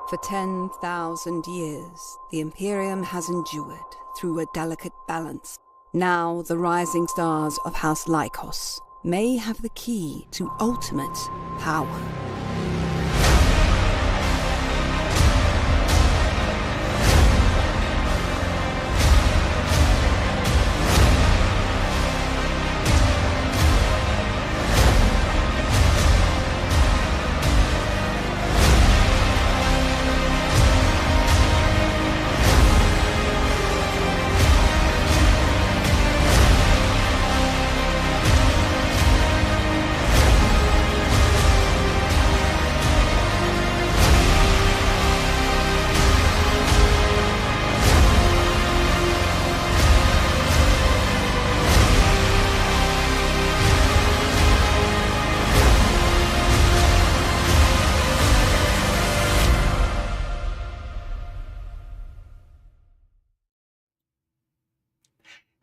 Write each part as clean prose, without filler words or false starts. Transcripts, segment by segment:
For 10,000 years, the Imperium has endured through a delicate balance. Now, the rising stars of House Lykos may have the key to ultimate power.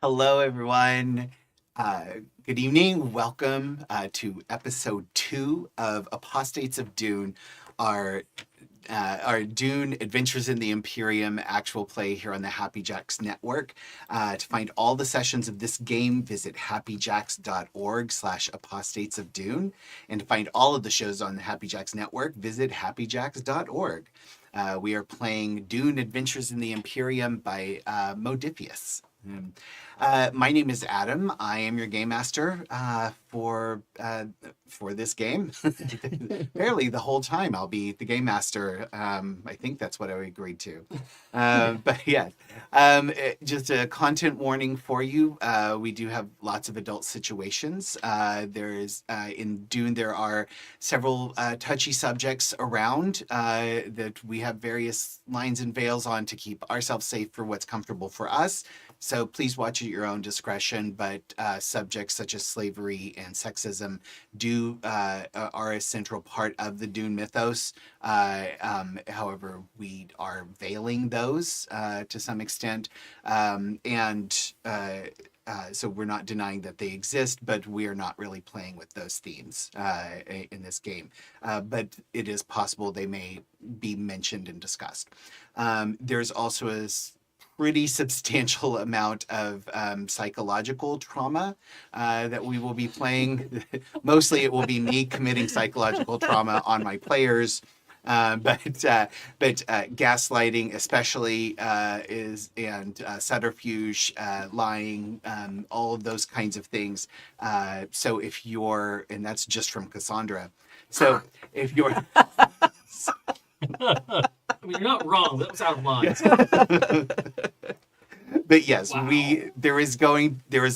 Hello, everyone. Good evening. Welcome to episode 2 of Apostates of Dune, our Dune Adventures in the Imperium actual play here on the Happy Jacks Network. To find all the sessions of this game, visit happyjacks.org/apostates of Dune. And to find all of the shows on the Happy Jacks Network, visit happyjacks.org. We are playing Dune Adventures in the Imperium by Modifius. My name is Adam. I am your game master for this game. Apparently, the whole time I'll be the game master. I think that's what I agreed to. But yeah, just a content warning for you. We do have lots of adult situations. There is in Dune there are several touchy subjects around that we have various lines and veils on to keep ourselves safe for what's comfortable for us. So please watch at your own discretion, but subjects such as slavery and sexism are a central part of the Dune mythos. However, we are veiling those to some extent, so we're not denying that they exist, but we are not really playing with those themes in this game. But it is possible they may be mentioned and discussed. There's also a pretty substantial amount of psychological trauma that we will be playing. Mostly it will be me committing psychological trauma on my players. But gaslighting especially and subterfuge, lying, all of those kinds of things. So if you're, and that's just from Cassandra. So if you're... I mean, you're not wrong. That was out of line. But yes, wow. there is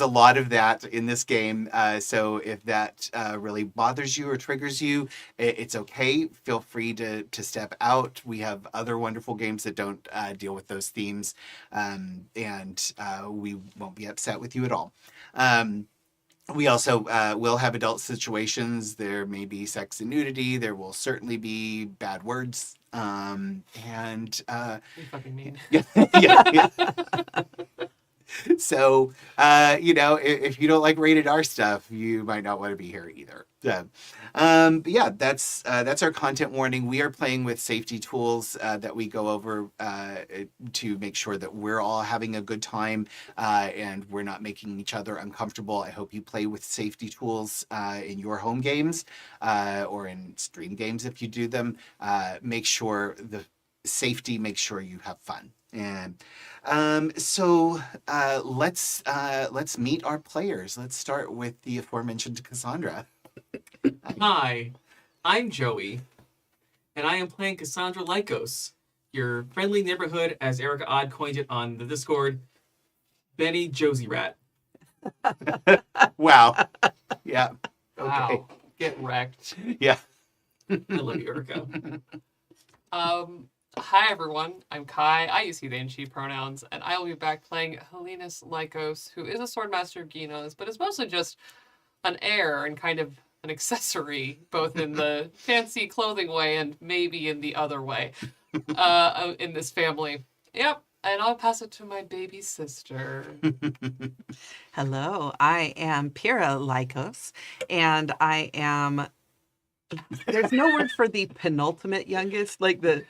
a lot of that in this game. So if that really bothers you or triggers you, it's okay. Feel free to step out. We have other wonderful games that don't deal with those themes, and we won't be upset with you at all. We also will have adult situations. There may be sex and nudity. There will certainly be bad words. You fucking mean. Yeah. So, if you don't like rated R stuff, you might not want to be here either. But yeah, that's our content warning. We are playing with safety tools that we go over to make sure that we're all having a good time and we're not making each other uncomfortable. I hope you play with safety tools in your home games or in stream games if you do them. Make sure the safety, make sure you have fun. And so let's meet our players. Let's start with the aforementioned Cassandra. Hi, I'm Joey, and I am playing Cassandra Lykos, your friendly neighborhood, as Erica Odd coined it on the Discord, Bene Josie Rat. Wow. Yeah. Okay. Wow. Get wrecked. Yeah. I love you, Erica. Hi everyone, I'm Kai. I use he, they, and she pronouns, and I will be back playing Helenus Lykos, who is a Swordmaster of Genos, but is mostly just an heir and kind of an accessory, both in the fancy clothing way and maybe in the other way, in this family. Yep, and I'll pass it to my baby sister. Hello, I am Pira Lykos, and I am There's no word for the penultimate youngest, like the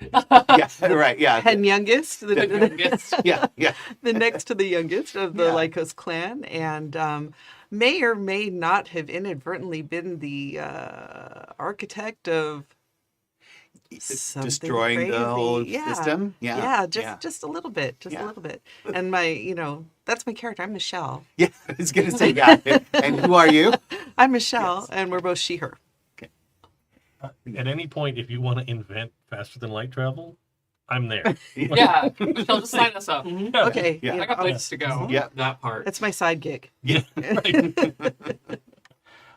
Yeah, right. Yeah. pen youngest, the Youngest. Yeah. Yeah. the next to the youngest of the Yeah. Lykos clan, and may or may not have inadvertently been the architect of something Destroying the crazy. whole Yeah. system. Yeah. Yeah, yeah. just a little bit, Yeah. a little bit. And my, that's my character. I'm Michelle. Yeah, I was gonna say yeah. And who are you? I'm Michelle, Yes. and we're both she, her. At any point, if you want to invent faster than light travel, I'm there. Yeah, Michelle, just sign us up. Yeah. Okay, Yeah. I got places to go. Yeah. That part. that's my side gig. Yeah. Right.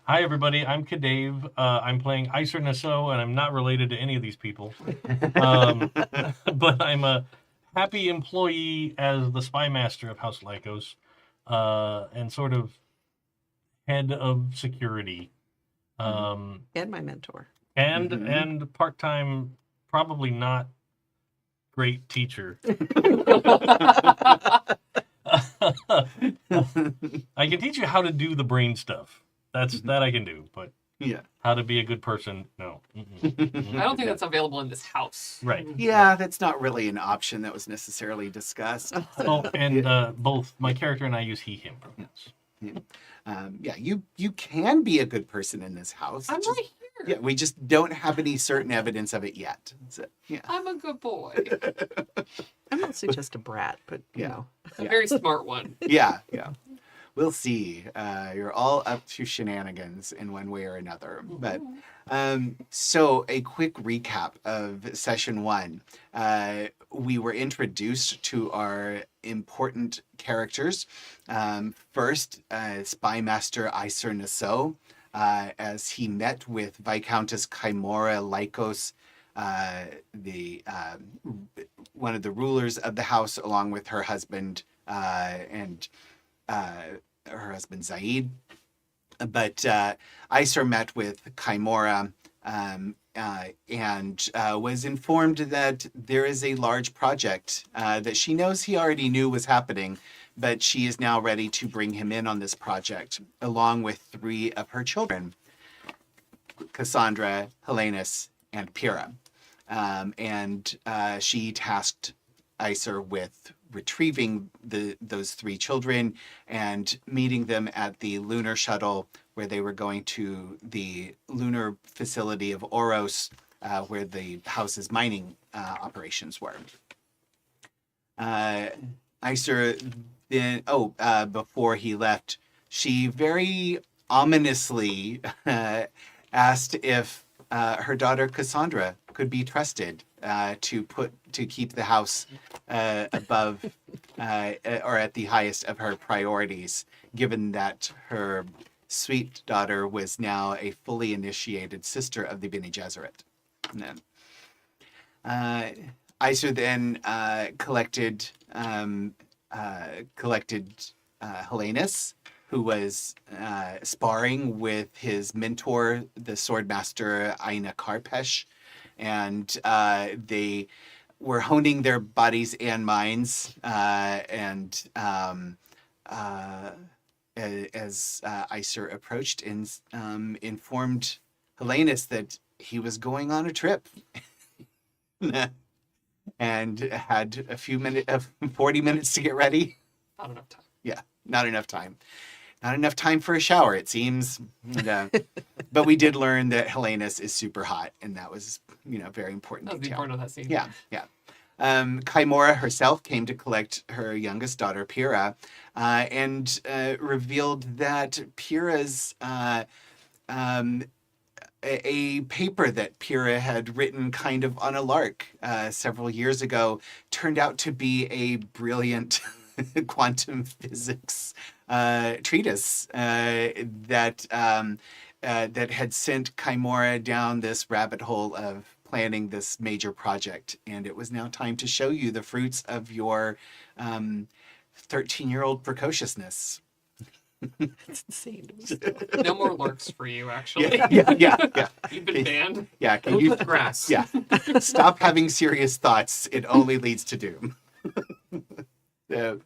Hi, everybody. I'm CADave. I'm playing Iser Nasoh, and I'm not related to any of these people. But I'm a happy employee as the Spymaster of House Lykos, and sort of head of security. And my mentor. And Mhm. and part-time, probably not great teacher. I can teach you how to do the brain stuff. That I can do, but Yeah. how to be a good person, no. I don't think that's available in this house. Right. Yeah, that's not really an option that was necessarily discussed. Oh, and both my character and I use he, him pronouns. Yeah, you can be a good person in this house. I'm It's just- right here. Yeah, we just don't have any certain evidence of it yet. So, yeah. I'm a good boy. I'm also just a brat, but Yeah. A very smart one. Yeah, yeah. We'll see. You're all up to shenanigans in one way or another. But so a quick recap of session 1. We were introduced to our important characters. First, Spymaster Iser Nasoh, as he met with Viscountess Chimora Lykos, one of the rulers of the house, along with her husband and her husband Zaid. But Iser met with Chimora and was informed that there is a large project that she knows he already knew was happening, but she is now ready to bring him in on this project, along with 3 of her children, Cassandra, Helenus, and Pyrrha. And she tasked Iser with retrieving those 3 children and meeting them at the lunar shuttle, where they were going to the lunar facility of Oros, where the house's mining operations were. Iser then, before he left, she very ominously asked if her daughter Cassandra could be trusted to keep the house above or at the highest of her priorities, given that her sweet daughter was now a fully initiated sister of the Bene Gesserit. Iser then collected Helenus, who was sparring with his mentor, the Swordmaster Aina Karpesh, and they were honing their bodies and minds. As Iser approached and informed Helenus that he was going on a trip, and had a few minutes, 40 minutes to get ready. Not enough time. Yeah, not enough time. Not enough time for a shower, it seems. And, but we did learn that Helenus is super hot, and that was, very important That was the detail. important of that scene. Yeah, yeah. Chimora herself came to collect her youngest daughter, Pyrrha, and revealed that Pyrrha's a paper that Pyrrha had written kind of on a lark several years ago turned out to be a brilliant quantum physics treatise that had sent Chimora down this rabbit hole of planning this major project. And it was now time to show you the fruits of your 13-year-old precociousness. It's insane. No more lurks for you, actually. Yeah. You've been banned. Yeah, can Go you to the grass. Yeah. Stop having serious thoughts. It only leads to doom.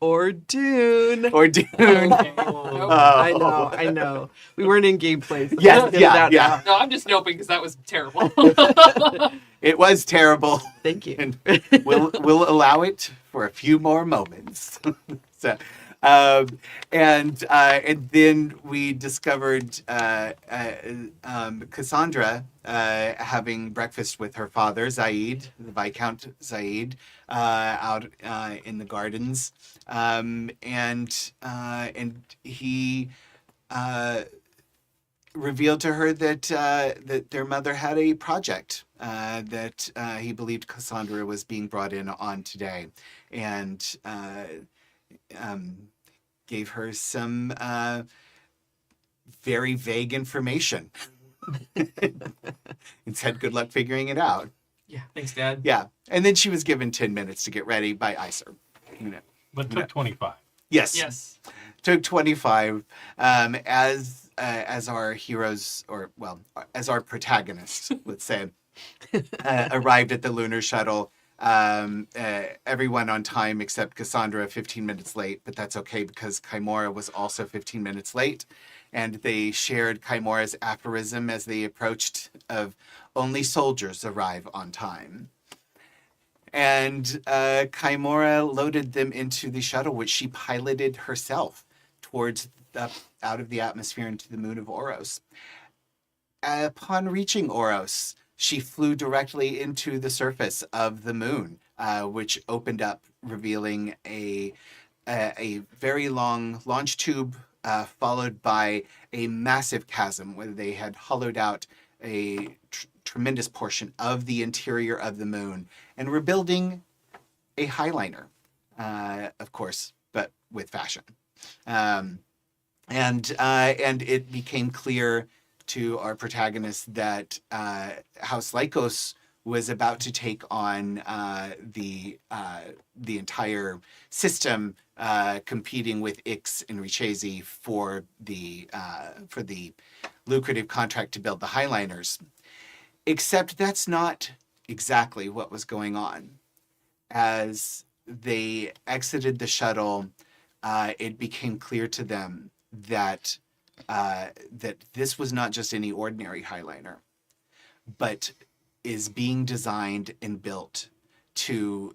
Or Dune. Or Dune. Okay. Oh. Nope. I know. We weren't in gameplay. So Yes, let's get it out yeah. now. No, I'm just noping because that was terrible. It was terrible. Thank you. And we'll allow it for a few more moments. So, and then we discovered Cassandra having breakfast with her father, Zaid, the Viscount Zaid, out in the gardens, and he revealed to her that that their mother had a project that he believed Cassandra was being brought in on today, and gave her some very vague information. And said, "Good luck figuring it out." Yeah, thanks, Dad. Yeah, and then she was given 10 minutes to get ready by Iser. You know. But took 25. Yes. Yes. Took 25 as our heroes, or well, as our protagonists, let's say, arrived at the lunar shuttle. Everyone on time except Cassandra 15 minutes late, but that's okay because Kaimora was also 15 minutes late, and they shared Kaimora's aphorism as they approached of only soldiers arrive on time. And Kaimora loaded them into the shuttle, which she piloted herself towards out of the atmosphere into the moon of Oros. Upon reaching Oros, she flew directly into the surface of the moon, which opened up, revealing a very long launch tube, followed by a massive chasm where they had hollowed out a tremendous portion of the interior of the moon, and were building a highliner, of course, but with fashion. And it became clear to our protagonist that House Lykos was about to take on the entire system, competing with Ix and Richese for the lucrative contract to build the highliners. Except that's not exactly what was going on. As they exited the shuttle, it became clear to them that that this was not just any ordinary highliner, but is being designed and built to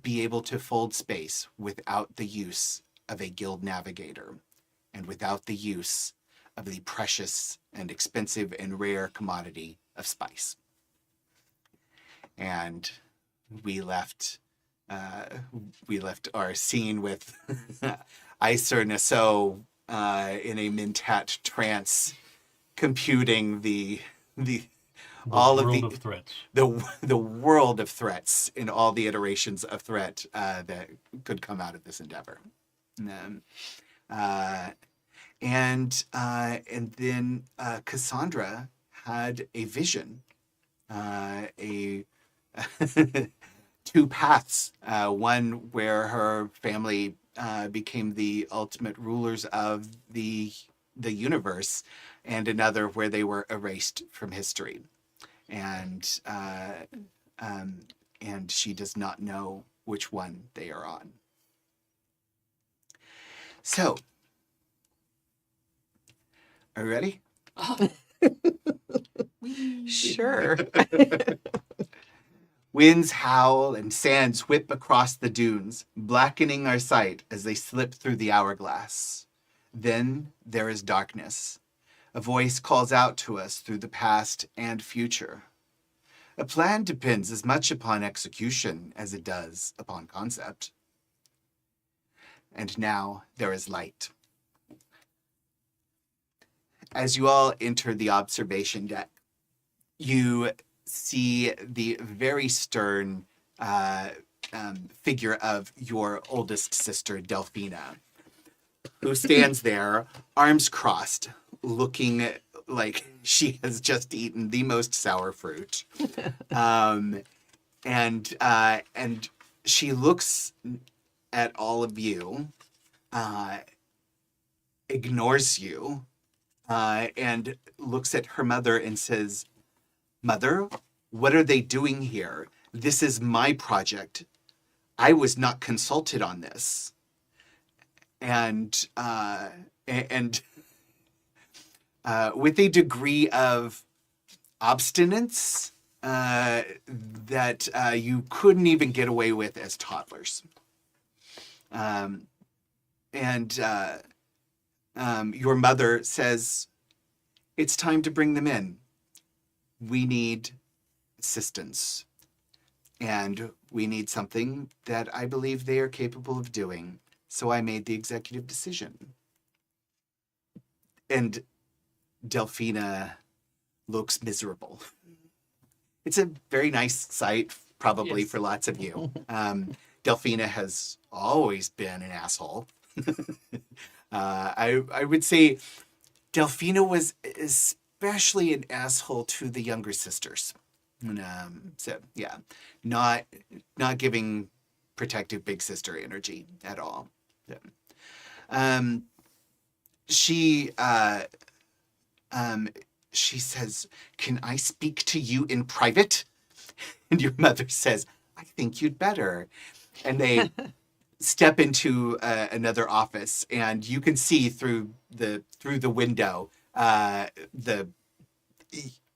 be able to fold space without the use of a guild navigator and without the use of the precious and expensive and rare commodity of spice. And we left our scene with Iser Nasoh in a Mentat trance, computing all of the threats. the world of threats in all the iterations of threat that could come out of this endeavor. And then Cassandra had a vision, two paths, one where her family became the ultimate rulers of the universe, and another where they were erased from history. And she does not know which one they are on. So, are you ready? Sure. Winds howl and sands whip across the dunes, blackening our sight as they slip through the hourglass. Then there is darkness. A voice calls out to us through the past and future. A plan depends as much upon execution as it does upon concept. And now there is light. As you all enter the observation deck, you see the very stern figure of your oldest sister, Delphina, who stands there, arms crossed, looking like she has just eaten the most sour fruit. And she looks at all of you, ignores you, and looks at her mother and says, "Mother, what are they doing here? This is my project. I was not consulted on this. And with a degree of obstinance that you couldn't even get away with as toddlers. Your mother says, it's time to bring them in. We need assistance. And we need something that I believe they are capable of doing. So I made the executive decision. And Delphina looks miserable. It's a very nice sight, probably, Yes. for lots of you. Delphina has always been an asshole. I would say Delphina was especially an asshole to the younger sisters. So yeah, not giving protective big sister energy at all. Yeah. She says, "Can I speak to you in private?" And your mother says, "I think you'd better." And they step into another office, and you can see through the window the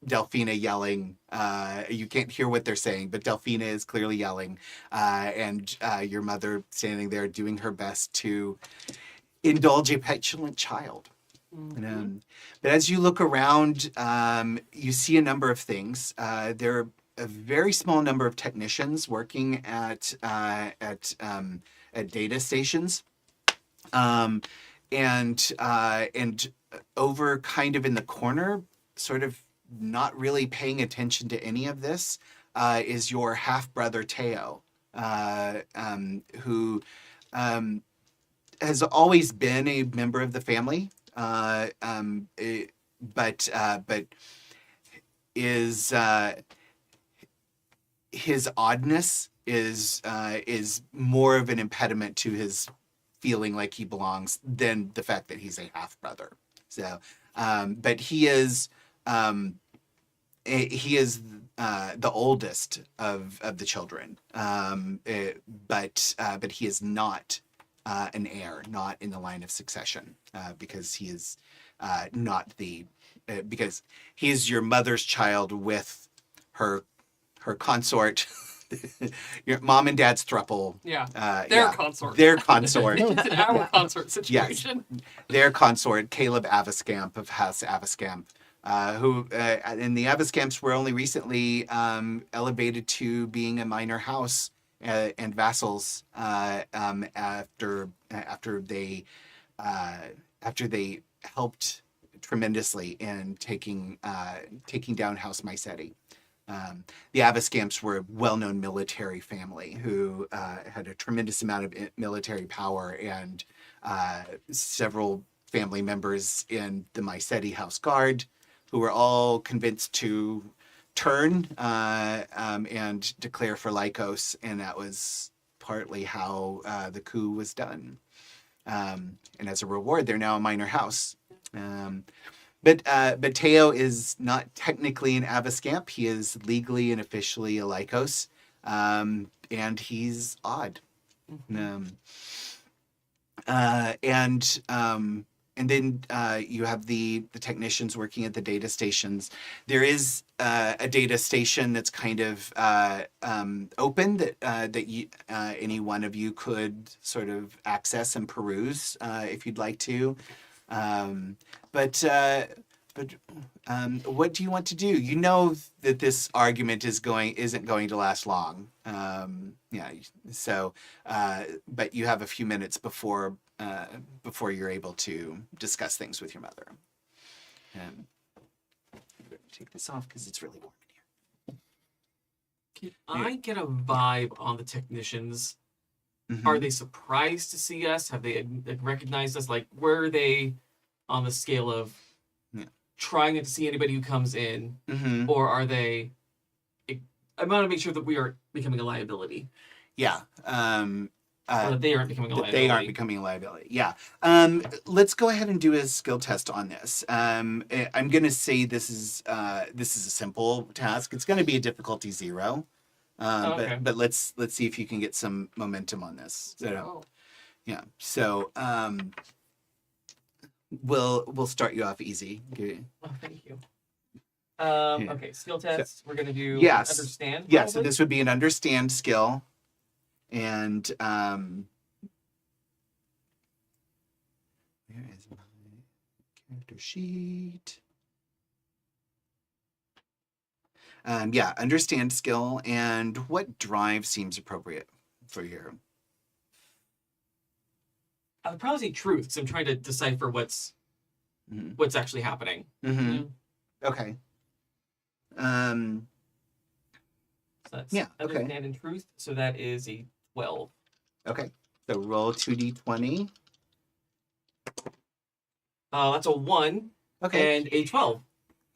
Delphina yelling. You can't hear what they're saying, but Delphina is clearly yelling, and your mother standing there doing her best to indulge a petulant child. But as you look around, you see a number of things. There are a very small number of technicians working at data stations, and over kind of in the corner, sort of not really paying attention to any of this, is your half brother Teo, who has always been a member of the family. But is his oddness is more of an impediment to his feeling like he belongs than the fact that he's a half brother. So, but he is the oldest of the children. But he is not an heir, not in the line of succession, because he is because he is your mother's child with her consort, your mom and dad's throuple. Yeah. Their consort. Their consort. It's an our consort situation. Their consort, Caleb Avascamp of House Avascamp, who and the Avascamps were only recently elevated to being a minor house and vassals after they helped tremendously in taking down House Mycetti. The Avascamps were a well-known military family who had a tremendous amount of military power, and several family members in the Mycetti House Guard who were all convinced to turn and declare for Lykos, and that was partly how the coup was done. And as a reward, they're now a minor house. But Teo is not technically an Avascamp. He is legally and officially a Lykos, and he's odd. And then you have the technicians working at the data stations. There is a data station that's kind of open that you, any one of you could sort of access and peruse if you'd like to. But what do you want to do? You know that this argument isn't going to last long. So but you have a few minutes before you're able to discuss things with your mother. I'm going to take this off because it's really warm in here. Can I get a vibe on the technicians? Mm-hmm. Are they surprised to see us? Have they recognized us? Like, where are they on the scale of trying not to see anybody who comes in? Mm-hmm. Or are they... I want to make sure that we aren't becoming a liability. Yeah. Or that they aren't becoming a liability. They aren't becoming a liability. Yeah. Let's go ahead and do a skill test on this. I'm going to say this is a simple task. It's going to be a difficulty 0. Okay. But let's see if you can get some momentum on this. So, Oh. yeah. So we'll start you off easy. Okay. Oh, thank you. Yeah. Okay, skill test. We're gonna do Yes. understand. Yeah. So probably? this would be an understand skill, and where is my character sheet? Yeah, understand skill, and what drive seems appropriate for your hero? I would probably say truth, because I'm trying to decipher what's actually happening. Mm-hmm. Okay. So that's Yeah, okay. understand and truth. So that is a 12. Okay. So roll 2d20. That's a 1 Okay. and a 12.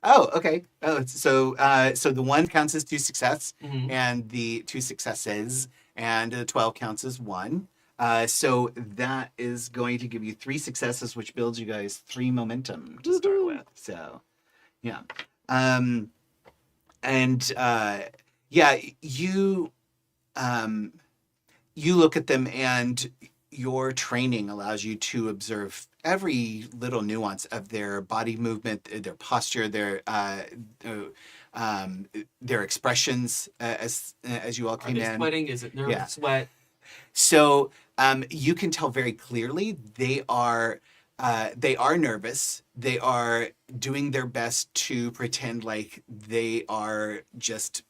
Oh, okay. Oh, so the 1 counts as 2 success, Mhm. and the 2 successes, and the 12 counts as 1. So that is going to give you 3 successes, which builds you guys 3 momentum to start with. So, yeah. Yeah, you look at them, and your training allows you to observe every little nuance of their body movement, their posture, their expressions as you all Are came they in. sweating? Is it nervous Yeah. sweat? So you can tell very clearly they are nervous. They are doing their best to pretend like they are just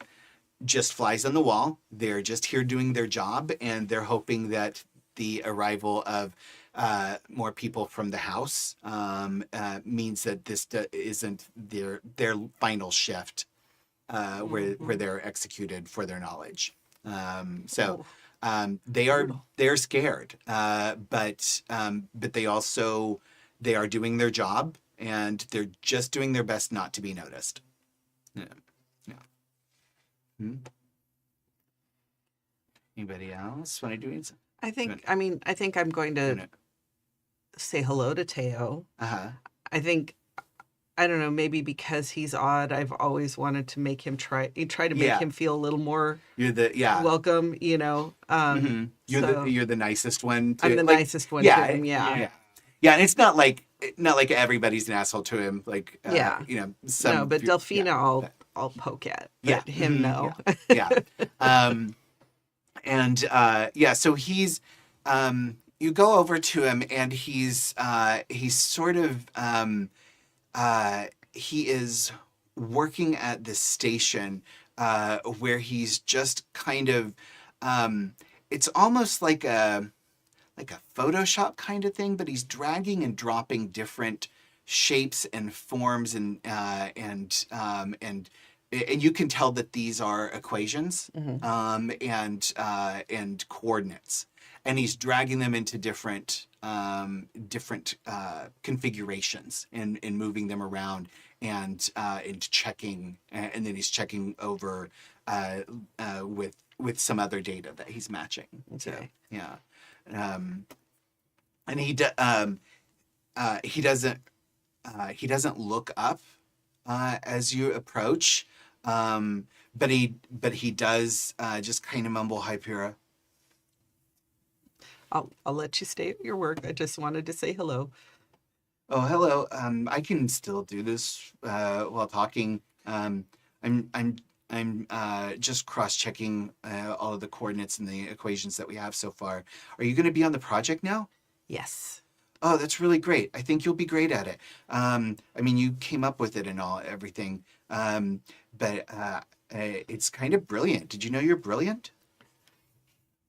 flies on the wall. They're just here doing their job, and they're hoping that the arrival of more people from the house means that this isn't their final shift where they're executed for their knowledge. They're scared, but they are doing their job, and they're just doing their best not to be noticed. Yeah. Anybody else want to do anything? I think I'm going to say hello to Teo. Uh-huh. I think, I don't know, maybe because he's odd, I've always wanted to make him try to make Yeah. him feel a little more You're the welcome, you know. Mhm. So You're the nicest one. I'm the nicest one to him, Yeah, and it's not like everybody's an asshole to him. Like Yeah. you know, some No, but Delphina yeah, I'll poke at. Yeah. But him, Mhm. no. yeah. So he's you go over to him, and he's sort of he is working at this station where he's just kind of it's almost like a Photoshop kind of thing, but he's dragging and dropping different shapes and forms, and you can tell that these are equations and coordinates, and he's dragging them into different configurations and moving them around and checking, and then he's checking over with some other data that he's matching. So, Okay. yeah. And he doesn't look up as you approach, but he does just kind of mumble, "Hypera." I'll let you stay at your work. I just wanted to say hello. Oh, hello. I can still do this while talking. I'm just cross-checking all of the coordinates and the equations that we have so far. Are you going to be on the project now? Yes. Oh, that's really great. I think you'll be great at it. I mean, you came up with it and everything. But it's kind of brilliant. Did you know you're brilliant?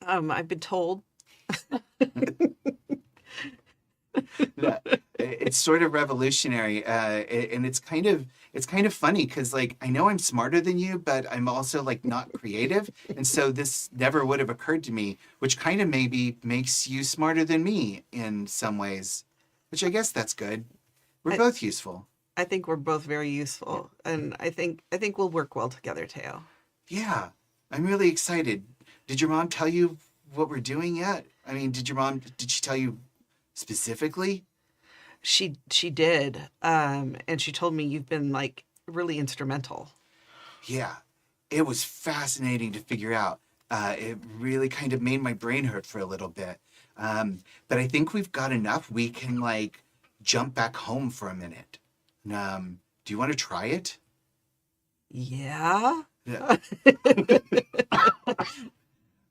I've been told. It's sort of revolutionary, and it's kind of funny because, like, I know I'm smarter than you, but I'm also like not creative, and so this never would have occurred to me, which kind of maybe makes you smarter than me in some ways, which I guess that's good. We're both useful. I think we're both very useful, and I think we'll work well together, Teo. Yeah, I'm really excited. Did your mom tell you what we're doing yet? I mean, did she tell you specifically? She did, and she told me you've been like really instrumental. Yeah. it was fascinating to figure out. It really kind of made my brain hurt for a little bit. But I think we've got enough. We can like jump back home for a minute. Do you want to try it? Yeah. Yeah.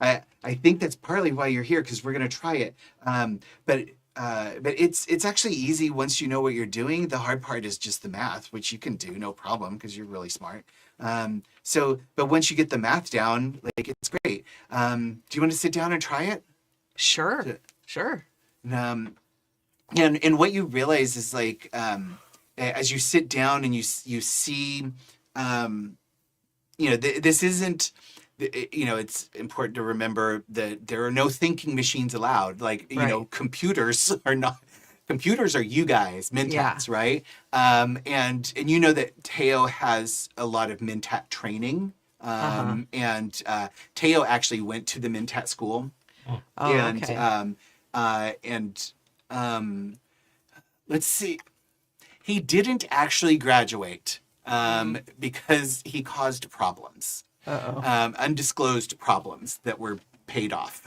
I think that's partly why you're here, because we're gonna try it. But it's actually easy once you know what you're doing. The hard part is just the math, which you can do no problem because you're really smart. But once you get the math down, like it's great. Do you want to sit down and try it? Sure. Sure. And what you realize is like as you sit down and you see this isn't, it's important to remember that there are no thinking machines allowed. Like, computers are not, computers are you guys, Mentats, right? And you know that Teo has a lot of Mentat training. And Teo actually went to the Mentat school. Let's see. He didn't actually graduate because he caused problems. Undisclosed problems that were paid off.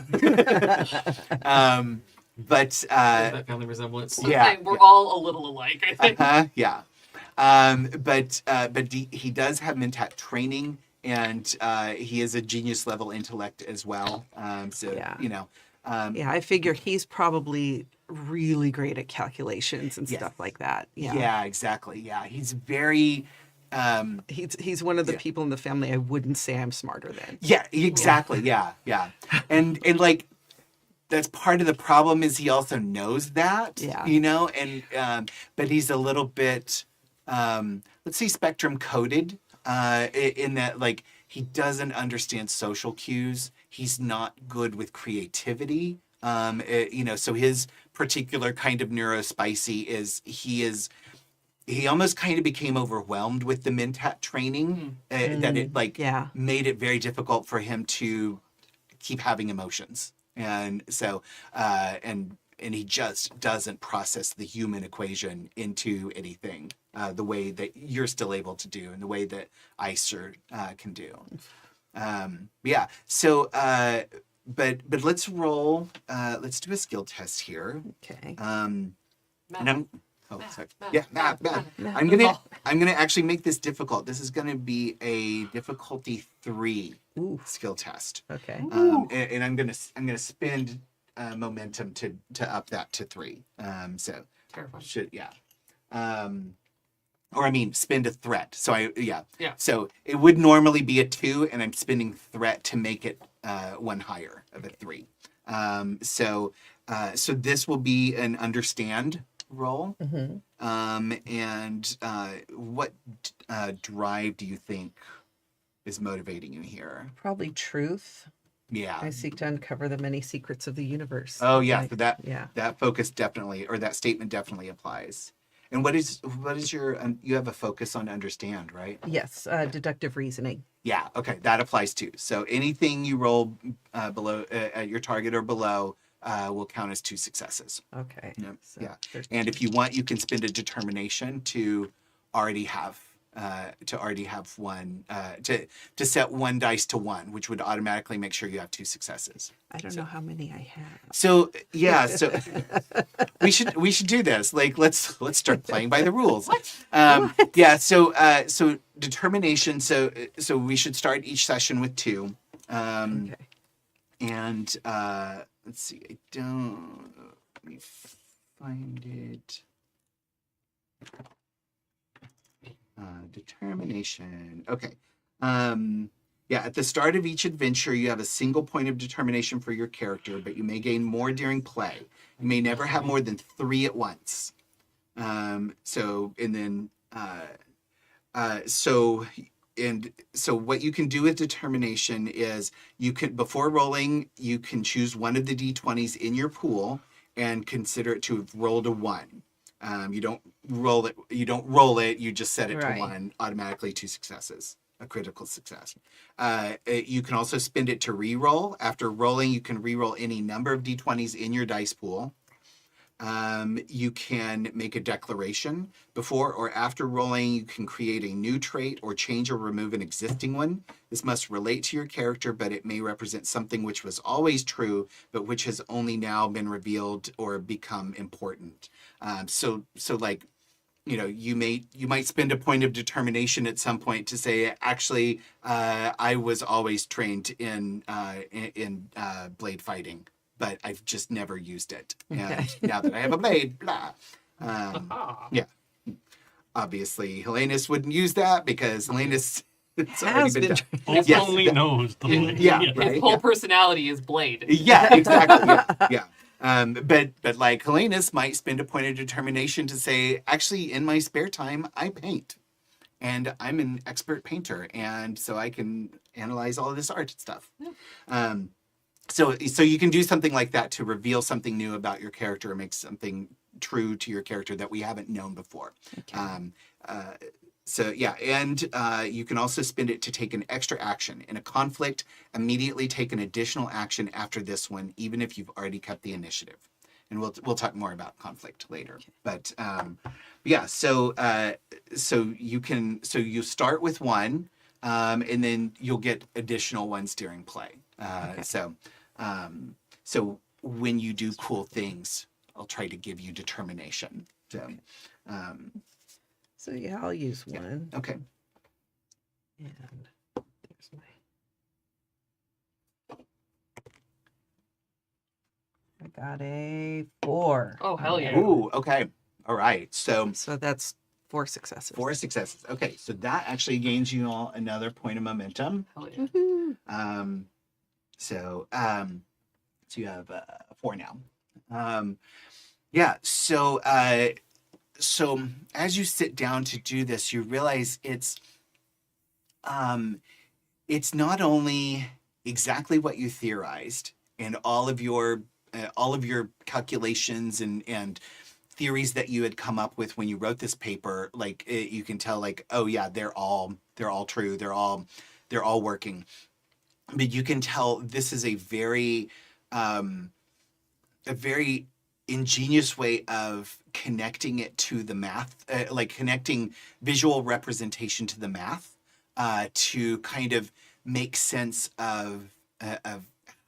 That family resemblance. We're all a little alike, I think. But he does have Mentat training, and he is a genius level intellect as well. I figure he's probably really great at calculations and stuff like that. Yeah, exactly. Yeah, he's very. He's one of the people in the family I wouldn't say I'm smarter than. Yeah, exactly. Yeah. And like that's part of the problem is he also knows that. But he's a little bit let's say spectrum coded in that like he doesn't understand social cues. He's not good with creativity. So his particular kind of neurospicy is he almost kind of became overwhelmed with the Mentat training that it made it very difficult for him to keep having emotions. And so, and he just doesn't process the human equation into anything the way that you're still able to do and the way that Iser can do. So, but let's roll, let's do a skill test here. Okay. And I'm, sorry. Math. I'm gonna actually make this difficult. This is gonna be a difficulty 3 skill test. Okay. And I'm gonna spend momentum to up that to 3. So terrifying. Spend a threat. So So it would normally be a 2, and I'm spending threat to make it 1 higher of a 3. So this will be an understand roll. And what drive do you think is motivating you here? Probably truth. Yeah. I seek to uncover the many secrets of the universe. Oh yeah, so that focus definitely, or that statement definitely applies. And what is your you have a focus on understand, right? Yes, deductive reasoning. Yeah, okay, that applies too. So anything you roll below at your target or below will count as 2 successes. Okay. Yep. So and if you want, you can spend a determination to already have one to set 1 dice to 1, which would automatically make sure you have 2 successes. I don't know how many I have. So we should do this. Like let's start playing by the rules. What? Yeah. So determination. So we should start each session with 2. Okay. And let's see. Let me find it. Determination. Okay. At the start of each adventure, you have a single point of determination for your character, but you may gain more during play. You may never have more than 3 at once. So what you can do with determination is you can, before rolling, you can choose one of the d20s in your pool and consider it to have rolled a 1. You don't roll it. You just set it to 1, automatically 2 successes, a critical success. You can also spend it to re-roll. After rolling, you can re-roll any number of d20s in your dice pool. You can make a declaration. Before or after rolling, you can create a new trait or change or remove an existing one. This must relate to your character, but it may represent something which was always true, but which has only now been revealed or become important. So like, you might spend a point of determination at some point to say, actually, I was always trained in blade fighting, but I've just never used it. And now that I have a blade, blah. Yeah. Obviously, Helenus wouldn't use that because Helenus it's already Has been been done. Hope only knows the blade. Yeah, His right. whole personality is Blade. Yeah, exactly. Yeah. But like Helenus might spend a point of determination to say, actually, in my spare time, I paint. And I'm an expert painter. And so I can analyze all of this art stuff. So you can do something like that to reveal something new about your character or make something true to your character that we haven't known before. So yeah, and you can also spend it to take an extra action. In a conflict, immediately take an additional action after this one, even if you've already kept the initiative. And we'll talk more about conflict later. But yeah, so you start with one, and then you'll get additional ones during play. So when you do cool things, I'll try to give you determination. So yeah, I'll use one. Okay. And there's I got a 4. Oh, hell yeah. Ooh, okay. All right. So that's 4 successes. 4 successes. Okay, so that actually gains you all another point of momentum. Hell yeah. Woohoo. So you have 4 now. Yeah. So as you sit down to do this, you realize it's not only exactly what you theorized and all of your calculations and theories that you had come up with when you wrote this paper. Like you can tell, like, oh yeah, they're all true. They're all working. But you can tell this is a very ingenious way of connecting it to the math, like connecting visual representation to the math, to kind of make sense of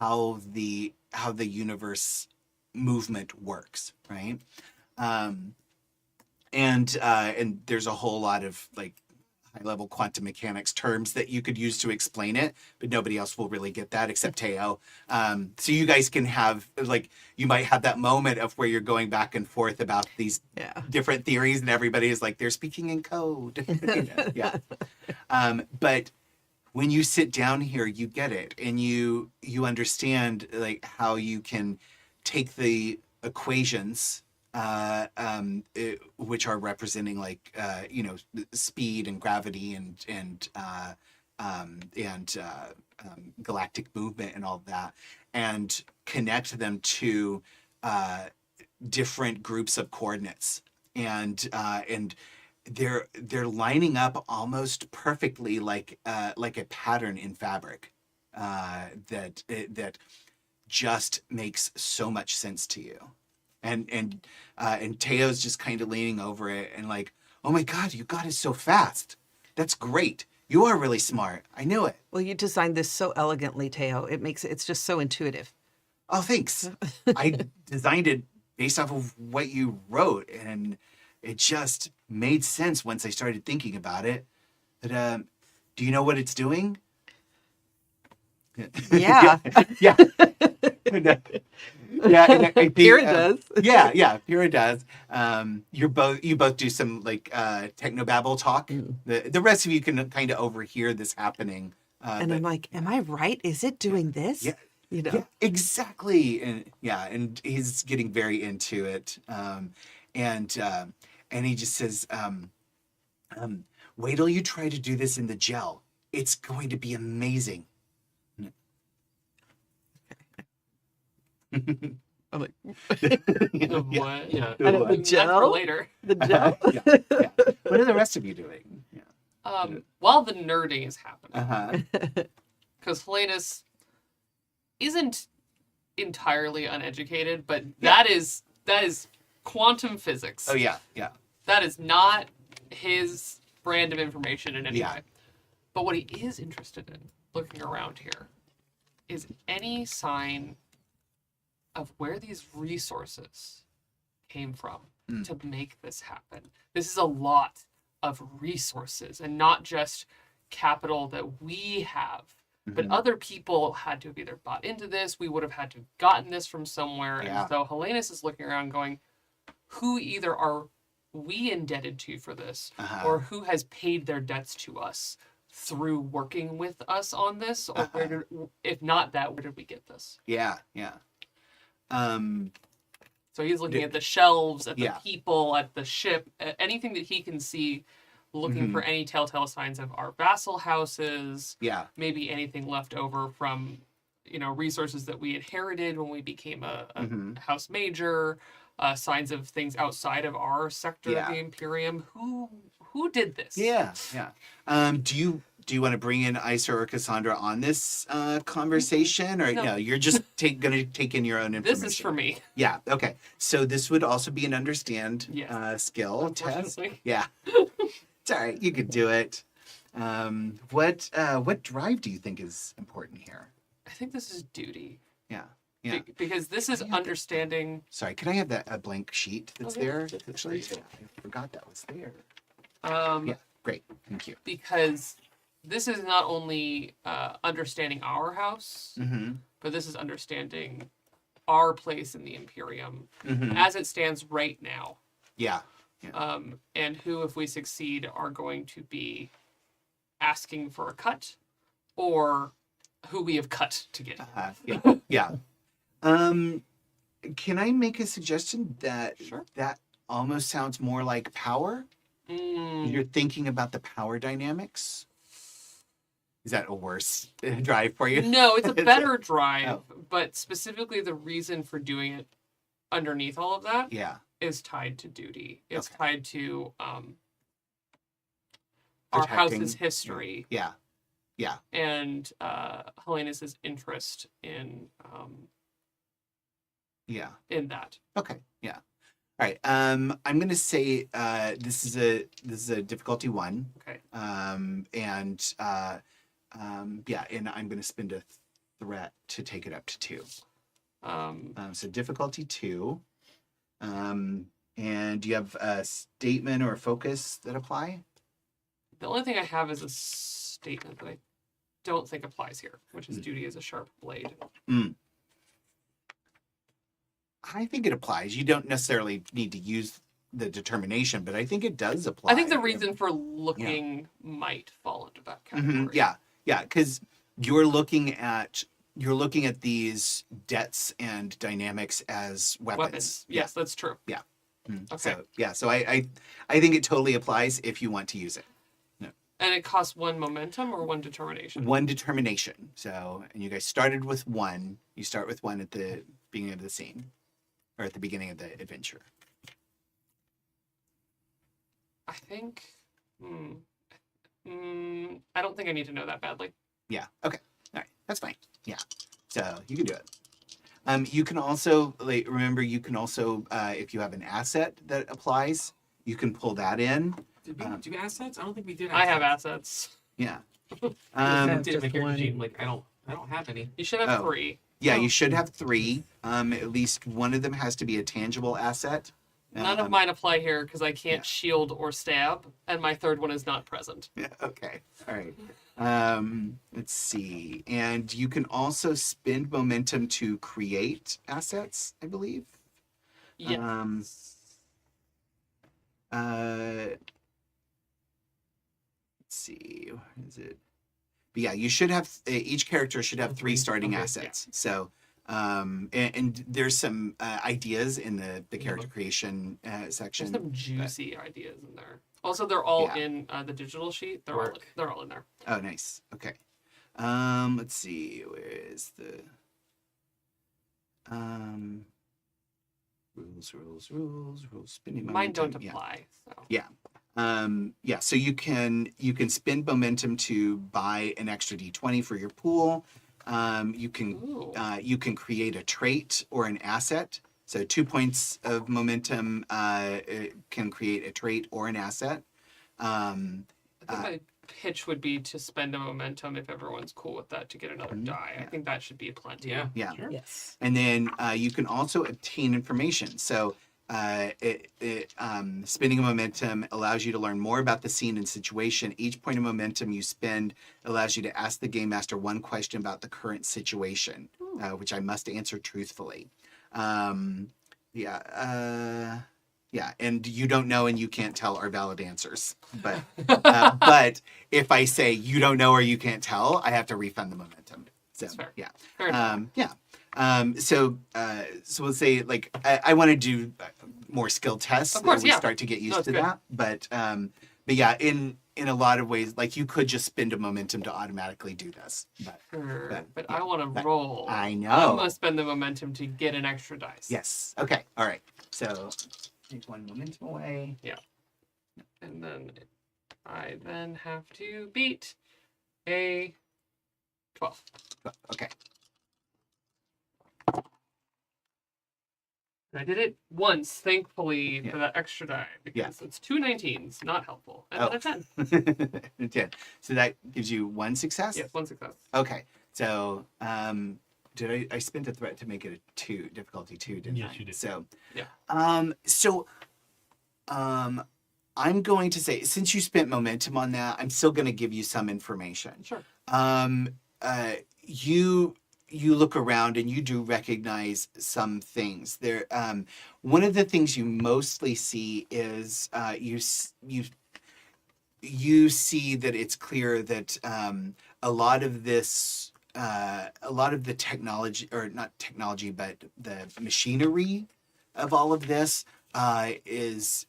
how the universe movement works, right? And there's a whole lot of like high-level quantum mechanics terms that you could use to explain it, but nobody else will really get that except Teo. So you guys can have, like, you might have that moment of where you're going back and forth about these different theories, and everybody is like, they're speaking in code. Yeah. But when you sit down here, you get it, and you understand like how you can take the equations, which are representing like speed and gravity and galactic movement and all of that, and connect them to different groups of coordinates, and they're lining up almost perfectly like a pattern in fabric that just makes so much sense to you. And Teo's just kind of leaning over it and like, oh my God, you got it so fast. That's great. You are really smart. I knew it. Well, you designed this so elegantly, Teo. It's just so intuitive. Oh, thanks. I designed it based off of what you wrote, and it just made sense once I started thinking about it. But do you know what it's doing? Yeah. Yeah. Yeah, and I think, Pyrrha does. Yeah, Pyrrha does. You both do some like technobabble talk. The rest of you can kind of overhear this happening. And I'm like, am I right? Is it doing this? Yeah. Yeah, exactly. And he's getting very into it. And he just says, wait till you try to do this in the gel. It's going to be amazing. I'm like, What? Yeah. I know, the That's gel. for later. The gel. Yeah. What are the rest of you doing? Yeah. While the nerding is happening, Uh-huh. because Helenus isn't entirely uneducated, but that is quantum physics. Oh yeah, yeah. That is not his brand of information in any Yeah. way. But what he is interested in, looking around here, is any sign of where these resources came from to make this happen. This is a lot of resources, and not just capital that we have, but other people had to have either bought into this, we would have had to have gotten this from somewhere. Yeah. And so Helenus is looking around going, who either are we indebted to for this, or who has paid their debts to us through working with us on this, or where did, if not that, where did we get this? Yeah, yeah. So he's looking at the shelves, at the Yeah. people, at the ship, at anything that he can see, looking for any telltale signs of our vassal houses, Yeah. maybe anything left over from, resources that we inherited when we became a house major, signs of things outside of our sector Yeah. of the Imperium. Who did this? Yeah, yeah. Do you want to bring in Iser or Cassandra on this conversation, or no? You're just going to take in your own information. This is for me. Yeah. Okay. So this would also be an understand Yes. skill test. Unfortunately. Yeah. It's all right. You could do it. What drive do you think is important here? I think this is duty. Yeah. Yeah. Because this is understanding. Sorry. Can I have a blank sheet that's Okay. there? Actually, yeah, I forgot that was there. Yeah. Great. Thank you. Because this is not only understanding our house, but this is understanding our place in the Imperium as it stands right now. Yeah. And who, if we succeed, are going to be asking for a cut, or who we have cut to get. Yeah. Yeah. Can I make a suggestion that Sure. that almost sounds more like power? You're thinking about the power dynamics. Is that a worse drive for you? No, it's a better drive, Oh. but specifically the reason for doing it underneath all of that Yeah. is tied to duty. It's Okay. tied to our Protecting- house's history Yeah. Yeah. and Helenus's interest in Yeah. that. Okay. Yeah. All right. I'm going to say this is a difficulty 1. Okay. Yeah, and I'm going to spend a threat to take it up to 2. So difficulty 2. And do you have a statement or a focus that apply? The only thing I have is a statement that I don't think applies here, which is duty is a sharp blade. I think it applies. You don't necessarily need to use the determination, but I think it does apply. I think the reason for looking might fall into that category. Yeah, yeah, because you're looking at these debts and dynamics as weapons. Yes, that's true. Yeah. Okay. So I think it totally applies if you want to use it. And it costs 1 momentum or 1 determination? 1 determination. So, and you guys started with 1. You start with 1 at the beginning of the scene, or at the beginning of the adventure. I think. I don't think I need to know that badly. Yeah. Okay. All right. That's fine. Yeah. So you can do it. You can also remember. You can also, if you have an asset that applies, you can pull that in. Did we do assets? I don't think we did. I have assets. Yeah. Did make a regime. Like I don't have any. You should have Oh. 3. Yeah, you should have 3. At least one of them has to be a tangible asset. None of mine apply here because I can't shield or stab, and my 3rd one is not present. Yeah. Okay. All right. Let's see. And you can also spend momentum to create assets, I believe. Yes. Let's see. Where is it? But yeah, you should have each character should have 3 starting Okay, assets. So, and there's some ideas in the character creation section. There's some juicy ideas in there. Also, they're all Yeah. in the digital sheet. They're all in there. Oh, nice. Okay. Let's see. Where is the rules? Spending Mine momentum. don't Yeah. apply. So. Yeah. Yeah. So you can spend momentum to buy an extra D20 for your pool. You can Ooh. you can create a trait or an asset So 2 points of momentum it can create a trait or an asset. I think my pitch would be to spend a momentum if everyone's cool with that to get another die. I think that should be plenty. Yeah. Yeah. Sure. Yes. And then you can also obtain information. So spending a momentum allows you to learn more about the scene and situation. Each point of momentum you spend allows you to ask the game master one question about the current situation, which I must answer truthfully. Yeah, and you don't know and you can't tell are valid answers. But but if I say you don't know or you can't tell, I have to refund the momentum. So That's fair. yeah. Fair enough. So we'll say like I want to do more skill tests. Of course, we yeah. start to get used No, to it's good. that. But yeah, in a lot of ways, like you could just spend a momentum to automatically do this. But yeah, I want to roll. I know. I'm going to spend the momentum to get an extra dice. Yes. Okay. All right. So take one momentum away. And then I then have to beat a 12. Okay. And I did it once, thankfully, Yeah. for that extra die, because it's 2 19s, not helpful. And then a 10. 10. So that gives you one success? Yes, one success. Okay. So did I spent a threat to make it a 2, difficulty 2, didn't I? Yes, you did. So Yeah. I'm going to say, since you spent momentum on that, I'm still going to give you some information. Sure. You look around and you do recognize some things. There, one of the things you mostly see is you see that it's clear that a lot of this, a lot of the technology, or not technology, but the machinery of all of this is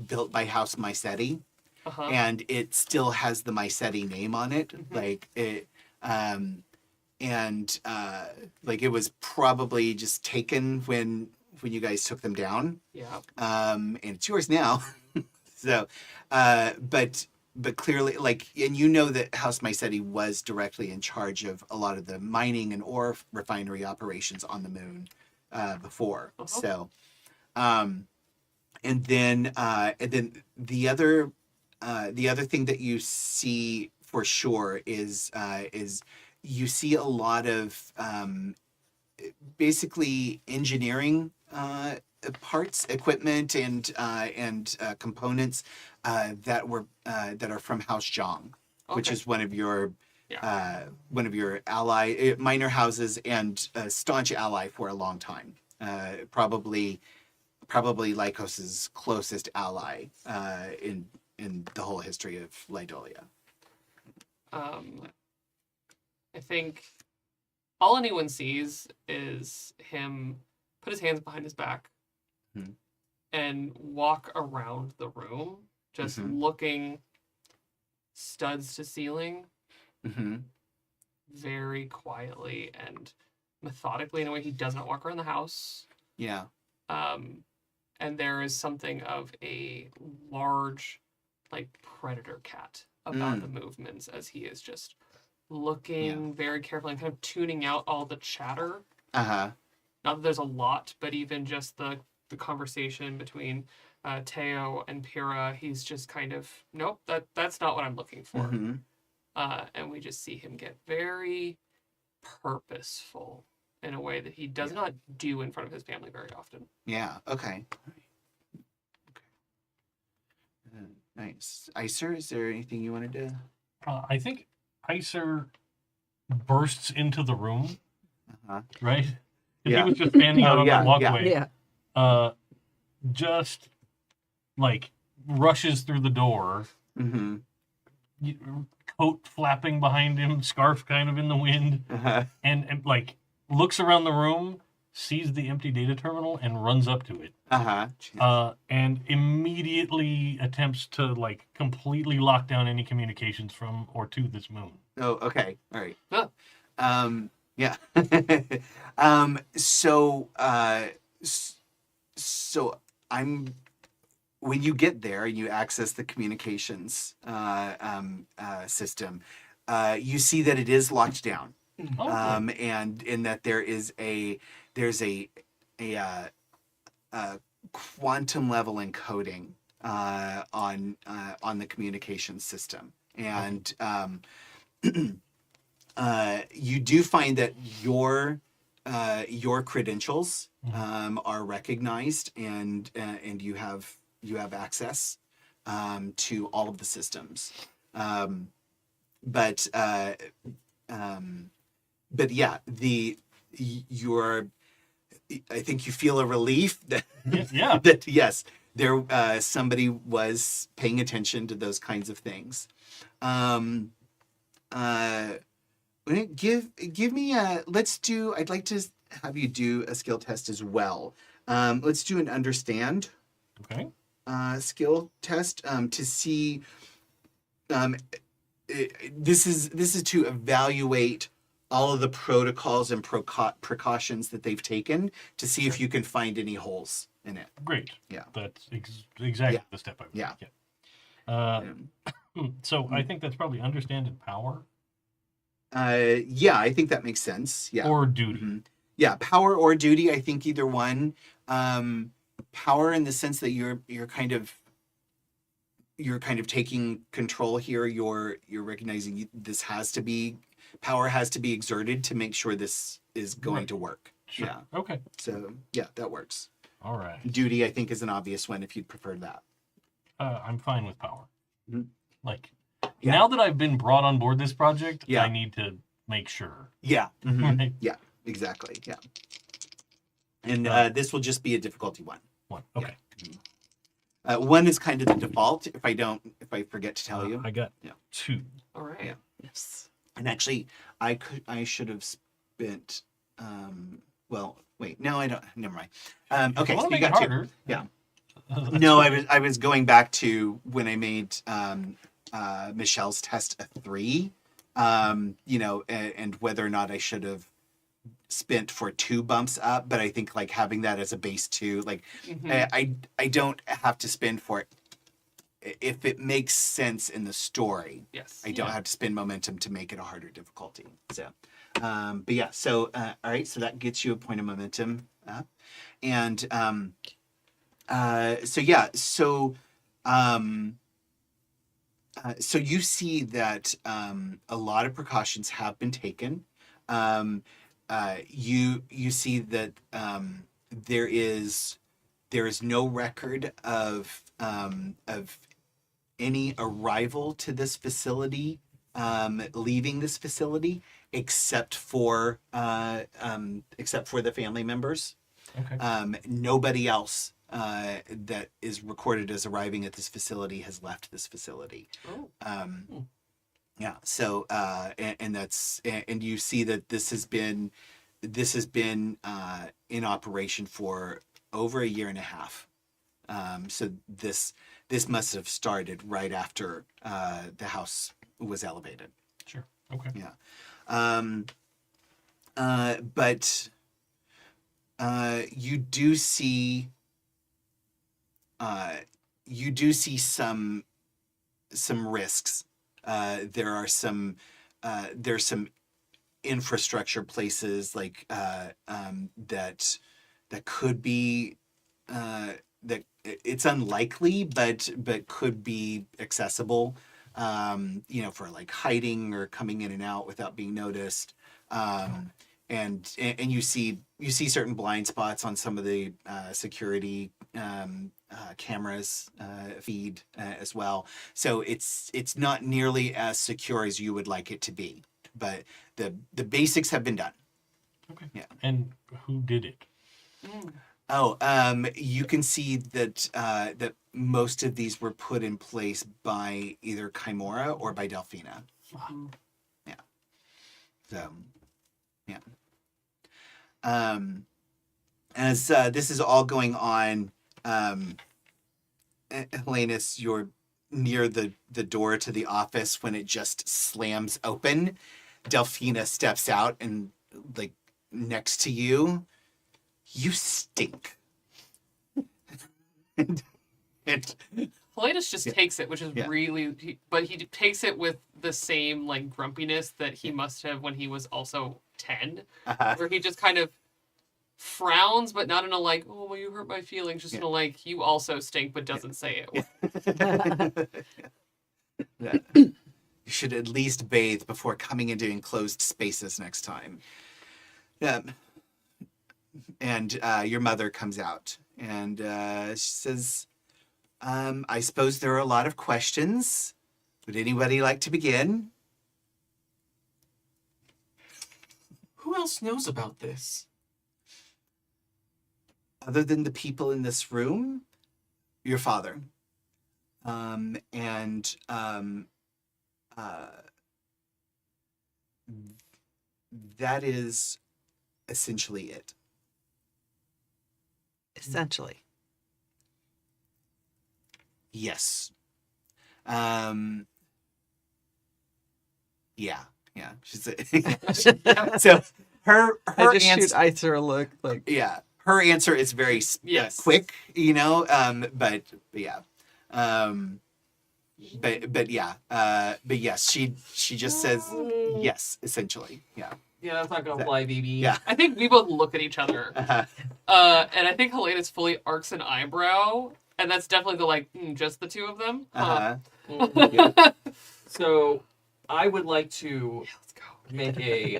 built by House Mycetti, and it still has the Mycetti name on it. Like it. Like it was probably just taken when you guys took them down. Yeah. And it's yours now. So, but clearly, like, and you know that House Mycetti was directly in charge of a lot of the mining and ore refinery operations on the moon before. So, and then the other thing that you see for sure is you see a lot of basically engineering parts, equipment, and components that are from House Zhang, which is one of your ally minor houses and a staunch ally for a long time. Probably Lykos's closest ally in the whole history of Lydolia. I think all anyone sees is him put his hands behind his back and walk around the room, just looking studs to ceiling, very quietly and methodically in a way he does not walk around the house. Yeah. And there is something of a large, like, predator cat about the movements as he is just looking very carefully and kind of tuning out all the chatter. Not that there's a lot, but even just the conversation between Teo and Pyrrha, he's just kind of, nope, that's not what I'm looking for. And we just see him get very purposeful in a way that he does not do in front of his family very often. Yeah. Okay. Nice. Iser, is there anything you wanted to? I think Iser bursts into the room, right? 'Cause he was just standing out on the walkway. Just like rushes through the door, coat flapping behind him, scarf kind of in the wind, and like looks around the room, sees the empty data terminal, and runs up to it. And immediately attempts to like completely lock down any communications from or to this moon. Oh, okay. All right. Yeah. So when you get there and you access the communications system, you see that it is locked down. And in that there's a quantum level encoding on the communication system, and you do find that your credentials are recognized, and you have access to all of the systems, but yeah, I think you feel a relief that Yeah. that yes, there somebody was paying attention to those kinds of things. Give me a I'd like to have you do a skill test as well. Let's do an understand Okay. skill test to see. This is to evaluate all of the protocols and precautions that they've taken to see if you can find any holes in it. Great. Yeah. That's exactly Yeah. the step I would Yeah. take. So I think that's probably understand and power. Yeah, I think that makes sense. Yeah. Or duty. Mhm. Yeah, power or duty. I think either one. Power in the sense that you're kind of taking control here. You're recognizing power has to be exerted to make sure this is going Right. to work. Sure. Yeah. Okay. So yeah, that works. All right. Duty, I think, is an obvious one if you'd prefer that. I'm fine with power. Mhm. Like, Yeah. now that I've been brought on board this project, Yeah. I need to make sure. Yeah. Mhm. Right. Yeah. Exactly. Yeah. And this will just be a difficulty one. One. Okay. One is kind of the default. If I forget to tell you. I got Yeah. 2. All right. Yeah. Yes. And actually, I should have spent. Well, wait. No, I don't. Never mind. Okay, I want so to you make it got two. harder. Yeah. No, I was going back to when I made Michelle's test a 3. And whether or not I should have spent for 2 bumps up, but I think like having that as a base 2, like Mhm. I don't have to spend for it if it makes sense in the story. Yes. I don't have to spend momentum to make it a harder difficulty. So, but yeah, so all right, so that gets you a point of momentum up, and so yeah, so you see that a lot of precautions have been taken. You see that there is no record of any arrival to this facility, leaving this facility, except for the family members. Okay. Nobody else that is recorded as arriving at this facility has left this facility. Oh. Yeah. So and you see that this has been in operation for over a year and a half. So this must have started right after the house was elevated. Sure. Okay. Yeah. But you do see some risks. There's some infrastructure places like that could be that it's unlikely, but could be accessible. For like hiding or coming in and out without being noticed. And you see certain blind spots on some of the security cameras feed as well. So it's not nearly as secure as you would like it to be, but the basics have been done. Okay. Yeah. And who did it? Oh, you can see that that most of these were put in place by either Chimera or by Delphina. Yeah. So, yeah. As this is all going on, Helenus, you're near the door to the office when it just slams open. Delphina steps out and, like, next to you, you stink. and Helenus just takes it, which is Yeah. but he takes it with the same like grumpiness that he must have when he was also 10, where he just kind of frowns, but not in a like, oh, well, you hurt my feelings, just in a like, you also stink, but doesn't say it. Yeah. You should at least bathe before coming into enclosed spaces next time. And your mother comes out and she says, I suppose there are a lot of questions. Would anybody like to begin? Who else knows about this? Other than the people in this room, your father. That is essentially it. Essentially. Yes. Yeah. She's so her I just answer. shoot Iser a look like. Yeah, her answer is very quick, you know. But yeah. But yes, she just says yes, essentially. Yeah. Yeah, that's not gonna fly, baby. Yeah. I think we both look at each other. And I think Helenus fully arcs an eyebrow. And that's definitely the like, just the two of them. Yeah. So I would like to make a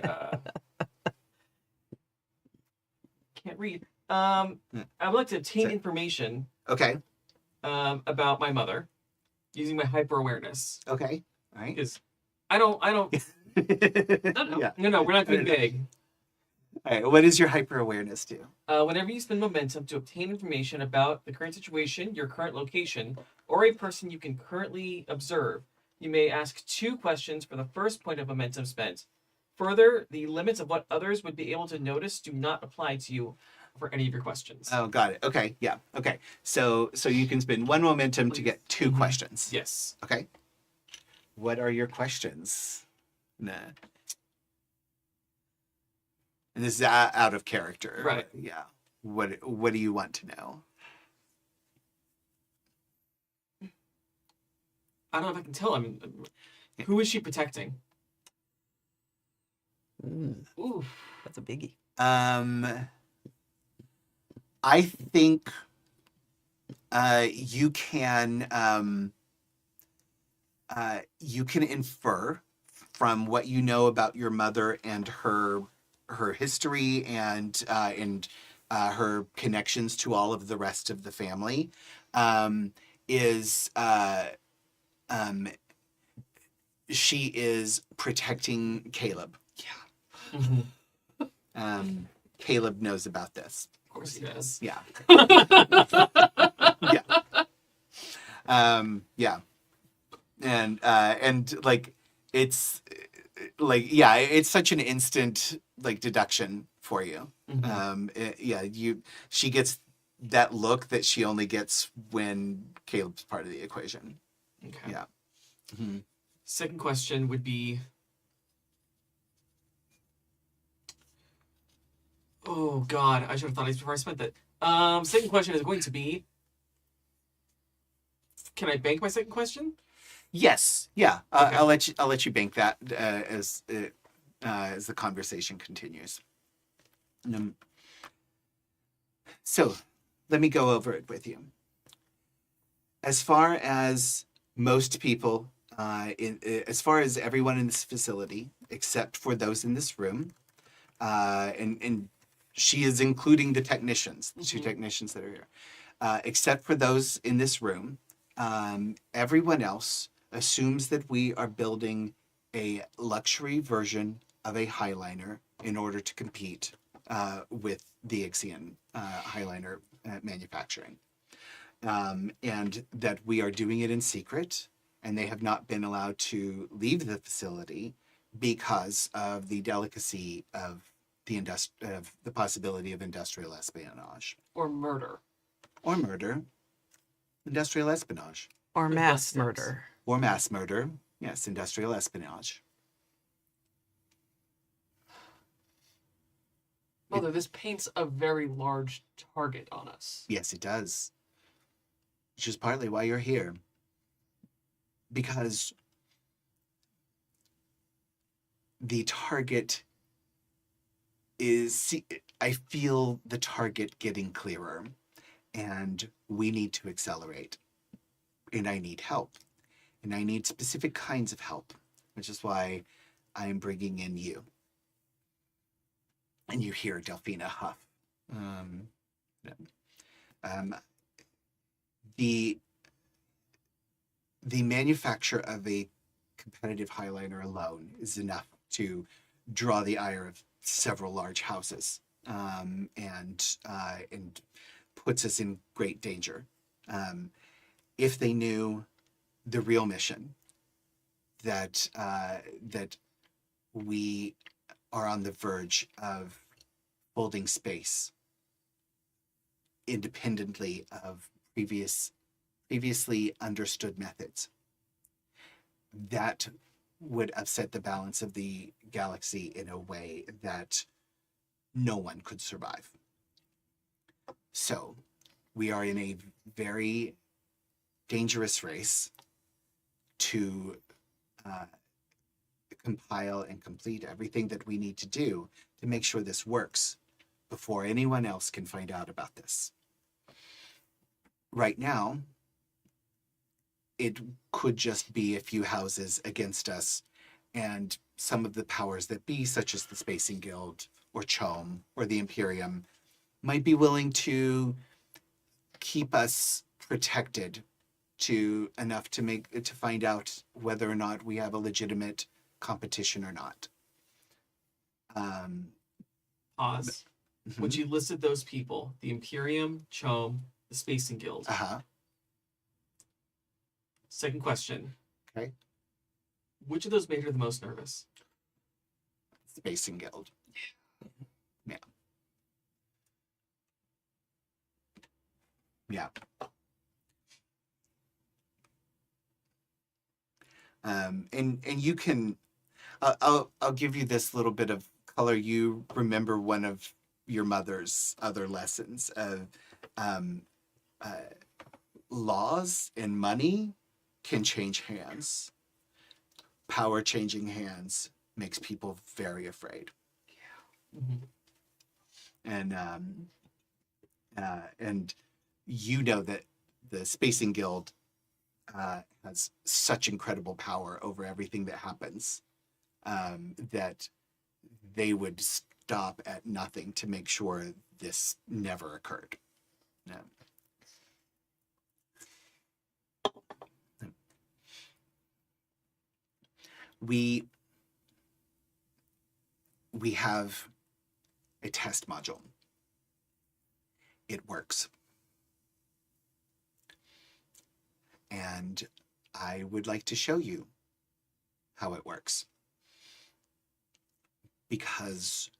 can't read. I would like to obtain information Okay. About my mother using my hyper awareness. Okay. All right. Because I don't Yeah. No, we're not being vague. All right. What does your hyper awareness do? Whenever you spend momentum to obtain information about the current situation, your current location, or a person you can currently observe, you may ask 2 questions for the first point of momentum spent. Further, the limits of what others would be able to notice do not apply to you for any of your questions. Oh, got it. Okay. Yeah. Okay. So you can spend 1 momentum to get 2 questions. Yes. Okay. What are your questions? Nah. And this is out of character. Right. Yeah. What do you want to know? I don't know if I can tell. I mean, who is she protecting? Ooh, that's a biggie. I think you can infer from what you know about your mother and her history and her connections to all of the rest of the family, she is protecting Caleb. Yeah. Mm-hmm. Caleb knows about this. Of course he does. Yeah. Yeah. Yeah. And like it's like it's such an instant like deduction for you. Mm-hmm. She gets that look that she only gets when Caleb's part of the equation. Okay. Yeah. Mm-hmm. Second question would be, oh God, I should have thought of these before I spent that. Second question is going to be, can I bank my second question? Yes. Yeah. Okay. I'll let you bank that as the conversation continues. So, let me go over it with you. As far as most people, as far as everyone in this facility, except for those in this room, and she is including the technicians, the 2 technicians that are here, except for those in this room, everyone else assumes that we are building a luxury version of a highliner in order to compete with the Ixian highliner manufacturing. And that we are doing it in secret, and they have not been allowed to leave the facility because of the delicacy of the possibility of industrial espionage. Or murder. Or murder. Industrial espionage. Or mass murder. Or mass murder. Yes, industrial espionage. Mother, this paints a very large target on us. Yes, it does. Which is partly why you're here. Because the target is I feel the target getting clearer, and we need to accelerate. And I need help. And I need specific kinds of help, which is why I'm bringing in you. And you hear Delphina huff. The manufacture of a competitive highliner alone is enough to draw the ire of several large houses, and puts us in great danger. If they knew the real mission, that we are on the verge of holding space independently of previously understood methods, that would upset the balance of the galaxy in a way that no one could survive. So we are in a very dangerous race to compile and complete everything that we need to do to make sure this works before anyone else can find out about this. Right now, it could just be a few houses against us, and some of the powers that be, such as the Spacing Guild or CHOAM or the Imperium, might be willing to keep us protected enough to find out whether or not we have a legitimate competition or not. Pause. When you listed those people, the Imperium, CHOAM, the Spacing Guild. Second question. Okay. Which of those made her the most nervous? Spacing Guild. Yeah. Yeah. And you can, I'll give you this little bit of color. You remember one of your mother's other lessons of laws and money can change hands. Power changing hands makes people very afraid. Yeah. And you know that the Spacing Guild has such incredible power over everything that happens, that they would stop at nothing to make sure this never occurred. Yeah. We have a test module. It works. And I would like to show you how it works. Because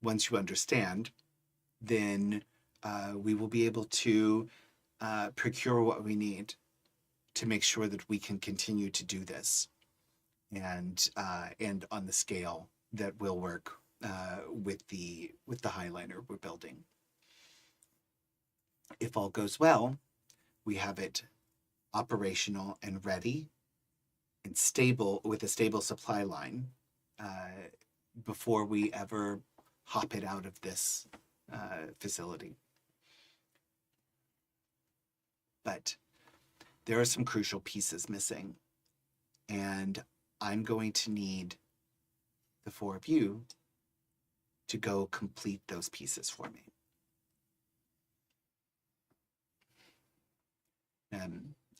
once you understand, then we will be able to procure what we need to make sure that we can continue to do this, and on the scale that will work with the highliner we're building. If all goes well, we have it operational and ready and stable, with a stable supply line, before we ever hop it out of this facility. But there are some crucial pieces missing, and I'm going to need the four of you to go complete those pieces for me.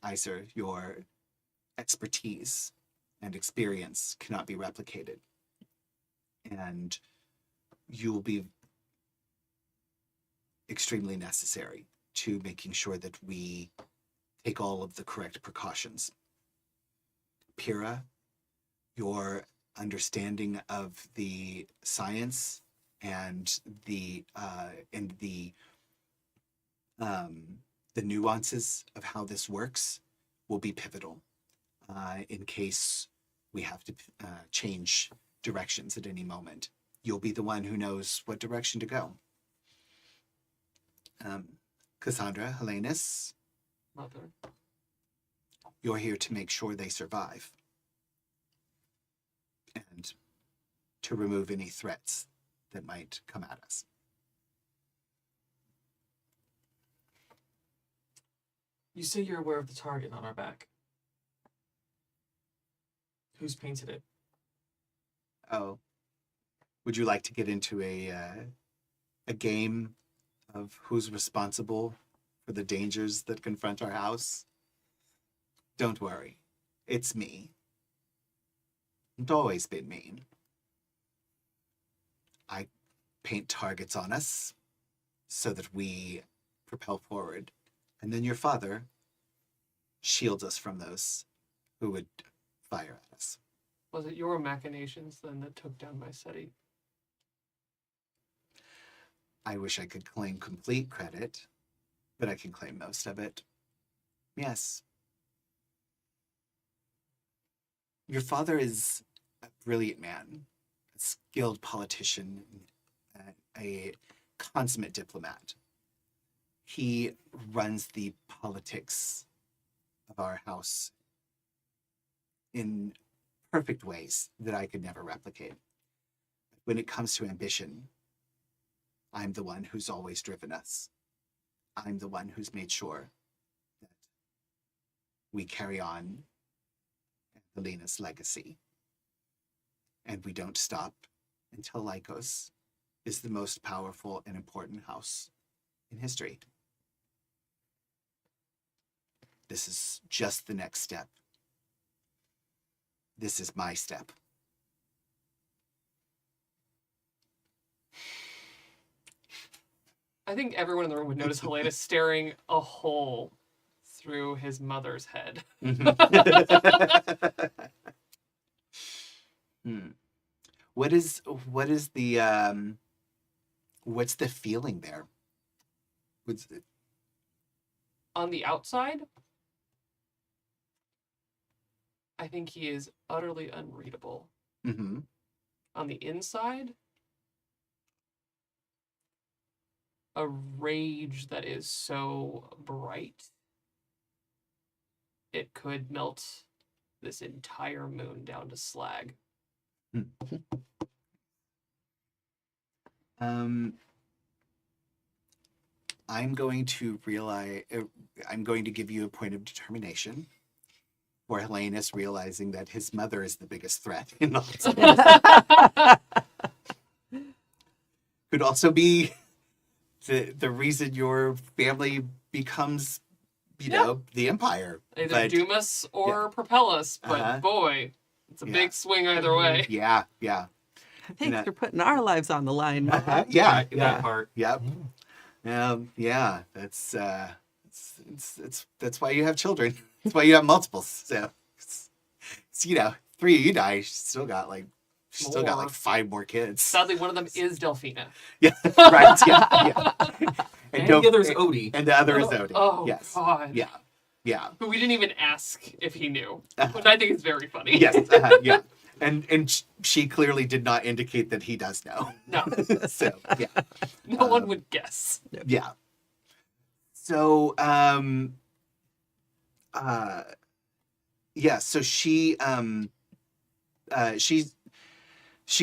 Iser, your expertise and experience cannot be replicated, and you will be extremely necessary to making sure that we take all of the correct precautions. Pyrrha, your understanding of the science and the nuances of how this works will be pivotal in case we have to change directions at any moment. You'll be the one who knows what direction to go. Cassandra, Helenus, Mother. You're here to make sure they survive and to remove any threats that might come at us. You say you're aware of the target on our back. Who's painted it? Oh. Would you like to get into a game of who's responsible for the dangers that confront our house? Don't worry. It's me. It's always been me. I paint targets on us so that we propel forward. And then your father shields us from those who would fire at us. Was it your machinations then that took down my city? I wish I could claim complete credit, but I can claim most of it. Yes. Your father is a brilliant man, a skilled politician, a consummate diplomat. He runs the politics of our house in perfect ways that I could never replicate. When it comes to ambition, I'm the one who's always driven us. I'm the one who's made sure that we carry on Helenus' legacy. And we don't stop until Lykos is the most powerful and important house in history. This is just the next step. This is my step. I think everyone in the room would notice Helenus staring a hole through his mother's head. What is the what's the feeling there? What's the... On the outside, I think he is utterly unreadable. Mm-hmm. On the inside, a rage that is so bright it could melt this entire moon down to slag. I'm going to give you a point of determination for Helenus realizing that his mother is the biggest threat in all of this. Could also be the reason your family becomes, you know, the Empire. Either doom us or propel us, but boy, it's a big swing either way. Yeah. I think you're putting our lives on the line. That part. Yep. That's why you have children. That's why you have multiples. So, you know, 3 of you die, you still got like 5 more kids. Sadly, one of them is Delphina. Yeah, right. Yeah. And the other is Odie. And the other is Odie. Oh, yes. God. Yeah. Who we didn't even ask if he knew, which I think is very funny. Yes. Yeah. And she clearly did not indicate that he does know. No. So yeah. No one would guess. Yeah. So so she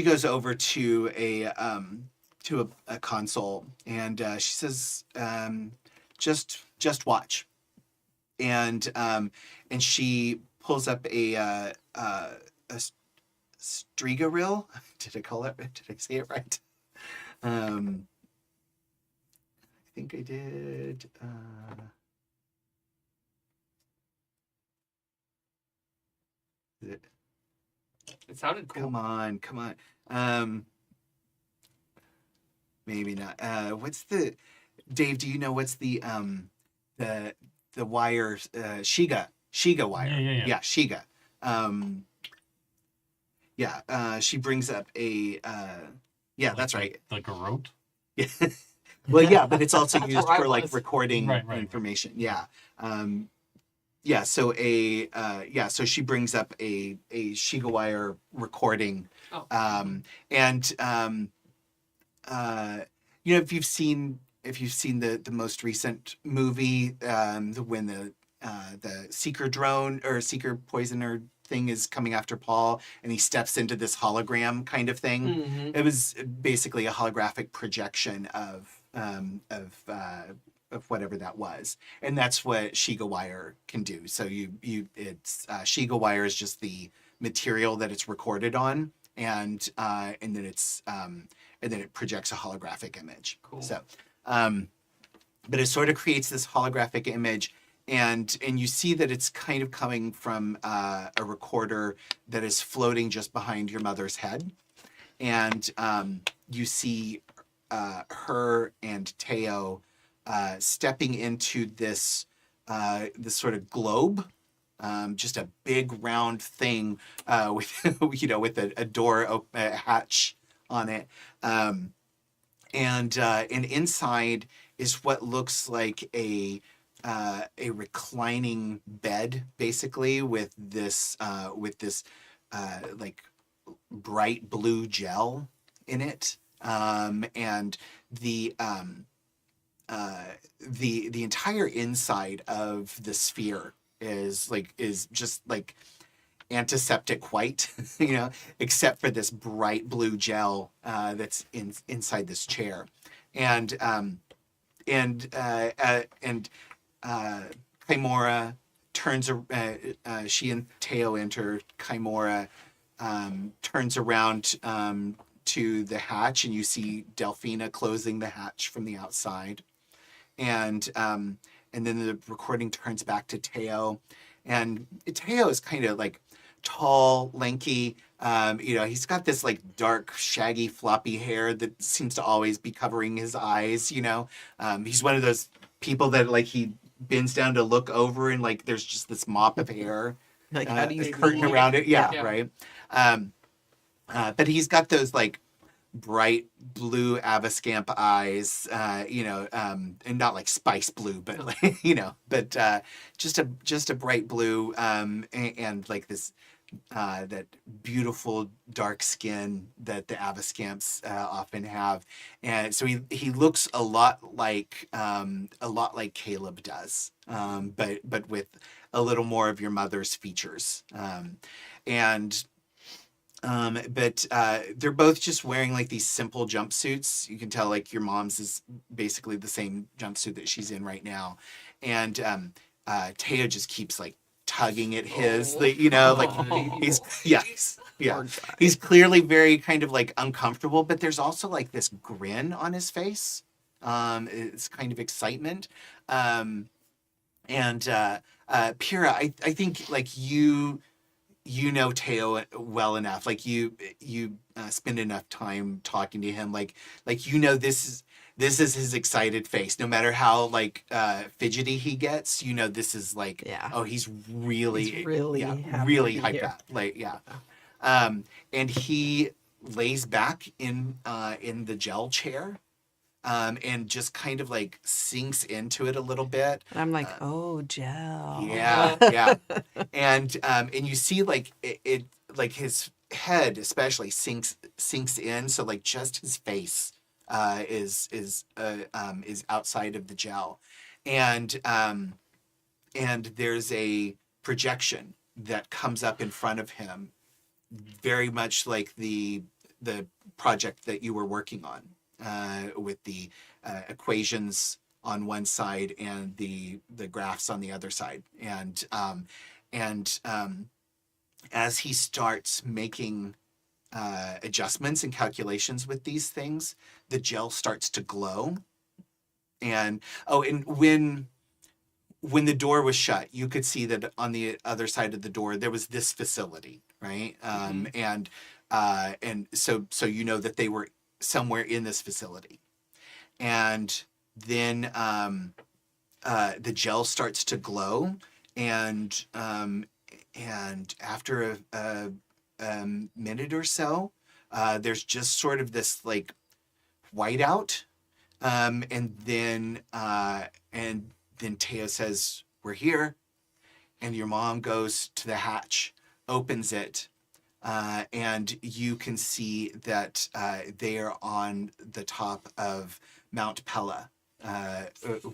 goes over to a console and she says, just watch. And she pulls up a Striga reel. Did I say it right? I think I did. It sounded cool. Come on. Maybe not. What's the Dave? Do you know what's the wire? Shiga wire. Yeah. Shiga. She brings up a. That's right. The garrote. Yeah. Well, yeah, but it's also used where I for like was. recording Right. information. Yeah. So she brings up a Shiga wire recording. Oh. If you've seen the most recent movie, when the seeker drone or seeker poisoner thing is coming after Paul and he steps into this hologram kind of thing. Mm-hmm. It was basically a holographic projection of whatever that was, and that's what Shiga wire can do. So it's Shiga wire is just the material that it's recorded on, and then it projects a holographic image. Cool. So, but it sort of creates this holographic image, and you see that it's kind of coming from a recorder that is floating just behind your mother's head, and you see her and Teo stepping into this sort of globe, just a big round thing with with a door, a hatch on it, and inside is what looks like a reclining bed, basically, with this like bright blue gel in it, and the entire inside of the sphere is just like antiseptic white, except for this bright blue gel that's inside this chair, and Kaimora turns. She and Teo enter. Kaimora turns around to the hatch, and you see Delphina closing the hatch from the outside, and then the recording turns back to Teo, and Teo is kind of like tall, lanky. He's got this like dark, shaggy, floppy hair that seems to always be covering his eyes. He's one of those people that like he bends down to look over, and like there's just this mop of hair, Like, how do you a curtain around it. Yeah. Right. But he's got those like bright blue avascamp eyes, and not like spice blue, but like, just a bright blue, and like this, that beautiful dark skin that the avascamps often have. And so he looks a lot like Caleb does, but with a little more of your mother's features. But they're both just wearing like these simple jumpsuits. You can tell like your mom's is basically the same jumpsuit that she's in right now. And Teo just keeps like tugging at his, he's clearly very kind of like uncomfortable, but there's also like this grin on his face. It's kind of excitement. And Pyrrha, I think like you know Teo well enough, like you spend enough time talking to him, like this is his excited face. No matter how like fidgety he gets, this is like, oh, he's really hyped up. Like, and he lays back in the gel chair, and just kind of like sinks into it a little bit. And I'm like, oh, gel. Yeah. And you see like it like his head especially sinks in, so like just his face is outside of the gel, and there's a projection that comes up in front of him, very much like the project that you were working on, with the equations on one side and the graphs on the other side, and as he starts making adjustments and calculations with these things, the gel starts to glow. And when the door was shut, you could see that on the other side of the door there was this facility, right? And so that they were somewhere in this facility, and then the gel starts to glow, and after a minute or so, there's just sort of this like whiteout, and then Teo says, "We're here," and your mom goes to the hatch, opens it, and you can see that they are on the top of Mount Pella,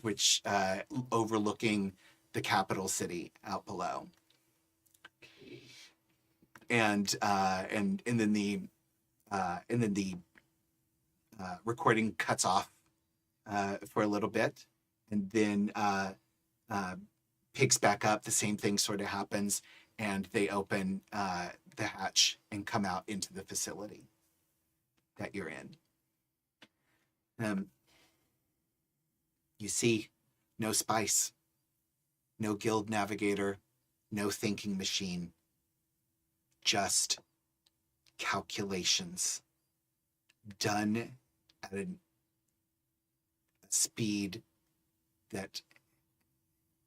which overlooking the capital city out below. And then the recording cuts off for a little bit, and then picks back up. The same thing sort of happens, and they open the hatch and come out into the facility that you're in. You see no spice, no guild navigator, no thinking machine, just calculations done at a speed that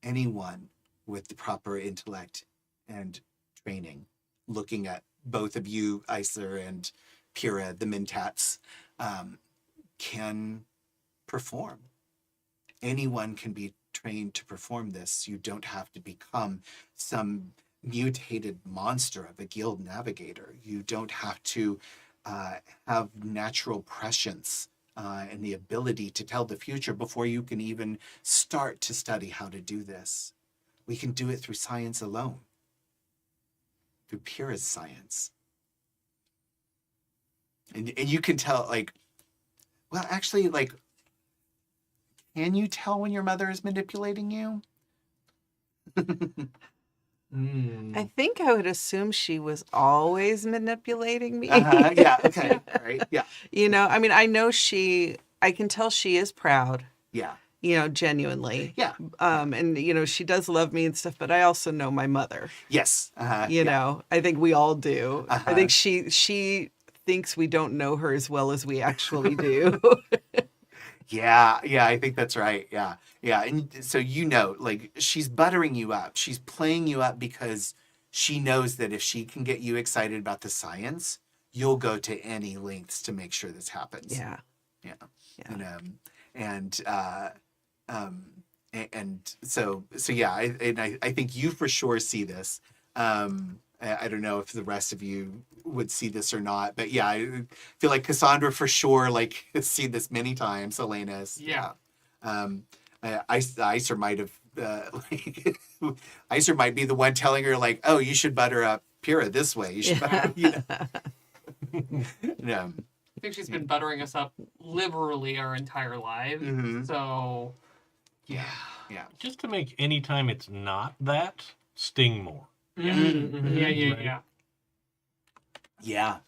anyone with the proper intellect and training, looking at both of you, Iser and Pyrrha, the Mentats, can perform. Anyone can be trained to perform this. You don't have to become some mutated monster of a guild navigator. You don't have to have natural prescience and the ability to tell the future before you can even start to study how to do this. We can do it through science alone, through Pyrrha's science. And you can tell, like, well, actually, like, can you tell when your mother is manipulating you? I think I would assume she was always manipulating me. Yeah, okay, all right, yeah. You know, I mean, I can tell she is proud, Yeah. you know, genuinely. Yeah. And, you know, she does love me and stuff, but I also know my mother. Yes. You know, I think we all do. I think she thinks we don't know her as well as we actually do. Yeah, I think that's right. Yeah. And so, you know, like, she's buttering you up. She's playing you up because she knows that if she can get you excited about the science, you'll go to any lengths to make sure this happens. Yeah. And so yeah, I think you for sure see this. I don't know if the rest of you would see this or not, but yeah, I feel like Cassandra for sure, like, has seen this many times. Helenus. Yeah. Iser might have, like, Iser might be the one telling her, like, oh, you should butter up Pyrrha this way. You should butter, you know. I think she's been buttering us up liberally our entire lives. Mhm. So, Yeah. Just to make any time it's not that, sting more. yeah. Yeah.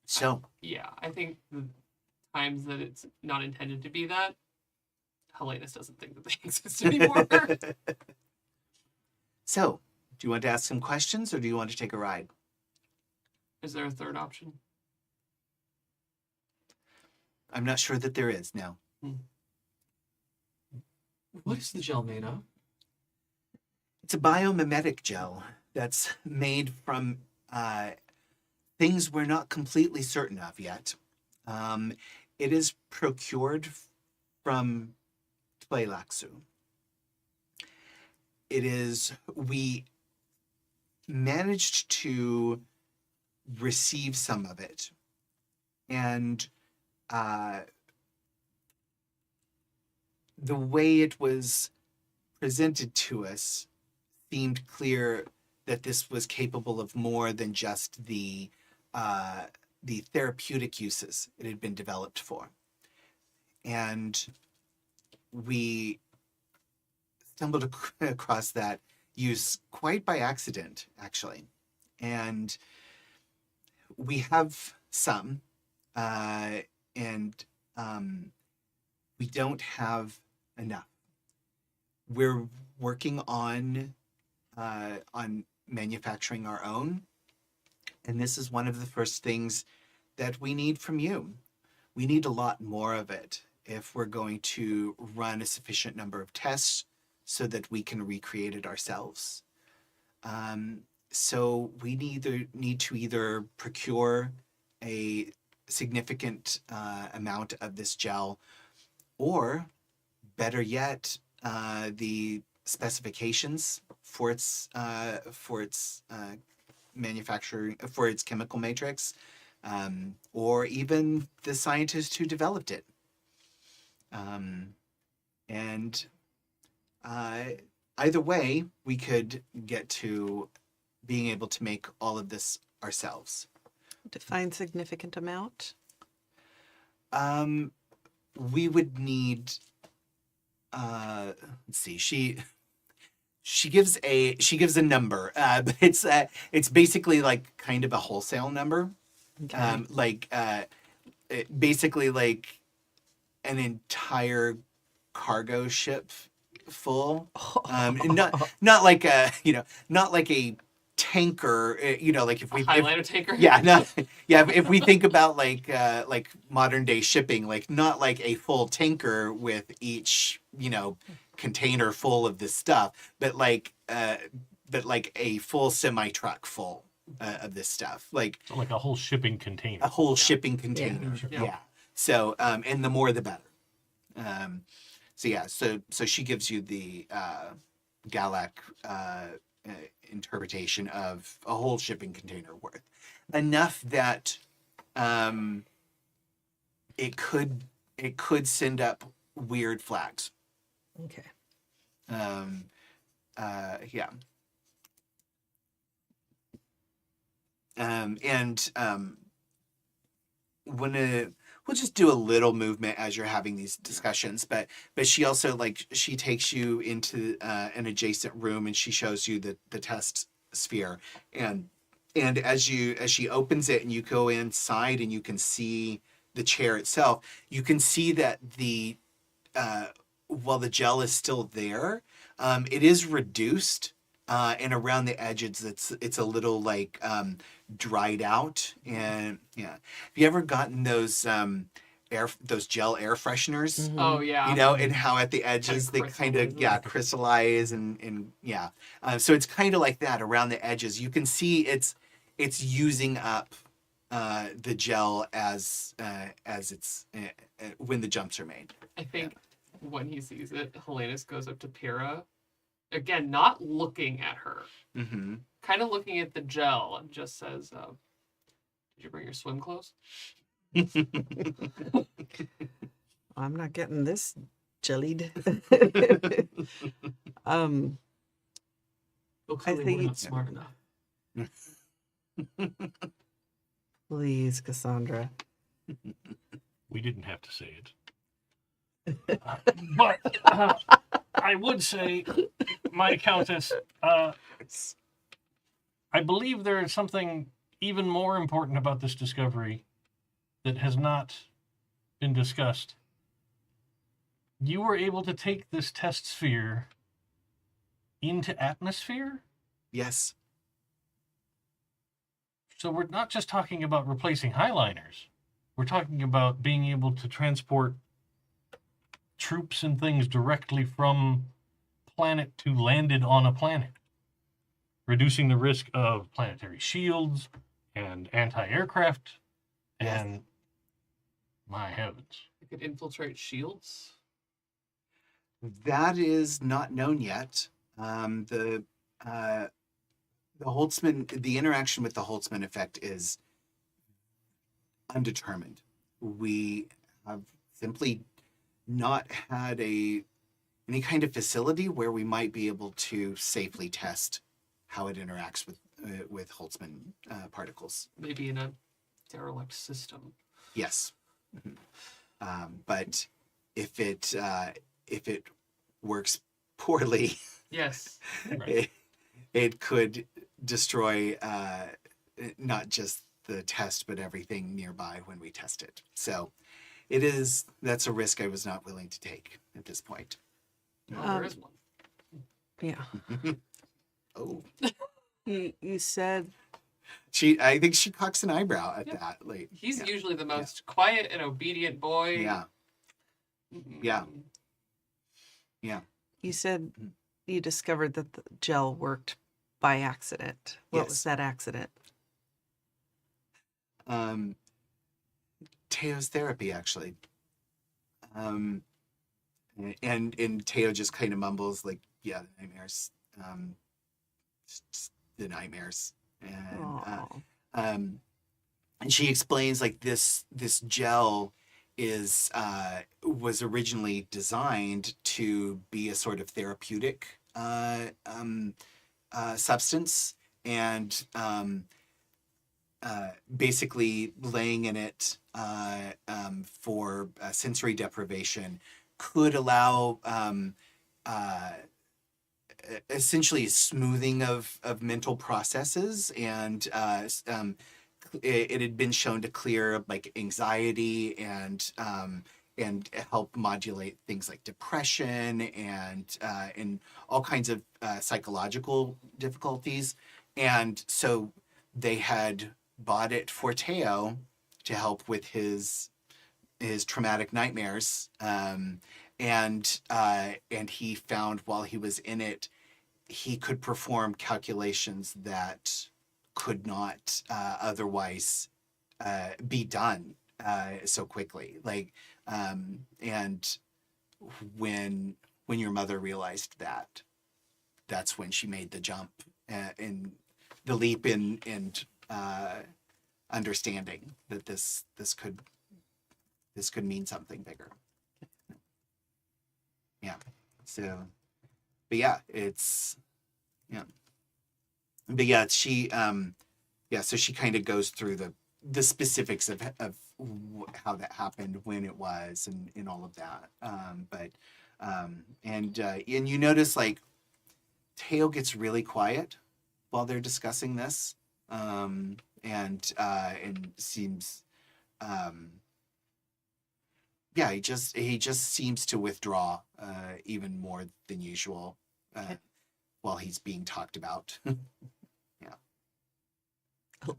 So, Yeah, I think the times that it's not intended to be that, Helenus doesn't think that they exist anymore. so, do you want to ask some questions or do you want to take a ride? Is there a third option? I'm not sure that there is now. What is the gel made of? It's a biomimetic gel that's made from things we're not completely certain of yet. It is procured from Tleilaxu. We managed to receive some of it, and the way it was presented to us seemed clear that this was capable of more than just the therapeutic uses it had been developed for. And we stumbled across that use quite by accident, actually. And we have some, and we don't have enough. We're working on manufacturing our own, and this is one of the first things that we need from you. We need a lot more of it if we're going to run a sufficient number of tests so that we can recreate it ourselves. So we need to either procure a significant amount of this gel, or better yet, the specifications for its manufacturing, for its chemical matrix, or even the scientist who developed it. And either way, we could get to being able to make all of this ourselves. Define significant amount. We would need let's see. She gives a number, but it's basically like kind of a wholesale number, basically like an entire cargo ship full, not like a not like a tanker, like if we Highliner tanker. if we think about like modern day shipping, like not like a full tanker with each container full of this stuff, but like a full semi truck full of this stuff, like So like a whole shipping container. a whole shipping container. Yeah. So and the more the better. So she gives you the Galak interpretation of a whole shipping container worth, enough that it could send up weird flags. Okay. We'll just do a little movement as you're having these discussions, but she also she takes you into an adjacent room and she shows you the test sphere, and as she opens it and you go inside and you can see the chair itself, you can see that while the gel is still there, it is reduced, and around the edges it's a little dried out. And have you ever gotten those gel air fresheners? Oh yeah. And how at the edges they kind of crystallize and so it's kind of like that around the edges. You can see it's using up the gel as it's when the jumps are made. I think when he sees it, Helenus goes up to Pyrrha, again, not looking at her, kind of looking at the gel, and just says, "Did you bring your swim clothes?" I'm not getting this jellied. Well, I clearly think we're not smart enough. Please, Cassandra. We didn't have to say it. But I would say, my countess, I believe there is something even more important about this discovery that has not been discussed. You were able to take this test sphere into atmosphere? Yes. So we're not just talking about replacing highliners. We're talking about being able to transport troops and things directly from planet to landed on a planet, reducing the risk of planetary shields and anti-aircraft. Yes. And my heavens, It could infiltrate shields. That is not known yet. The Holtzman, the interaction with the Holtzman effect is undetermined. We have simply not had any kind of facility where we might be able to safely test how it interacts with Holtzman particles. Maybe in a derelict system. Yes. But if it works poorly, Yes. it could destroy not just the test, but everything nearby when we test it. So that's a risk I was not willing to take at this point. Well, there is one. Yeah. Oh, You said I think she cocks an eyebrow at that. He's usually the most quiet and obedient boy. Yeah. Yeah. Yeah. you said you discovered that the gel worked by accident. What was Yes. that accident? Teo's therapy, actually. And Teo just kind of mumbles the nightmares. Just the nightmares. And she explains this gel was originally designed to be a sort of therapeutic substance, and basically laying in it for sensory deprivation could allow essentially smoothing of mental processes, and it had been shown to clear like anxiety and help modulate things like depression and all kinds of psychological difficulties. And so they had bought it for Teo to help with his traumatic nightmares. And he found while he was in it, he could perform calculations that could not otherwise be done so quickly. Like, and when your mother realized that, that's when she made the jump and the leap in understanding that this could mean something bigger. Yeah. So, but yeah, it's yeah. But yeah, she so she kind of goes through the specifics of how that happened, when it was, and all of that. And you notice like Teo gets really quiet while they're discussing this, and seems he just seems to withdraw even more than usual while he's being talked about.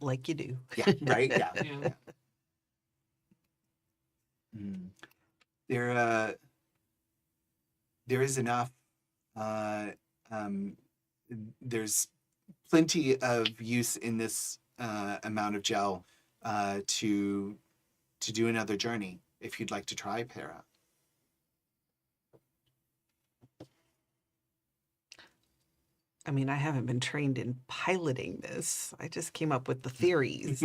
Like you do. Yeah, right? Yeah. Yeah. Mm. There is enough. There's plenty of use in this amount of gel to do another journey if you'd like to try, Para. I mean, I haven't been trained in piloting this. I just came up with the theories.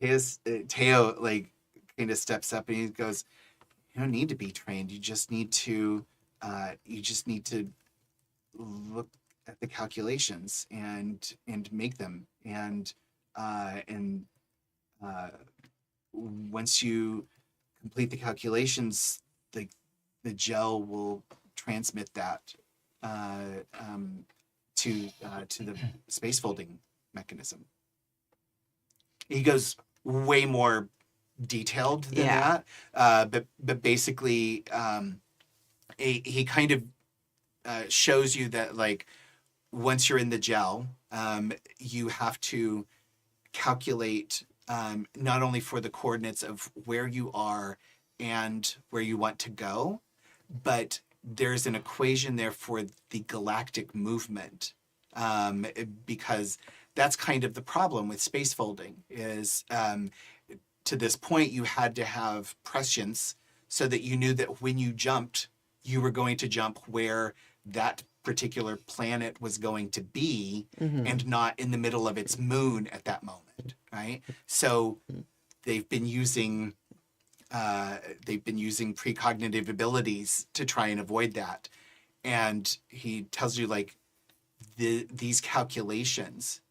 Teo like kind of steps up and he goes, "You don't need to be trained. You just need to look at the calculations and make them, and once you complete the calculations, the gel will transmit that to the space folding mechanism." He goes way more detailed than that, but basically he kind of shows you that like once you're in the gel, you have to calculate not only for the coordinates of where you are and where you want to go, but there's an equation there for the galactic movement, because that's kind of the problem with space folding is to this point you had to have prescience so that you knew that when you jumped, you were going to jump where that particular planet was going to be, and not in the middle of its moon at that moment, right? So they've been using precognitive abilities to try and avoid that. And he tells you like these calculations,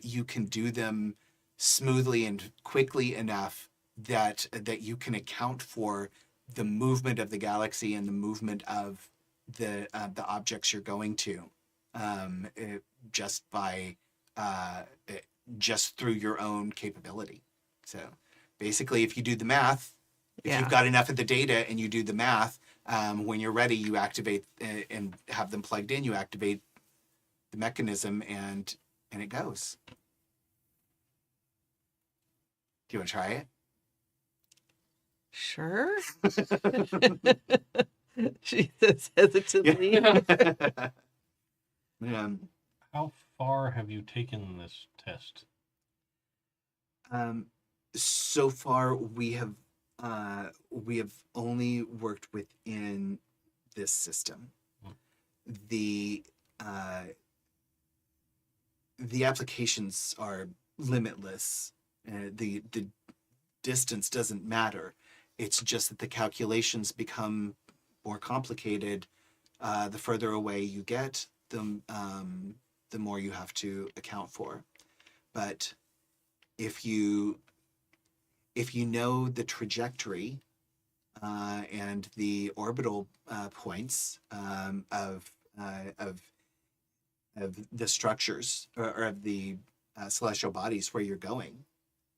you can do them smoothly and quickly enough that you can account for the movement of the galaxy and the movement of the objects you're going to, just through your own capability. So basically, if you do the math, if you've got enough of the data and you do the math, when you're ready, you activate and have them plugged in. You activate the mechanism and it goes. Do you want to try it? Sure. She says hesitantly. How far have you taken this test? So far, we have only worked within this system. The applications are limitless. The distance doesn't matter. It's just that the calculations become more complicated. The further away you get, the more you have to account for. But if you know the trajectory and the orbital points of the structures or of the celestial bodies where you're going,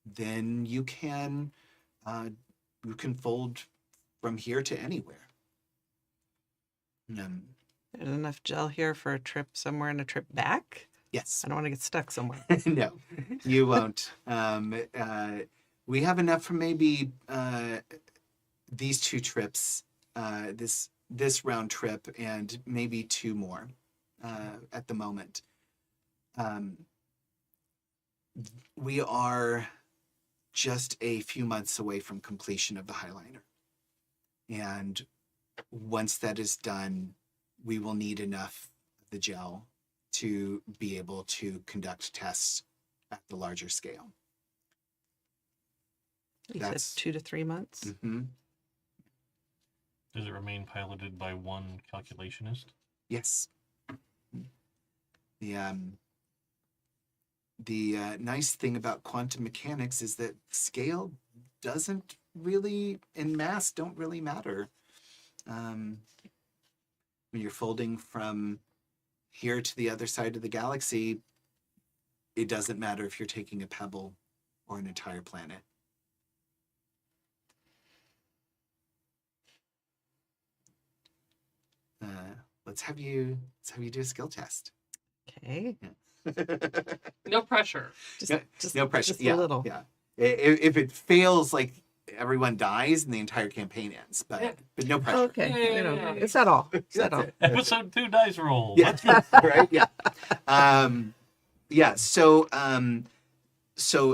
then you can fold from here to anywhere. There's enough gel here for a trip somewhere and a trip back. Yes. I don't want to get stuck somewhere. No, you won't. We have enough for maybe these 2 trips, this round trip, and maybe 2 more at the moment. We are just a few months away from completion of the Highliner. And once that is done, we will need enough of the gel to be able to conduct tests at the larger scale. You said 2 to 3 months. Mm-hmm. Does it remain piloted by one calculationist? Yes. The nice thing about quantum mechanics is that scale doesn't really, and mass don't really matter. When you're folding from here to the other side of the galaxy, it doesn't matter if you're taking a pebble or an entire planet. Let's have you do a skill test. Okay. No pressure. No pressure. Just Yeah, a little. Yeah. If it fails, like, everyone dies and the entire campaign ends, but no pressure. Okay. Yeah. It's not all. It's not all. Episode 2 dice roll. Yeah. Let's go. Right. Yeah. Yeah. So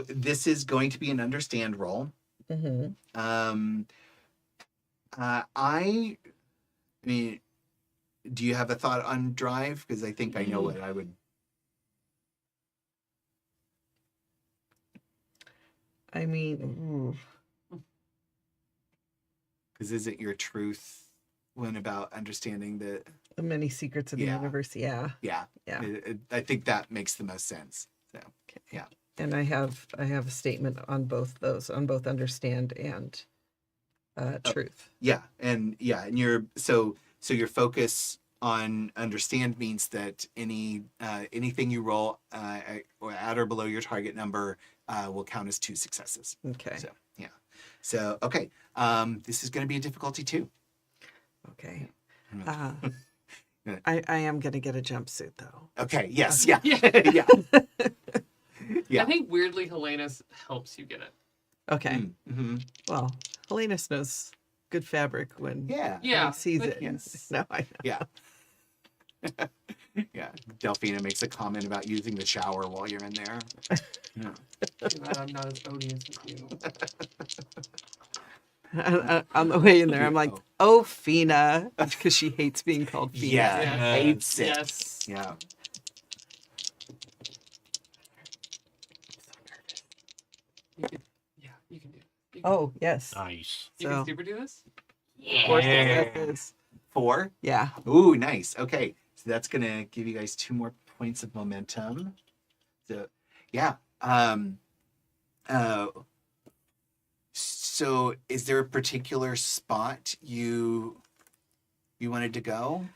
this is going to be an understand roll. Mm-hmm. I mean, do you have a thought on drive? Because I think I know what I would. I mean, Because isn't your truth one about understanding the? the many secrets of the Yeah. universe. Yeah. Yeah. Yeah. I think that makes the most sense. So Okay. yeah. And I have a statement on both those, on both understand and truth. Yeah, and your so your focus on understand means that anything you roll at or below your target number will count as 2 successes. Okay. So yeah. So okay. This is going to be a difficulty 2. Okay. Yeah. I am going to get a jumpsuit though. Okay. Yes. Yeah. Yeah. Yeah. I think weirdly Helenus helps you get it. Okay. Mm-hmm. Well, Helenus knows good fabric when Yeah. he Yeah. sees but- it. Yes. No, I know. Yeah. Yeah. Delphina makes a comment about using the shower while you're in there. Yeah. I'm not as odious as you. On the way in there, I'm like, oh, Fina, because she hates being called Fina. Yeah. Hates it. Yes. Yeah. You can do it. Oh, yes. Nice. You So- can super do this? Of course, Yeah. that is. 4. Yeah. Ooh, nice. Okay, so that's gonna give you guys 2 more points of momentum. So, yeah. So, is there a particular spot you wanted to go?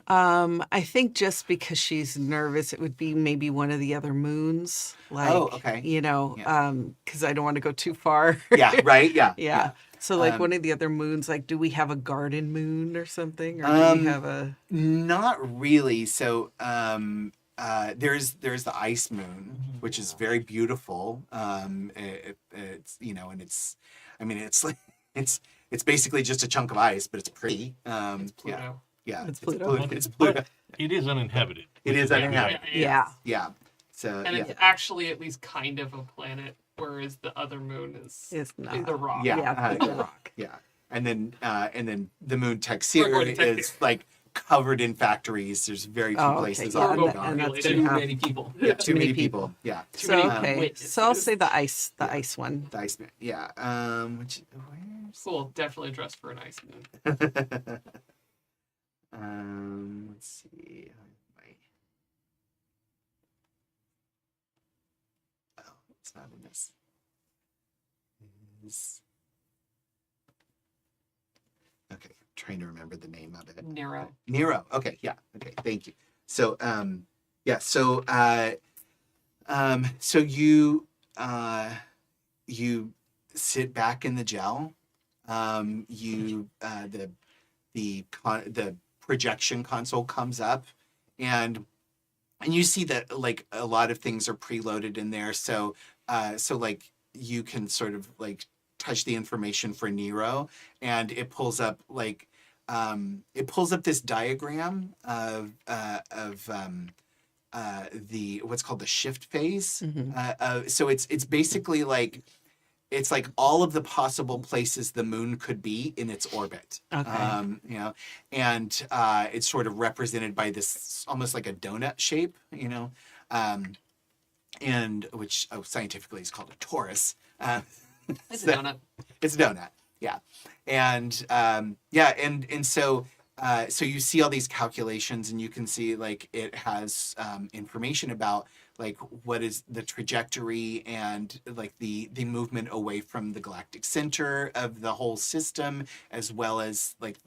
I think just because she's nervous, it would be maybe one of the other moons. Like, okay. you know, Yeah. because I don't want to go too far. Yeah. Right. Yeah. Yeah. So like Um, one of the other moons, like, do we have a garden moon or something? Or do we have a? Not really. So, there's the ice moon, which is very beautiful. It's and it's, I mean, it's like it's basically just a chunk of ice, but it's pretty. It's Pluto. Yeah. Yeah. It's Pluto. It's Pluto. But it is uninhabited. It is uninhabited. Yeah. Yeah. So And yeah. it's actually at least kind of a planet, whereas the other moon is It's not. the rock. Yeah. Yeah, it's a rock. Yeah. And then the moon We're Texir going to is like covered in factories. There's very few Oh, okay, places yeah, on and it. that- and that's Too Yeah. many people. Yeah, too many many people. people. Yeah. Too So many okay, witnesses. so I'll say the ice one. The Iceman. Yeah. Where's Cool, definitely dressed for an ice moon. let's see. Oh, it's not in this. Okay, trying to remember the name of it. Nero. Nero. Okay, yeah. Okay, thank you. So, so you sit back in the gel. The projection console comes up, and you see that like a lot of things are preloaded in there. So like you can sort of like touch the information for Nero, and it pulls up this diagram of the what's called the shift phase. So it's basically like it's like all of the possible places the moon could be in its orbit. Okay. You know, and it's sort of represented by this almost like a donut shape, you know, and which scientifically is called a torus. It's a donut. It's a donut, yeah, and so you see all these calculations, and you can see like it has information about like what is the trajectory and like the movement away from the galactic center of the whole system, as well as like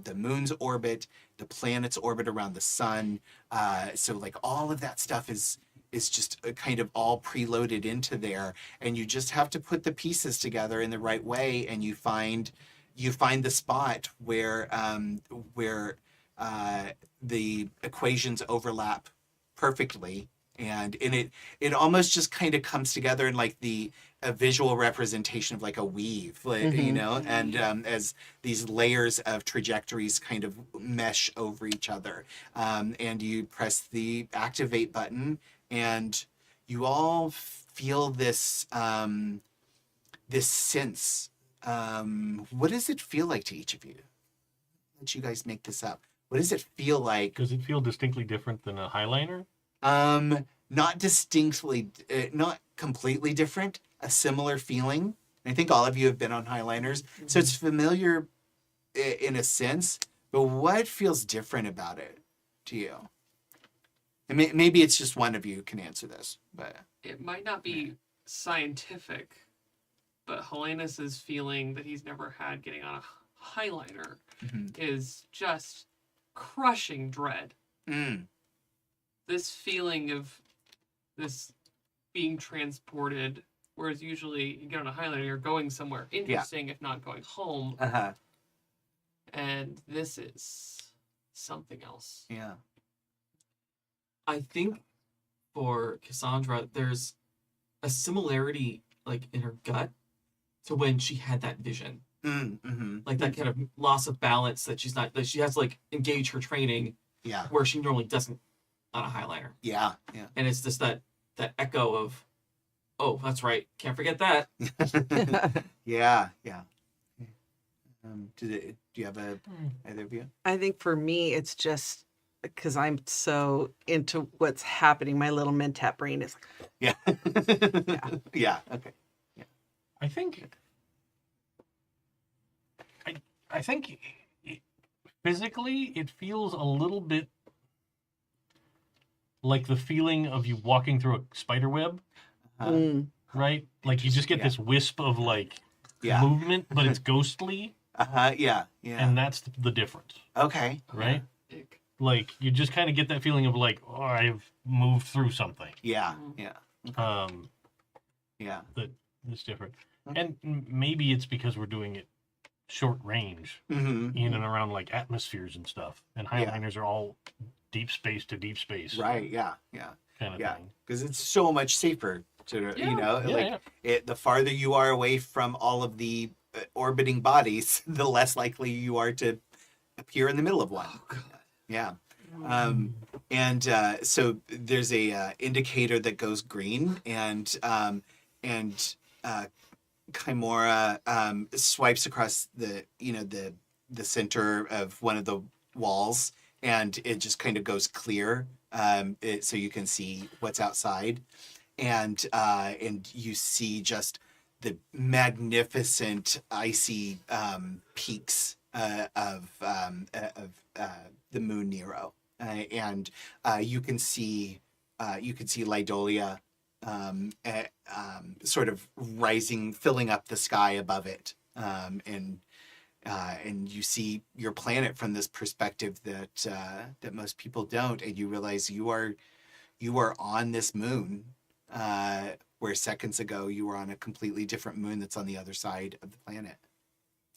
the moon's orbit, the planet's orbit around the sun. So like all of that stuff is just kind of all preloaded into there, and you just have to put the pieces together in the right way, and you find the spot where the equations overlap perfectly, and it almost just kind of comes together in like a visual representation of like a weave, like, you know, and as these layers of trajectories kind of mesh over each other, and you press the activate button, and you all feel this this sense. What does it feel like to each of you? Let you guys make this up. What does it feel like? Does it feel distinctly different than a highliner? Not distinctly, not completely different. A similar feeling. I think all of you have been on highliners, so it's familiar in a sense. But what feels different about it to you? And maybe it's just one of you can answer this, but It might not be scientific, but Helenus's feeling that he's never had getting on a highliner is just crushing dread. This feeling of this being transported, whereas usually you get on a highliner, you're going somewhere interesting, if not going home. And this is something else. Yeah. I think for Cassandra, there's a similarity like in her gut to when she had that vision. Like that kind of loss of balance that she's not, that she has to like engage her training where she normally doesn't on a highliner. Yeah. And it's just that echo of, oh, that's right, can't forget that. Yeah. Do you have either of you? I think for me, it's just because I'm so into what's happening. My little Mentat brain is like, Yeah. Okay. Yeah. I think physically it feels a little bit like the feeling of you walking through a spider web, right? Like you just get this wisp of like movement, but it's ghostly. Yeah. And that's the difference. Okay. Right? Like you just kind of get that feeling of like, oh, I've moved through something. Yeah. That's different. And maybe it's because we're doing it short range in and around like atmospheres and stuff. And highliners are all deep space to deep space. Right. Yeah. Kind of thing. Because it's so much safer to, you know, the farther you are away from all of the orbiting bodies, the less likely you are to appear in the middle of one. Yeah. So there's a indicator that goes green, and Chimera swipes across the center of one of the walls, and it just kind of goes clear, so you can see what's outside, and you see just the magnificent icy peaks of the moon Nero, and you can see Lydolia sort of rising, filling up the sky above it, and and you see your planet from this perspective that most people don't, and you realize you are on this moon, where seconds ago you were on a completely different moon that's on the other side of the planet.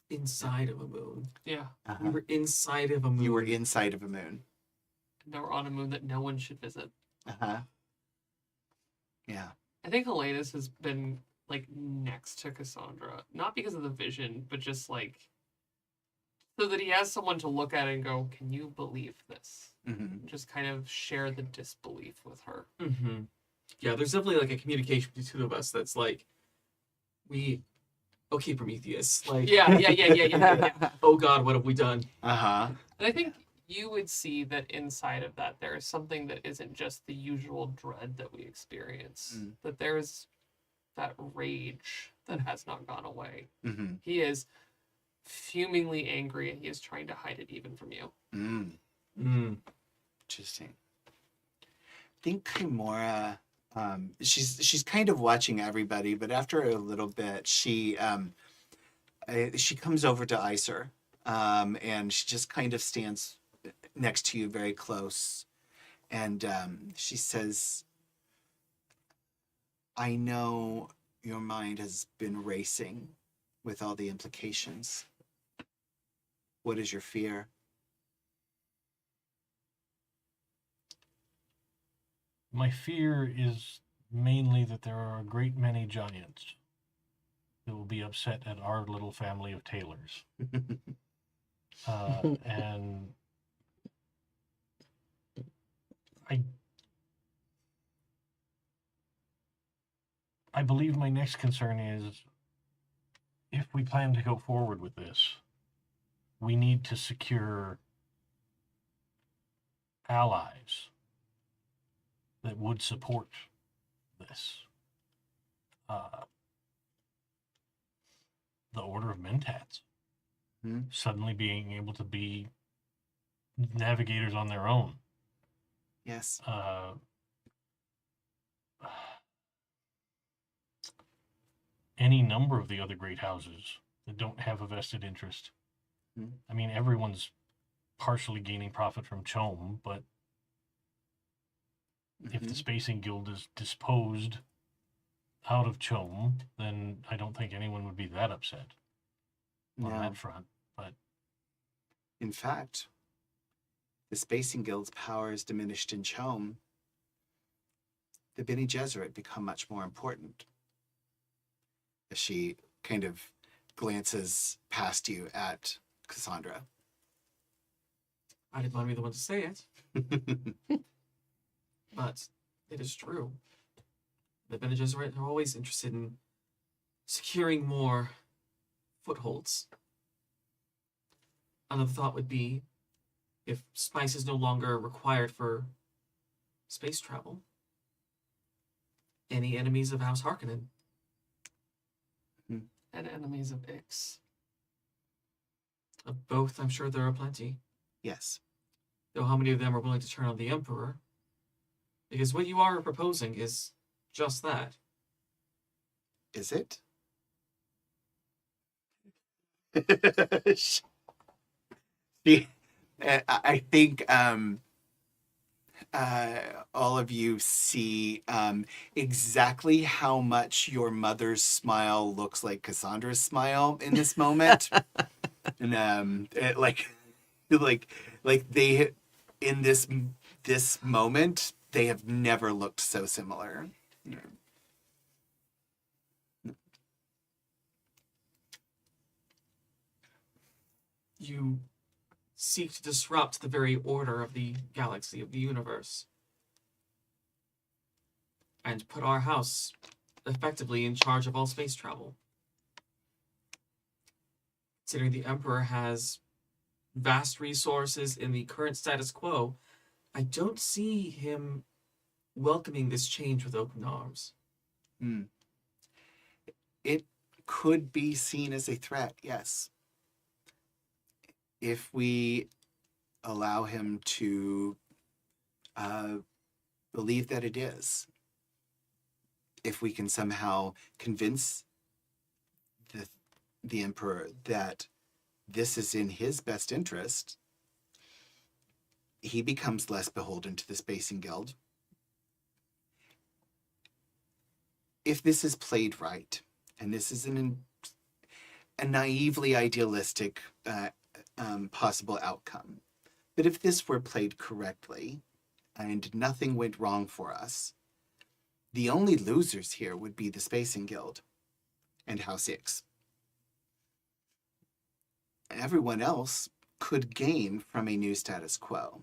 Inside of a moon. Yeah. We were inside of a moon. You were inside of a moon. Now we're on a moon that no one should visit. Yeah. I think Helenus has been like next to Cassandra, not because of the vision, but just like so that he has someone to look at and go, "Can you believe this?" Just kind of share the disbelief with her. Yeah, there's definitely like a communication between the two of us that's like, okay, Prometheus, like, Yeah. oh God, what have we done? And I think you would see that inside of that there is something that isn't just the usual dread that we experience. That there is that rage that has not gone away. He is fumingly angry, and he is trying to hide it even from you. Interesting. I think Kimura, she's kind of watching everybody, but after a little bit, she comes over to Iser, and she just kind of stands next to you very close, and she says, I know your mind has been racing with all the implications. What is your fear? My fear is mainly that there are a great many giants that will be upset at our little family of tailors. And I believe my next concern is if we plan to go forward with this, we need to secure allies that would support this. The Order of Mentats suddenly being able to be navigators on their own. Yes. Any number of the other great houses that don't have a vested interest. I mean, everyone's partially gaining profit from Chom, but if the Spacing Guild is disposed out of Chom, then I don't think anyone would be that upset on that front. But in fact, the Spacing Guild's power is diminished in Chom. The Bene Gesserit become much more important. As she kind of glances past you at Cassandra. I didn't want to be the one to say it. But it is true. The Bene Gesserit are always interested in securing more footholds. Another thought would be, if spice is no longer required for space travel, any enemies of House Harkonnen? And enemies of Ix. Of both, I'm sure there are plenty. Yes. Though how many of them are willing to turn on the Emperor? Because what you are proposing is just that. Is it? I think all of you see exactly how much your mother's smile looks like Cassandra's smile in this moment. And like they in this moment they have never looked so similar. You seek to disrupt the very order of the galaxy, of the universe, and put our house effectively in charge of all space travel. Considering the Emperor has vast resources in the current status quo, I don't see him welcoming this change with open arms. It could be seen as a threat, yes. If we allow him to believe that it is, if we can somehow convince the Emperor that this is in his best interest, he becomes less beholden to the Spacing Guild. If this is played right, and this is a naively idealistic possible outcome, but if this were played correctly and nothing went wrong for us, the only losers here would be the Spacing Guild and House Lykos. Everyone else could gain from a new status quo.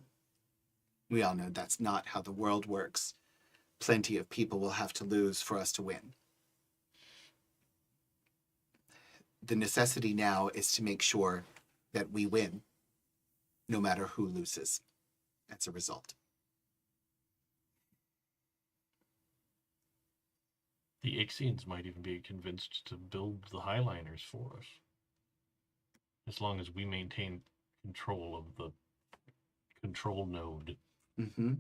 We all know that's not how the world works. Plenty of people will have to lose for us to win. The necessity now is to make sure that we win, no matter who loses as a result. The Ixians might even be convinced to build the Highliners for us. As long as we maintain control of the control node. Mm-hmm.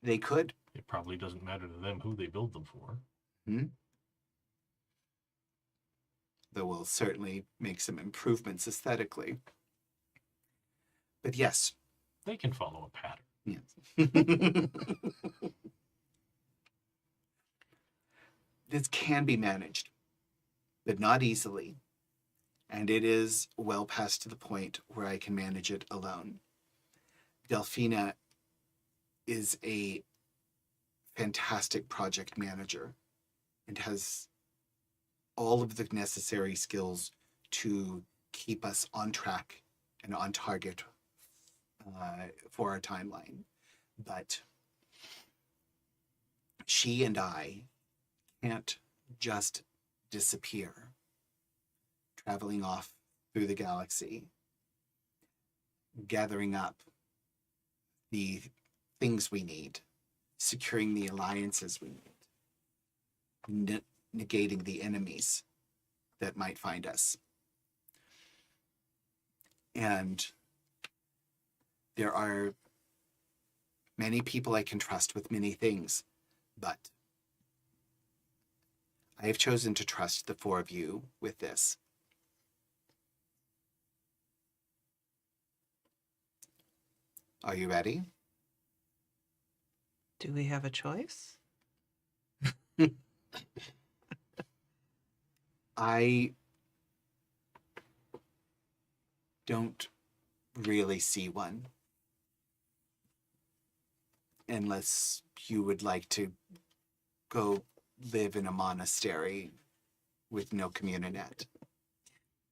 They could. It probably doesn't matter to them who they build them for. Mm-hmm. Though we'll certainly make some improvements aesthetically. But yes. They can follow a pattern. Yes. This can be managed, but not easily. And it is well past to the point where I can manage it alone. Delphina is a fantastic project manager and has all of the necessary skills to keep us on track and on target for our timeline. But she and I can't just disappear, traveling off through the galaxy, gathering up the things we need, securing the alliances we need, negating the enemies that might find us. And there are many people I can trust with many things, but I have chosen to trust the four of you with this. Are you ready? Do we have a choice? I don't really see one. Unless you would like to go live in a monastery with no communinet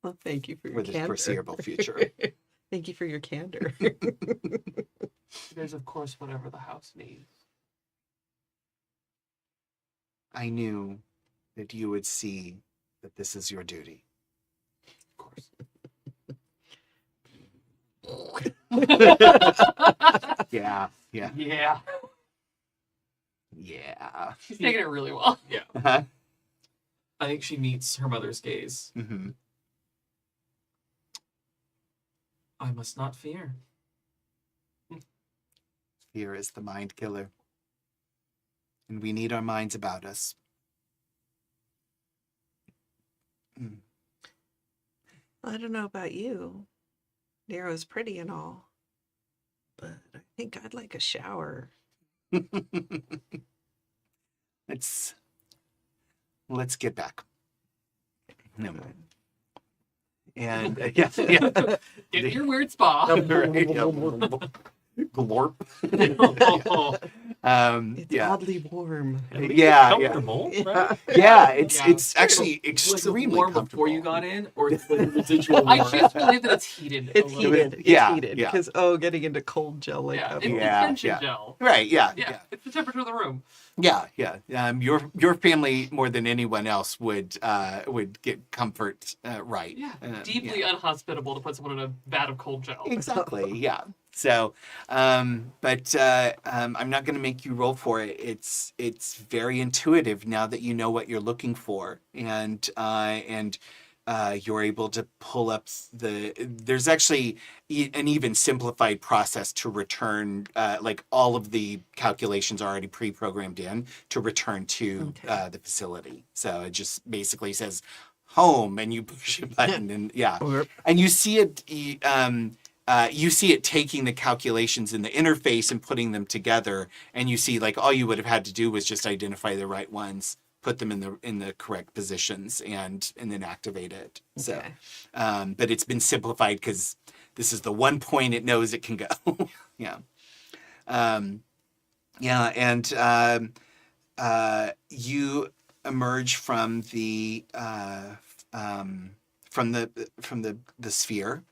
Well, thank you for your for the candor. foreseeable future. Thank you for your candor. There's, of course, whatever the house needs. I knew that you would see that this is your duty. Of course. Yeah. Yeah. She's taking it really well. Yeah. Uh-huh. I think she meets her mother's gaze. Mm-hmm. I must not fear. Fear is the mind killer. And we need our minds about us. I don't know about you. Nero's pretty and all, but I think I'd like a shower. Let's get back. No. Okay. And yeah. Get in your weird spa. Glorp. It's Yeah. oddly warm. Yeah. Comfortable, right? Yeah, it's Yeah. it's actually Was it extremely warm comfortable. before you got in, or is it residual I warm? choose to believe that it's heated. It's a little heated. bit. It's Yeah, heated yeah. because getting into cold gel like Yeah, that. it's Yeah, tension yeah. gel. Right, yeah. It's the temperature of the room. Yeah. Your family more than anyone else would get comfort right. Yeah, Yeah. deeply unhospitable to put someone in a vat of cold gel. Exactly. Yeah. So, but I'm not going to make you roll for it. It's very intuitive now that you know what you're looking for, and you're able to pull up there's actually an even simplified process to return, like all of the calculations are already pre-programmed in to return to Okay. the facility. So it just basically says home, and you push a button, and and you see it. You see it taking the calculations in the interface and putting them together, and you see like all you would have had to do was just identify the right ones, put them in the correct positions, and then activate it. So, but it's been simplified because this is the one point it knows it can go. Yeah. And you emerge from the sphere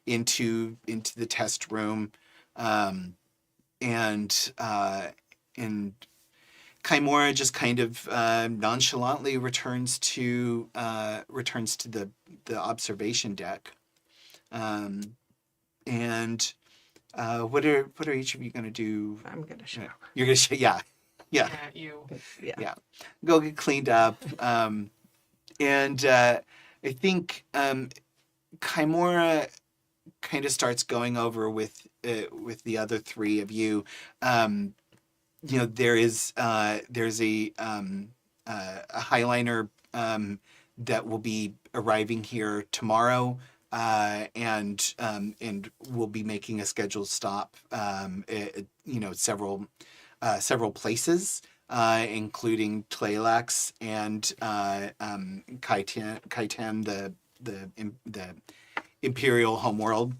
into the test room, and Kaimora just kind of nonchalantly returns to the observation deck, and what are each of you going to do? I'm gonna shower. You're gonna yeah. You. Yeah. Go get cleaned up, and I think Kaimora kind of starts going over with the other three of you. There's a highliner that will be arriving here tomorrow, and we'll be making a scheduled stop. Several places, including Tleilax and Kaitan, the Imperial homeworld.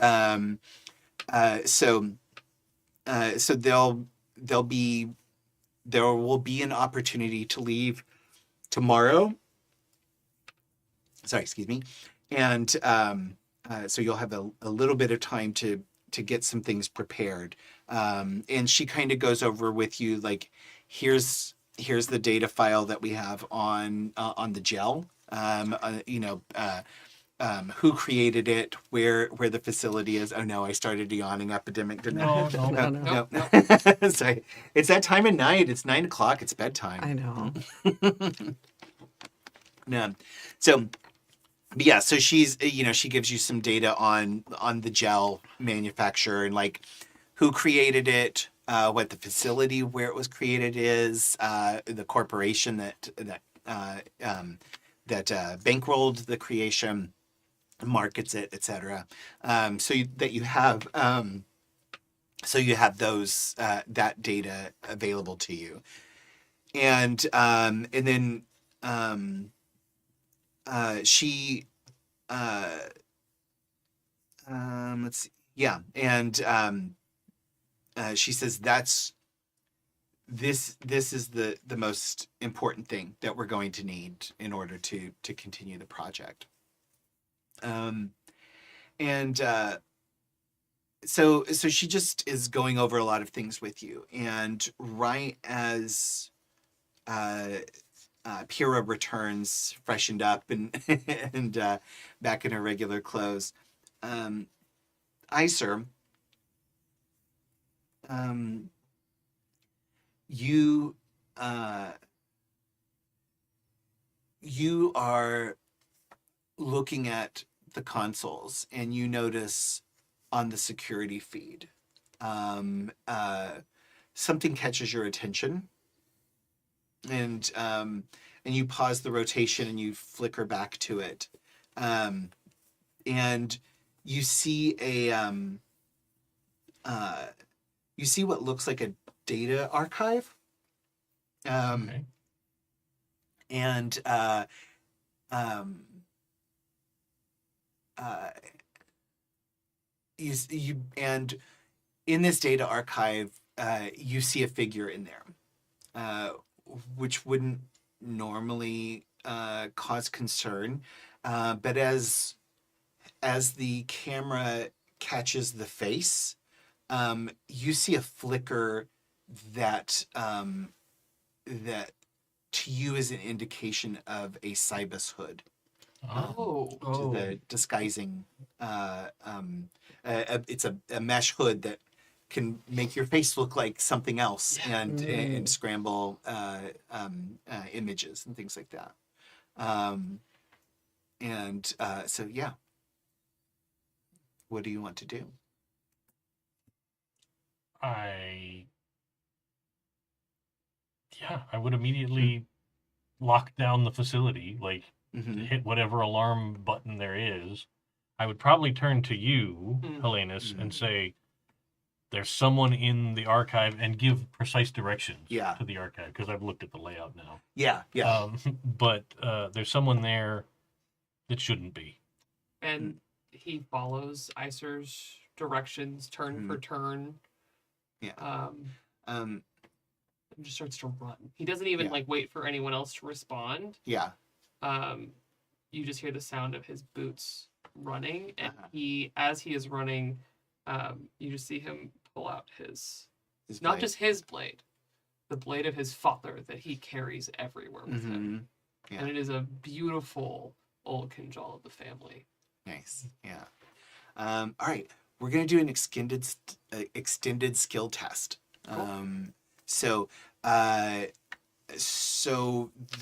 So there will be an opportunity to leave tomorrow. Sorry, excuse me. And so you'll have a little bit of time to get some things prepared. And she kind of goes over with you, like, here's the data file that we have on the gel. Who created it, where the facility is. Oh no, I started a yawning epidemic, didn't I? No. Sorry. It's that time of night. It's 9:00. It's bedtime. I know. No. So, but yeah, so she's, she gives you some data on the gel manufacturer and like who created it, what the facility where it was created is, the corporation that bankrolled the creation, markets it, etc. So you have those that data available to you, and then she let's see, and she says this is the most important thing that we're going to need in order to continue the project. So she just is going over a lot of things with you, and right as Pyrrha returns, freshened up and and back in her regular clothes, Iser, you are looking at the consoles, and you notice on the security feed something catches your attention, and you pause the rotation and you flicker back to it, and you see you see what looks like a data archive, Okay. and you and in this data archive, you see a figure in there, which wouldn't normally cause concern, but as the camera catches the face, you see a flicker that that to you is an indication of a Cybus hood. Oh. The disguising. It's a mesh hood that can make your face look like something else, and scramble images and things like that. So yeah. What do you want to do? I would immediately lock down the facility, like Mhm. hit whatever alarm button there is, I would probably turn to you, Helenus, and say, there's someone in the archive, and give precise directions to the archive, because I've looked at the layout now. Yeah. But there's someone there that shouldn't be. And he follows Iser's directions turn for turn. Yeah. And just starts to run. He doesn't even like wait for anyone else to respond. Yeah. You just hear the sound of his boots running, and as he is running, you just see him pull out his not blade. just his blade, the blade of his father that he carries everywhere with him. Yeah. And it is a beautiful old kinjal of the family. Nice. Yeah. All right. We're gonna do an extended skill test. Cool. So the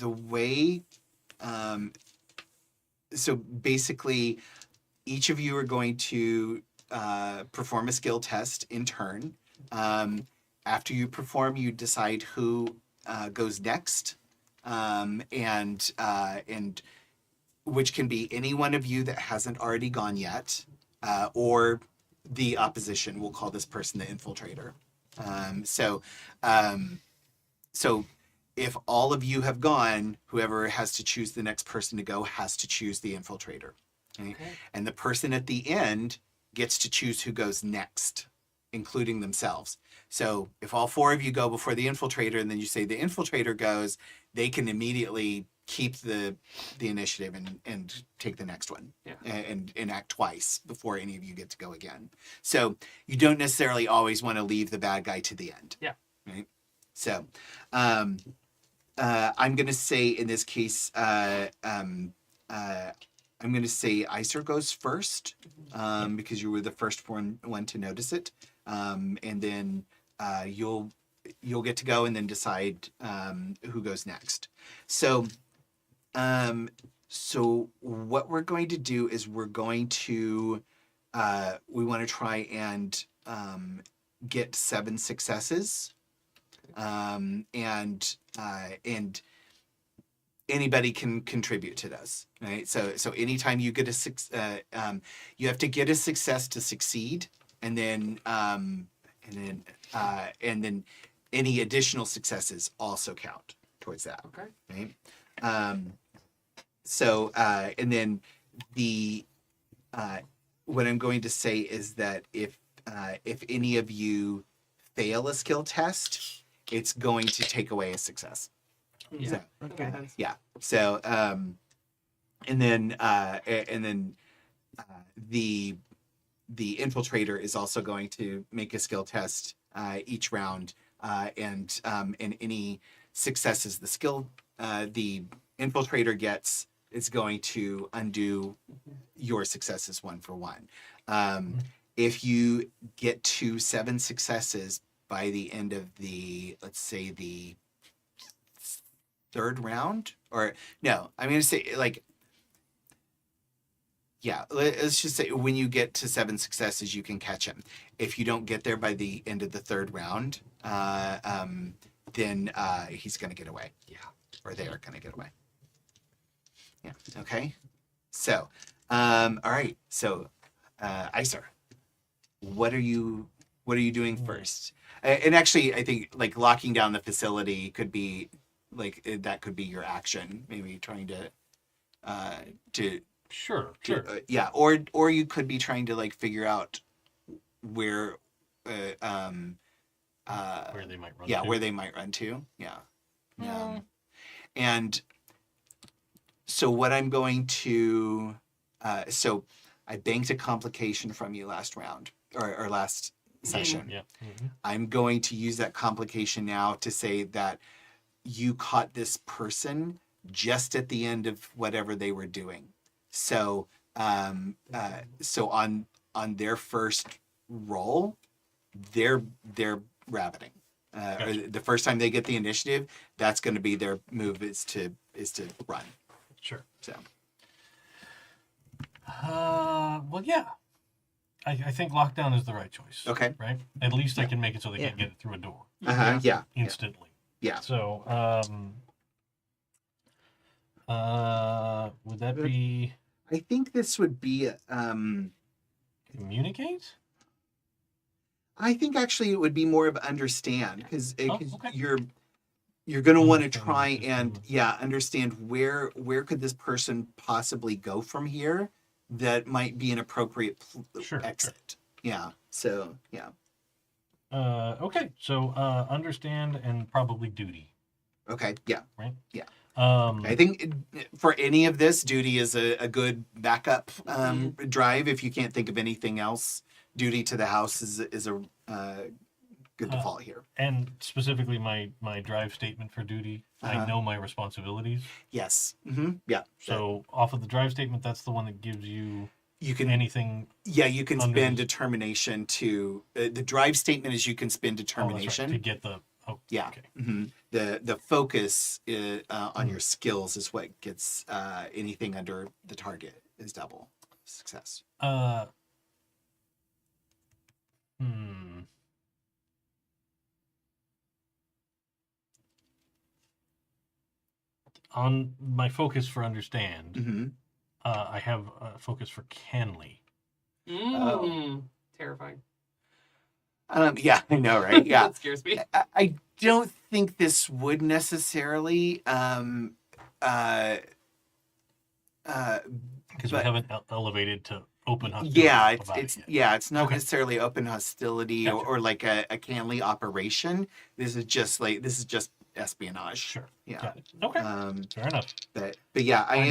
way, so basically, each of you are going to perform a skill test in turn. After you perform, you decide who goes next, and which can be any one of you that hasn't already gone yet, or the opposition. We'll call this person the infiltrator. So if all of you have gone, whoever has to choose the next person to go has to choose the infiltrator. Okay? And the person at the end gets to choose who goes next, including themselves. So if all four of you go before the infiltrator, and then you say the infiltrator goes, they can immediately keep the initiative and take the next one, and act twice before any of you get to go again. So you don't necessarily always want to leave the bad guy to the end. Yeah. Right. So I'm going to say in this case, I'm going to say Iser goes first, because you were the first one to notice it, and then you'll get to go and then decide who goes next. So what we're going to do is we're going to we want to try and get 7 successes, and anybody can contribute to this, right? So anytime you get you have to get a success to succeed, and then any additional successes also count towards that. Okay. Right. And then what I'm going to say is that if any of you fail a skill test, it's going to take away a success. Yeah. So, Okay. yeah. So the infiltrator is also going to make a skill test each round, and any successes the infiltrator gets is going to undo your successes one for one. If you get to 7 successes by the end of let's say the 3rd round, or no, I'm going to say let's just say when you get to 7 successes, you can catch him. If you don't get there by the end of the 3rd round, then he's going to get away. Yeah. Or they are going to get away. Yeah. Okay. So, all right. So, Iser, what are you doing first? And actually, I think locking down the facility could be that could be your action. Maybe trying to Sure. yeah, or you could be trying to figure out where Where they might run. yeah, to. where they might run to. Yeah. And so what I'm going to so I banked a complication from you last round or last session. Yeah. I'm going to use that complication now to say that you caught this person just at the end of whatever they were doing. So, so on their first roll, they're rabbiting. Or the first time they get the initiative, that's going to be their move is to run. Sure. So. Well, yeah. I think lockdown is the right choice. Okay. Right. At least I can make it so they can't get it through a door. Yeah. Instantly. Yeah. So, Would that be I think this would be. communicate? I think actually it would be more of understand because Okay. you're going to want to Understand try the and system. understand where could this person possibly go from here that might be an appropriate Sure. exit. Yeah. So yeah. Okay. So understand and probably duty. Okay. Yeah. Right. Yeah. Um, I think for any of this, duty is a good backup drive. If you can't think of anything else, duty to the house is a good default here. and specifically my drive statement for duty. I Uh-huh. know my responsibilities. Yes. Mm-hmm. Yeah. So off of the drive statement, that's the one that gives you You can anything. you can under spend the- determination to the drive statement is you can spend Oh, that's determination. right, to get the. Oh, Yeah. Okay. Mm-hmm. The focus on your skills is what gets anything under the target is double success. On my focus for understand, Mm-hmm. I have a focus for canly. Terrifying. Yeah, I know, right? Yeah. That scares me. I don't think this would necessarily Because we but- haven't elevated to open hostility. yeah, about it it's yet. it's not Okay. necessarily open hostility Gotcha. or like a Canley operation. This is just espionage. Sure. Yeah. Got it. Okay. Fair enough. But yeah, I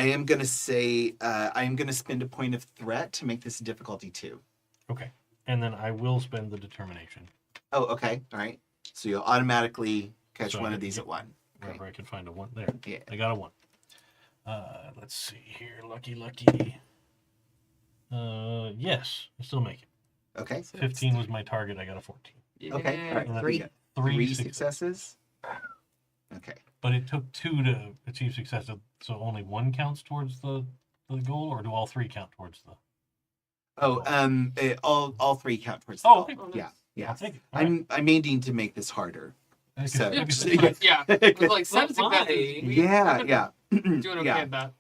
am gonna say I am gonna spend a point of threat to make this a difficulty 2. Okay. And then I will spend the determination Oh, okay. All right. So you'll automatically catch So I one of get- these yep. at one. Okay. wherever I can find a one. There. Yeah. I got a one. Let's see here. Lucky. Yes, I still make it. Okay. 15 was my target. I got a 14. Okay. All right. Yeah. Three. You got Three three successes. successes. Okay. But it took 2 to achieve success, so only 1 counts towards the goal, or do all 3 count towards the? Oh, all 3 count towards the Oh, goal. okay. Yeah. Yeah. I'll take it. All right. I'm aiming to make this harder. Okay. so- Okay. Yeah. It was like 7 Well, successes. why? Yeah. Doing okay Yeah. at that.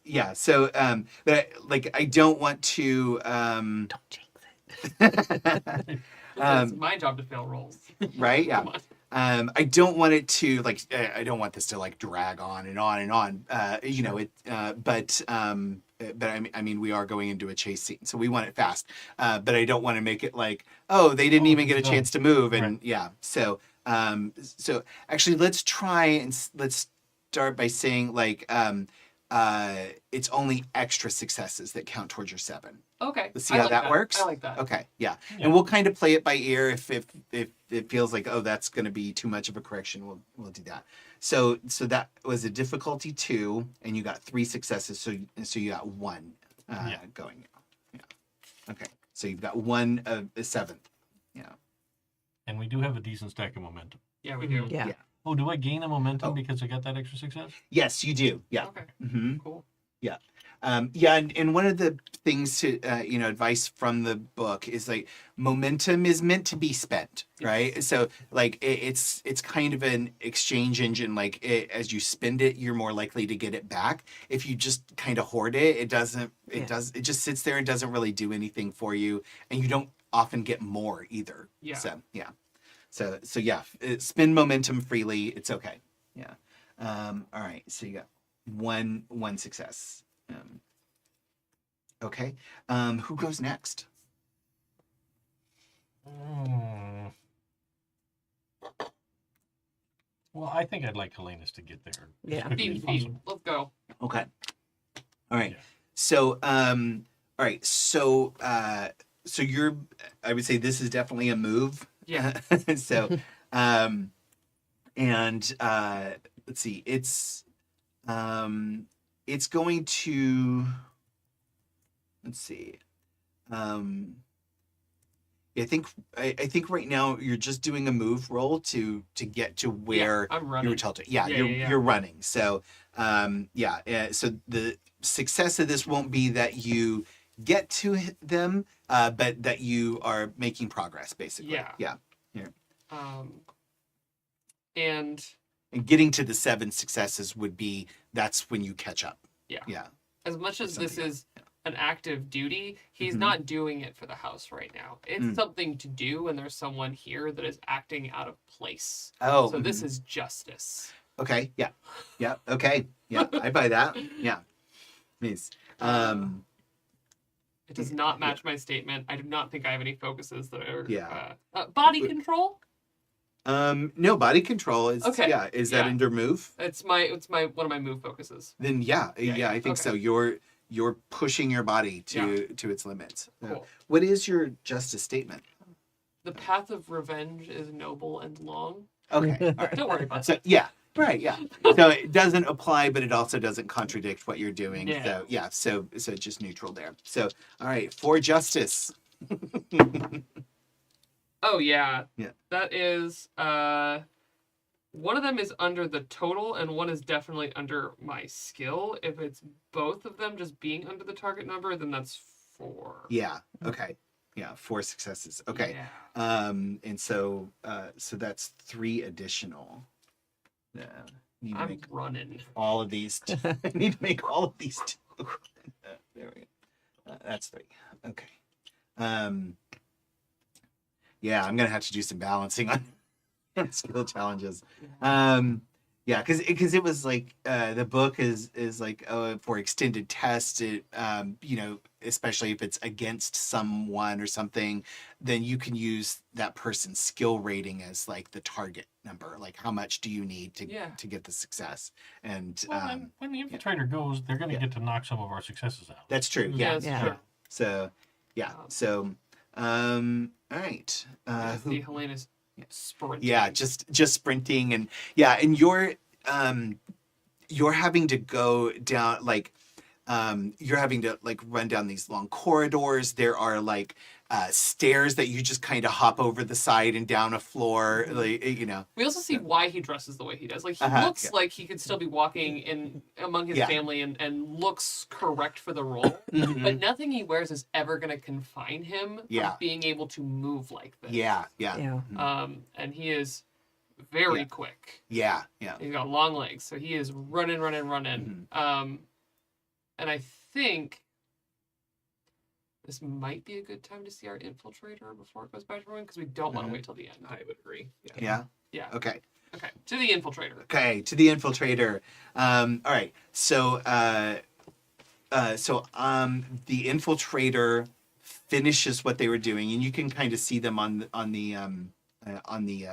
Yeah. So, but like, I don't want to. Don't jinx it. It's my job to fail rolls. Right? Yeah. Come on. I don't want it to like. I don't want this to like drag on and on and on. You know it. But I mean, we are going into a chase scene, so we want it fast. But I don't want to make it like, oh, they didn't even get a no. chance to move, and Right. yeah. So, so actually, let's try and let's start by saying like, it's only extra successes that count towards your 7. Okay. Let's see I how like that works. I like that. Okay, yeah. Yeah. And we'll kind of play it by ear if it feels like, oh, that's going to be too much of a correction, we'll do that. So that was a difficulty 2, and you got 3 successes, so you got 1 Yeah. going now. Yeah. Okay. So you've got 1 of the 7th. Yeah. And we do have a decent stack of momentum. Yeah, we do. Yeah. Yeah. Oh, do I gain a momentum Oh. because I got that extra success? Yes, you do. Yeah. Okay. Mm-hmm. Cool. Yeah, and one of the things to advice from the book is like momentum is meant to be spent, right? So like it's kind of an exchange engine. Like as you spend it, you're more likely to get it back. If you just kind of hoard it, it doesn't. It just sits there and doesn't really do anything for you, and you don't often get more either. Yeah. So yeah. So yeah, spend momentum freely. It's okay. Yeah. All right. So you got one success. Okay. Who goes next? Well, I think I'd like Helenus to get there. as Yeah. quickly as Feed. possible. Let's go. Okay. All right. Yeah. So, all right. So, so you're. I would say this is definitely a move. Yeah. So, and let's see. It's going to. Let's see. I think right now you're just doing a move roll to get to where I'm you running. were tilted. Yeah, Yeah, you're you're running. So so the success of this won't be that you get to them, but that you are making progress, basically. Yeah. Yeah. And And getting to the 7 successes would be, that's when you catch up. Yeah. Yeah. As much as this something is an active duty, he's Mhm. not doing it for the house right now. It's something to do when there's someone here that is acting out of place. Oh. So this is justice. Okay. Yeah. Yeah. Okay. Yeah. I buy that. Yeah. Nice. It does not match my statement. I do not think I have any focuses that are Yeah. Body control. No, body control is Okay. yeah. Is that Yeah. under move? It's my one of my move focuses. Then yeah, I think Okay. so. You're pushing your body to its limits. Cool. What is your justice statement? The path of revenge is noble and long. Okay. All right. Don't worry about it. So yeah, right, yeah. So it doesn't apply, but it also doesn't contradict what you're doing. Yeah. So yeah, so it's just neutral there. So all right, for justice. Oh yeah. Yeah. That is one of them is under the total and one is definitely under my skill. If it's both of them just being under the target number, then that's 4. Yeah. Okay. Yeah, 4 successes. Okay. Yeah. And so so that's 3 additional. Need to I'm make running. all of these. I need to make all of these 2. There we go. That's 3. Okay. Yeah, I'm gonna have to do some balancing on skill challenges. Yeah, because it was like the book is like for extended tests. It especially if it's against someone or something, then you can use that person's skill rating as like the target number. Like how much do you need to get the success? And Well, when the infiltrator goes, they're going to get to knock some of our successes out. that's true. Yeah, Yeah. that's Yeah. true. So yeah. So all right. The Helenus sprint. Yeah, just sprinting and and you're having to go down like you're having to like run down these long corridors. There are like stairs that you just kind of hop over the side and down a floor, like We also see why he dresses the way he does. Like he looks like he could still be walking in among his family and looks correct for the role. But nothing he wears is ever going to confine him from being able to move like this. Yeah. And he is very quick. Yeah. He's got long legs, so he is running. And I think this might be a good time to see our infiltrator before it goes back to ruin, because we don't want to wait till the end. I would agree. Yeah. Okay, to the infiltrator. Okay, to the infiltrator. All right. So the infiltrator finishes what they were doing, and you can kind of see them on the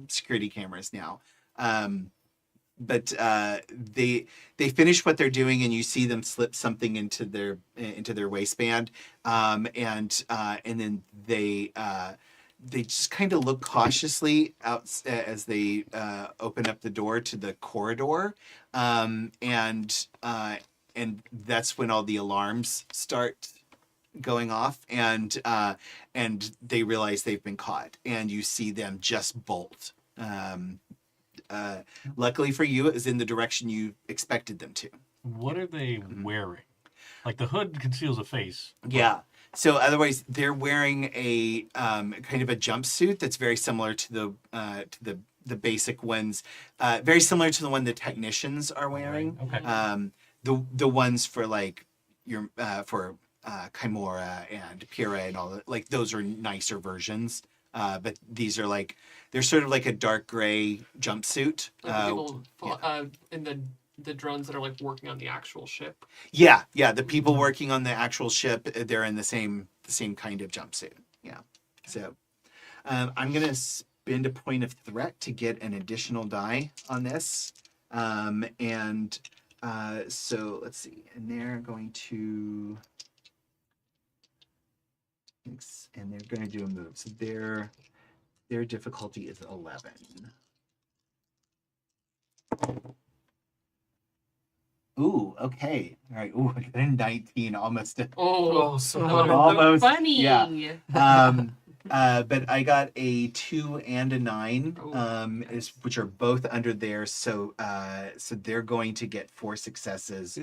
security cameras now. But they finish what they're doing, and you see them slip something into their waistband, and then they just kind of look cautiously out as they open up the door to the corridor, and that's when all the alarms start going off, and they realize they've been caught, and you see them just bolt. Luckily for you, it was in the direction you expected them to. What are they wearing? Like the hood conceals a face. Yeah. So otherwise, they're wearing a kind of a jumpsuit that's very similar to the basic ones, very similar to the one the technicians are wearing. Okay. The ones for like your for Chimera and Pura and all that, like those are nicer versions. But these are like, they're sort of like a dark gray jumpsuit. Like the people in the drones that are like working on the actual ship. Yeah. The people working on the actual ship, they're in the same kind of jumpsuit. Yeah. So I'm gonna spend a point of threat to get an additional die on this. So let's see, and they're going to. And they're going to do a move. So their difficulty is 11. Ooh, okay. All right. Ooh, I got a 19, almost. So Almost, funny. yeah. But I got a 2 and a 9, which are both under there. So they're going to get 4 successes,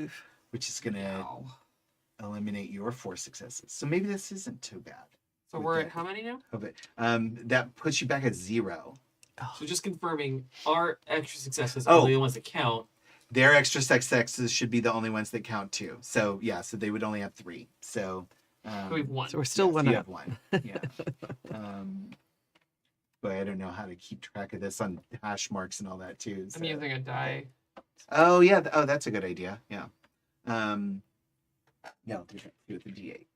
which is going to eliminate your 4 successes. So maybe this isn't too bad. So we're at how many now? That puts you back at 0. So just confirming, our extra successes Oh. are the ones that count. Their extra successes should be the only ones that count too. So yeah, so they would only have 3. So We have 1. So we're still yes, one you up. have 1. Yeah. But I don't know how to keep track of this on hash marks and all that too. I'm so- using a die. Oh yeah. That's a good idea. Yeah. No, do it with the D8.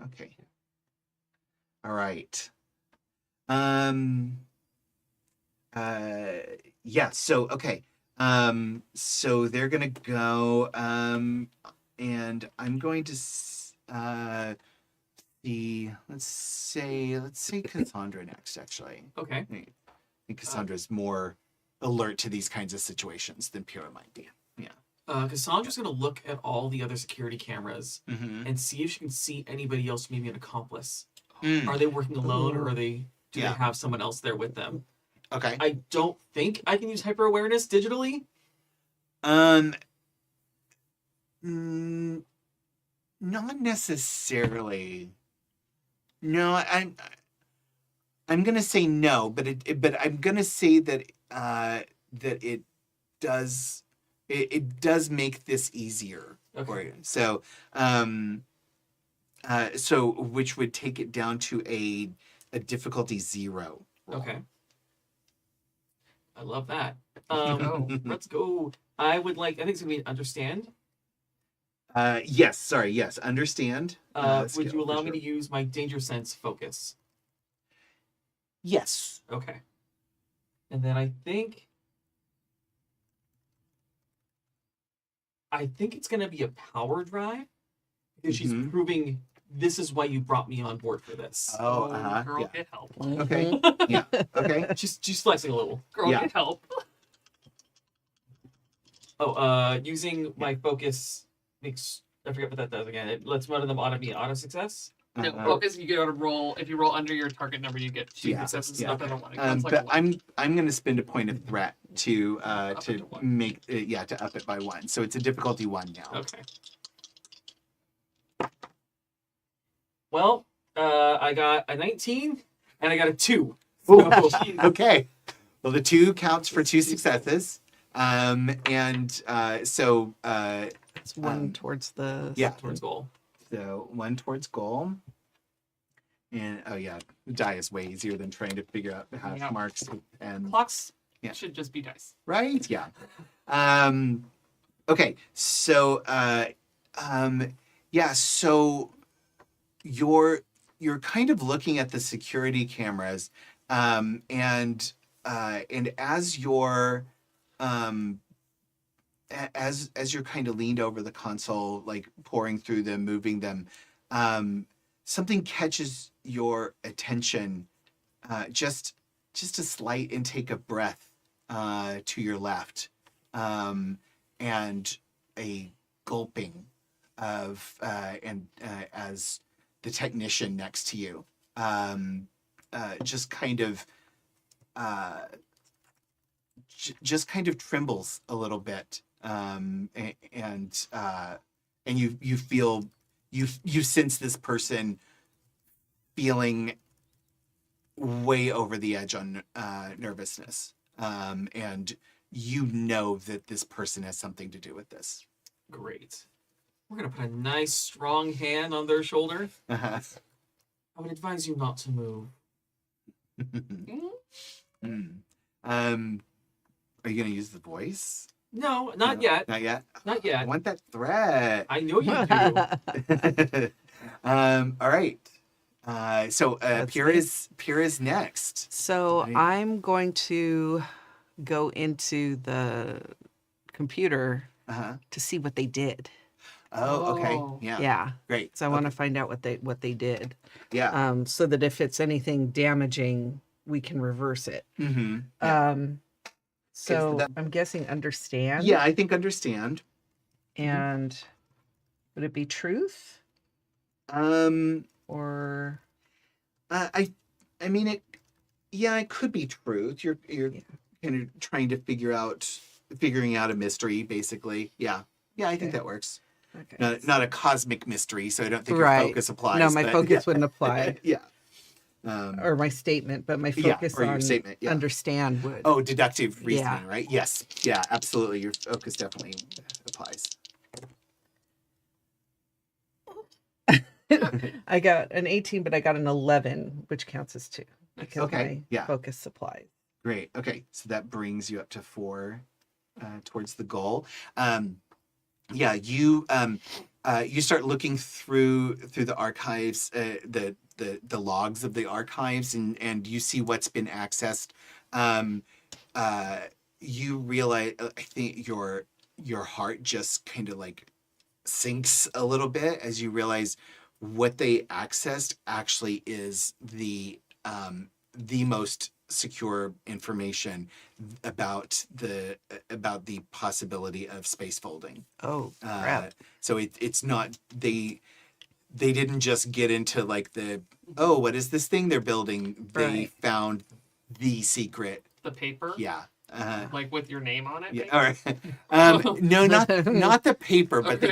Okay. All right. Yeah. So okay. So they're gonna go. And I'm going to see. Let's say Cassandra next. Actually, Okay. I think Cassandra's more alert to these kinds of situations than Pyrrha might be. Yeah. Cassandra's going to look at all the other security cameras Mm-hmm. and see if she can see anybody else, maybe an accomplice. Mm. Are they working alone, or do Yeah. they have someone else there with them? Okay. I don't think I can use hyper awareness digitally. Not necessarily. No, I'm gonna say no, but I'm gonna say that that it does make this easier for you. So so which would take it down to a difficulty 0. roll. Okay. I love that. Oh. Let's go. I think it's gonna be an understand. Yes. Sorry. Yes. Understand. Would skill, you for allow sure. me to use my danger sense focus? Yes. Okay. And then I think it's gonna be a power drive because she's Mhm. proving this is why you brought me on board for this. Oh. Girl, Yeah. get help. Okay. Yeah. Okay. She's flexing a little. Girl, Yeah. get help. Using my focus makes I forget what that does again. It lets one of them auto success. No, focus. You get to roll. If you roll under your target number, you get 2 Yeah, successes. yeah. Not that I want. It's like But a one. I'm going to spend a point of threat to Up it to 1. make to up it by 1. So it's a difficulty 1 now. Okay. Well, I got a 19 and I got a 2. Ooh, So, okay. Well, the 2 counts for 2 successes. So It's one towards the. yeah. towards goal. So 1 towards goal. And oh yeah, the die is way easier than trying to figure out the hash Yeah. marks and Clocks Yeah. should just be dice. right? Yeah. Okay. So yeah, so you're kind of looking at the security cameras and as you're as you're kind of leaned over the console, like pouring through them, moving them, something catches your attention. Just a slight intake of breath to your left, and a gulping of as the technician next to you just kind of trembles a little bit, and you feel you sense this person feeling way over the edge on nervousness, and you know that this person has something to do with this. Great. We're gonna put a nice strong hand on their shoulder. Uh-huh. I would advise you not to move. Are you gonna use the voice? No, not No, yet. Not yet. Not I yet. want that threat. I know you do. All right. So That's Pyrrha's next. So Right. I'm going to go into the computer Uh-huh. to see what they did. Oh, okay. Oh. Yeah. Yeah. Great. So I want to find out what they did. Yeah. So that if it's anything damaging, we can reverse it. Mm-hmm. So that- I'm guessing understand. Yeah, I think understand. And would it be truth or I mean it. Yeah, it could be truth. You're kind of trying to figuring out a mystery, basically. Yeah. Yeah, I think Okay. that works. okay? Not a cosmic mystery, so I don't think Right. your focus applies. No, my but- focus wouldn't apply. Yeah. or my statement, but my focus or your on statement, yeah. understand would. Oh, deductive reasoning, Yeah. right? Yes. Yeah, absolutely. Your focus definitely applies. I got an 18, but I got an 11, which counts as 2 because Okay, my yeah. focus supplies. Great. Okay, so that brings you up to 4 towards the goal. Yeah, you start looking through the archives, the logs of the archives, and you see what's been accessed. You realize, I think your heart just kind of like sinks a little bit as you realize what they accessed actually is the most secure information about the possibility of space folding. Oh, crap. So it's not they didn't just get into like what is this thing they're building? They Right. found the secret. The paper? Yeah. Like with your name on it? Yeah. maybe? All right. No, not the paper, but Okay.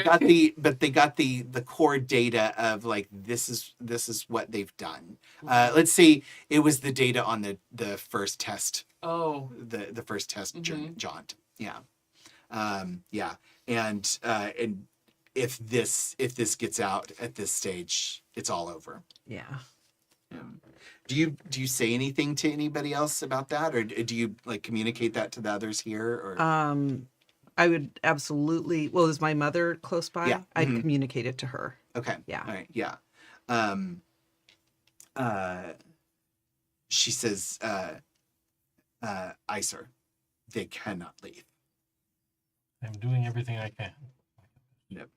they got the core data of like this is what they've done. Let's say it was the data on the first test. Oh. The first test Mhm. jaunt. Yeah. Yeah. And if this gets out at this stage, it's all over. Yeah. Do you say anything to anybody else about that, or do you like communicate that to the others here? Or I would absolutely. Well, is my mother close by? Yeah. I'd Mhm. communicate it to her. okay, Yeah. all right, yeah. She says, Iser, they cannot leave. I'm doing everything I can. Yep.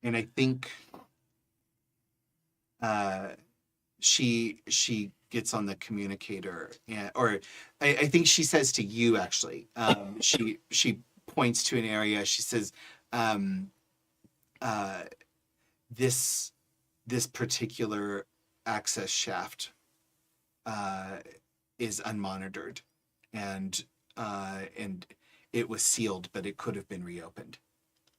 And I think she gets on the communicator, or I think she says to you actually. She points to an area. She says, this particular access shaft is unmonitored, and it was sealed, but it could have been reopened.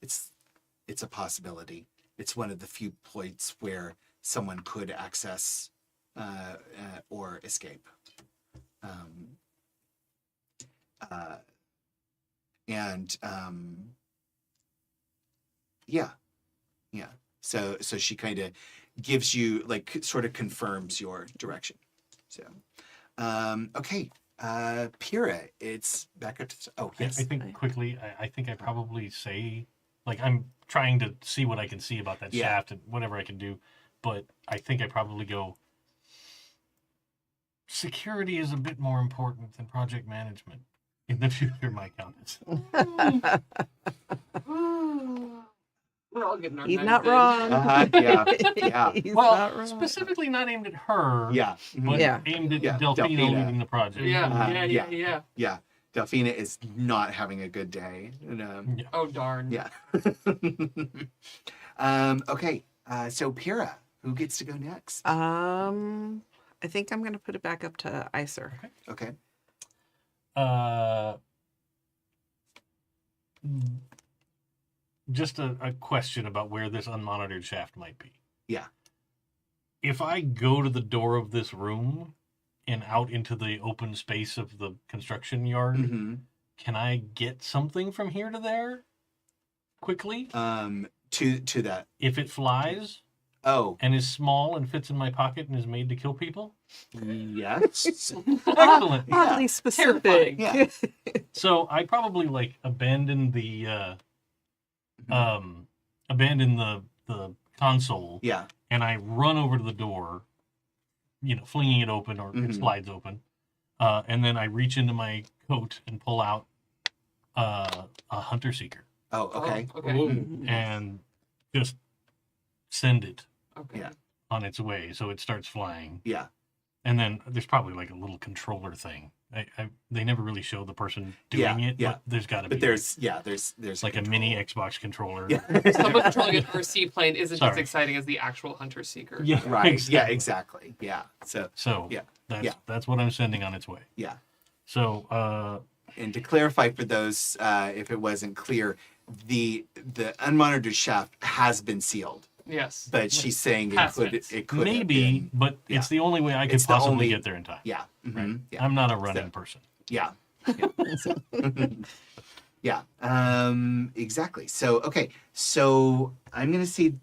It's a possibility. It's one of the few points where someone could access or escape. Yeah. So she kind of gives you like sort of confirms your direction. So, okay. Pyrrha, it's back up to. Oh, yes. I think quickly, I think I probably say, like, I'm trying to see what I can see about that Yeah. shaft and whatever I can do, but I think I probably go, security is a bit more important than project management in the future, my comments. We're all getting our He's knives not in. wrong. Yeah. He's Well, not wrong. specifically not aimed at her, Yeah. but Yeah. aimed at Yeah, Delphina Delphina. leading the project. Yeah, Yeah. yeah. Yeah. Delphina is not having a good day. And, Oh, darn. yeah. Okay. So Pyrrha, who gets to go next? I think I'm going to put it back up to Iser. Okay. Just a question about where this unmonitored shaft might be. Yeah. If I go to the door of this room and out into the open space of the construction yard, Mm-hmm. can I get something from here to there quickly? To that. If it flies Oh, and is small and fits in my pocket and is made to kill people? yes. Excellent. Oddly specific. Terrifying. Yeah. So I probably like abandon the console, Yeah. and I run over to the door, flinging it open, or Mhm. it slides open, and then I reach into my coat and pull out a hunter seeker Oh, okay. Oh, okay. Mhm. and just send it Okay. Yeah. on its way, so it starts flying. Yeah. And then there's probably like a little controller thing. They never really show the person doing Yeah, it, yeah. but there's got to be. But there's like a control. mini Xbox controller. Yeah. Someone controlling an RC plane isn't as Sorry. exciting as the actual hunter seeker. Yeah, Right. Yeah, exactly. exactly. Yeah. So So Yeah, that's what I'm sending on its way. yeah. So And to clarify for those, if it wasn't clear, the unmonitored shaft has been sealed. Yes. but she's saying Past tense. it could have Maybe, been. but Yeah. it's the only way I could It's the possibly only- get there in time. Yeah. Mhm, Right. yeah. I'm not a running So- person. Yeah. So, yeah. Exactly. So, okay. So I'm going to see,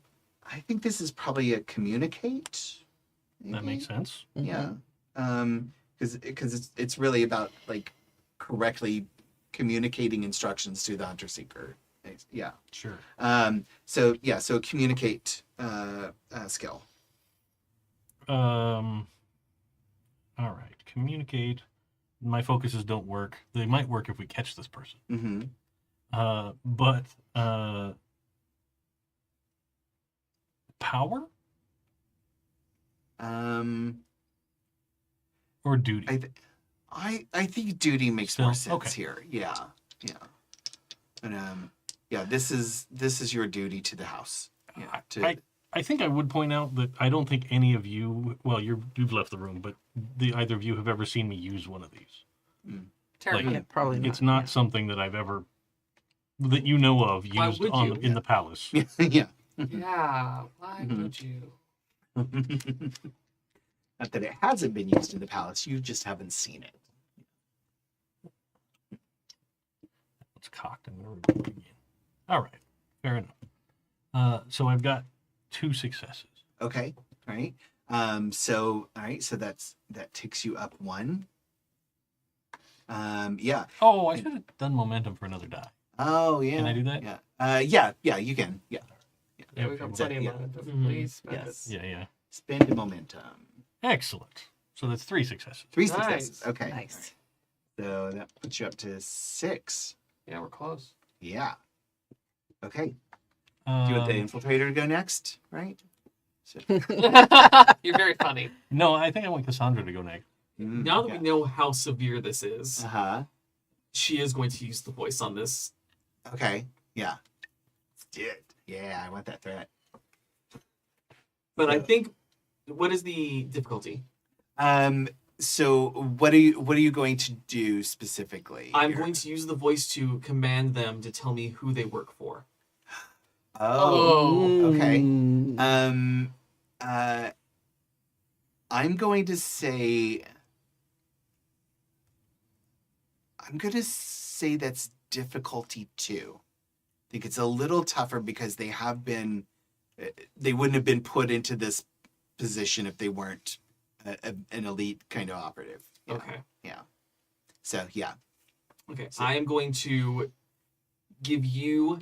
I think this is probably a communicate. That maybe? makes sense. Yeah. Because it's really about like correctly communicating instructions to the hunter seeker. Yeah. Sure. So communicate skill. All right. Communicate. My focuses don't work. They might work if we catch this person. Mm-hmm. But power or duty? I think duty makes more Still? sense Okay. here. Yeah. And yeah, this is your duty to the house. Yeah. I think I would point out that I don't think any of you, well, you've left the room, but either of you have ever seen me use one of these. Terrifying. Yeah, probably not. It's not something that I've ever, that you know of, Why used would you? in the palace. yeah. Yeah. Why Mhm. would you? Not that it hasn't been used in the palace, you just haven't seen it. It's cocked and we're again. All right, fair enough. So I've got 2 successes. Okay. All right. So that takes you up 1. Yeah. Oh, I should have done momentum for another die. Oh yeah. Can I do that? Yeah. Yeah, you can. Yeah. Yeah, we've got plenty of Yeah. momentum. Mhm. Please spend Yes. it. Yeah. Spend the momentum. Excellent. So that's 3 successes. 3 Nice. successes. Okay. Nice. So that puts you up to 6. Yeah, we're close. Yeah. Okay. Do you want the infiltrator to go next? Right? So, You're very funny. No, I think I want Cassandra to go next. Now that we know how severe this is, Uh-huh. she is going to use the voice on this. Okay. Yeah. Let's do it. Yeah, I want that threat. But I So- think, what is the difficulty? So what are you going to do specifically? I'm here? going to use the voice to command them to tell me who they work for. Oh. Okay. Mm. I'm going to say that's difficulty 2. I think it's a little tougher because they wouldn't have been put into this position if they weren't an elite kind of operative. Yeah. Okay. So yeah. Okay. So- I am going to give you.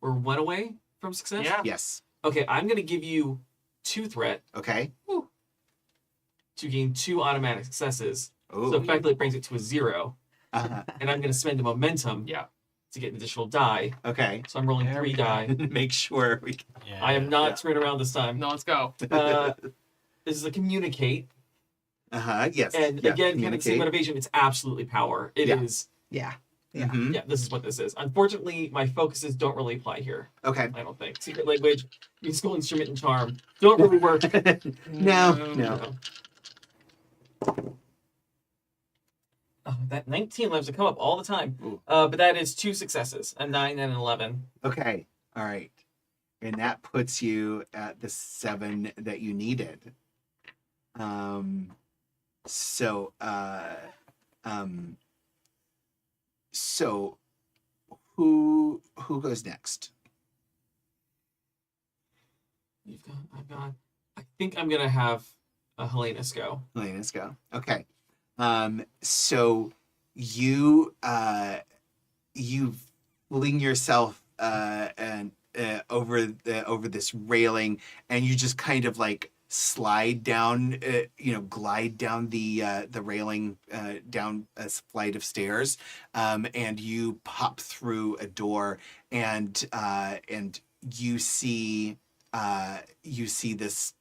We're 1 away from success? Yeah. Yes. Okay, I'm going to give you 2 threat Okay. to gain 2 automatic successes. Oh. So effectively it brings it to a 0. Uh-huh. And I'm going to spend a momentum Yeah. to get an additional die. Okay. So I'm rolling There 3 we go. die. Make sure we. Yeah. I am not Yeah. screwing around this time. No, let's go. This is a communicate. Yes. And Yeah, again, kind of same communicate. motivation. It's absolutely power. It is. Yeah. Yeah. Mhm. Yeah, this is what this is. Unfortunately, my focuses don't really apply here. Okay. I don't think. Secret language, musical instrument, and charm don't really work. No. No. Oh, that 19 loves to come up all the time. Ooh. But that is 2 successes, a 9 and an 11. Okay. All right. And that puts you at the 7 that you needed. So who goes next? I've got. I think I'm gonna have a Helenus go. Let's go. Okay. So you fling yourself and over this railing, and you just kind of like slide down, glide down the railing down a flight of stairs, and you pop through a door, and you see this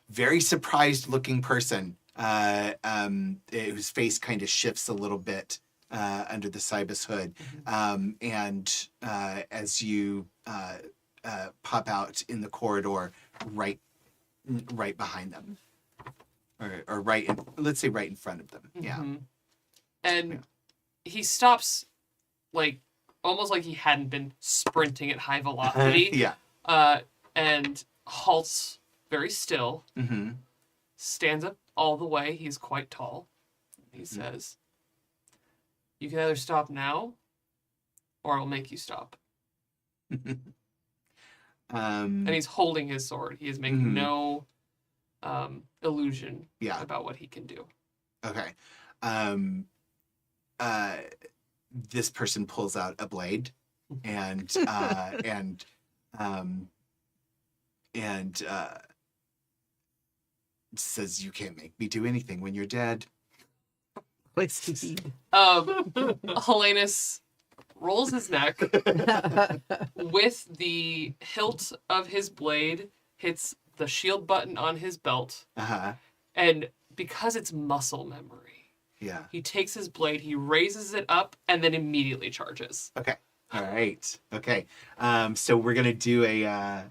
very surprised looking person whose face kind of shifts a little bit under the Cybus hood. And as you pop out in the corridor right behind them, or right in, let's say right in front of them. Yeah. Mhm. And he stops, like, almost like he hadn't been sprinting at high velocity. Yeah. and halts very still, Mm-hmm. stands up all the way. He's quite tall. He says, "You can either stop now, or I'll make you stop." And he's holding his sword. He is making no illusion about what he can do. Okay. This person pulls out a blade and says, "You can't make me do anything when you're dead." Place to be. Helenus rolls his neck with the hilt of his blade, hits the shield button on his belt, and because it's muscle memory, he takes his blade, he raises it up, and then immediately charges. Okay. All right. Okay. So we're gonna do a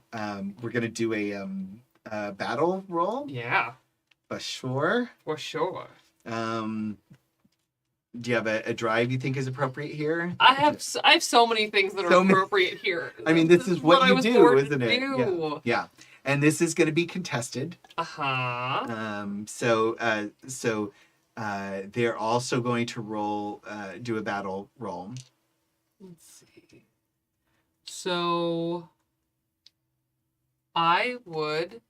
battle roll. Yeah, For sure. for sure. Do you have a drive you think is appropriate here? I have so many things that are appropriate here. I mean, this is what I you was do, born to isn't it? do. Yeah. And this is going to be contested. Uh-huh. They're also going to roll, do a battle roll. Let's see. So I would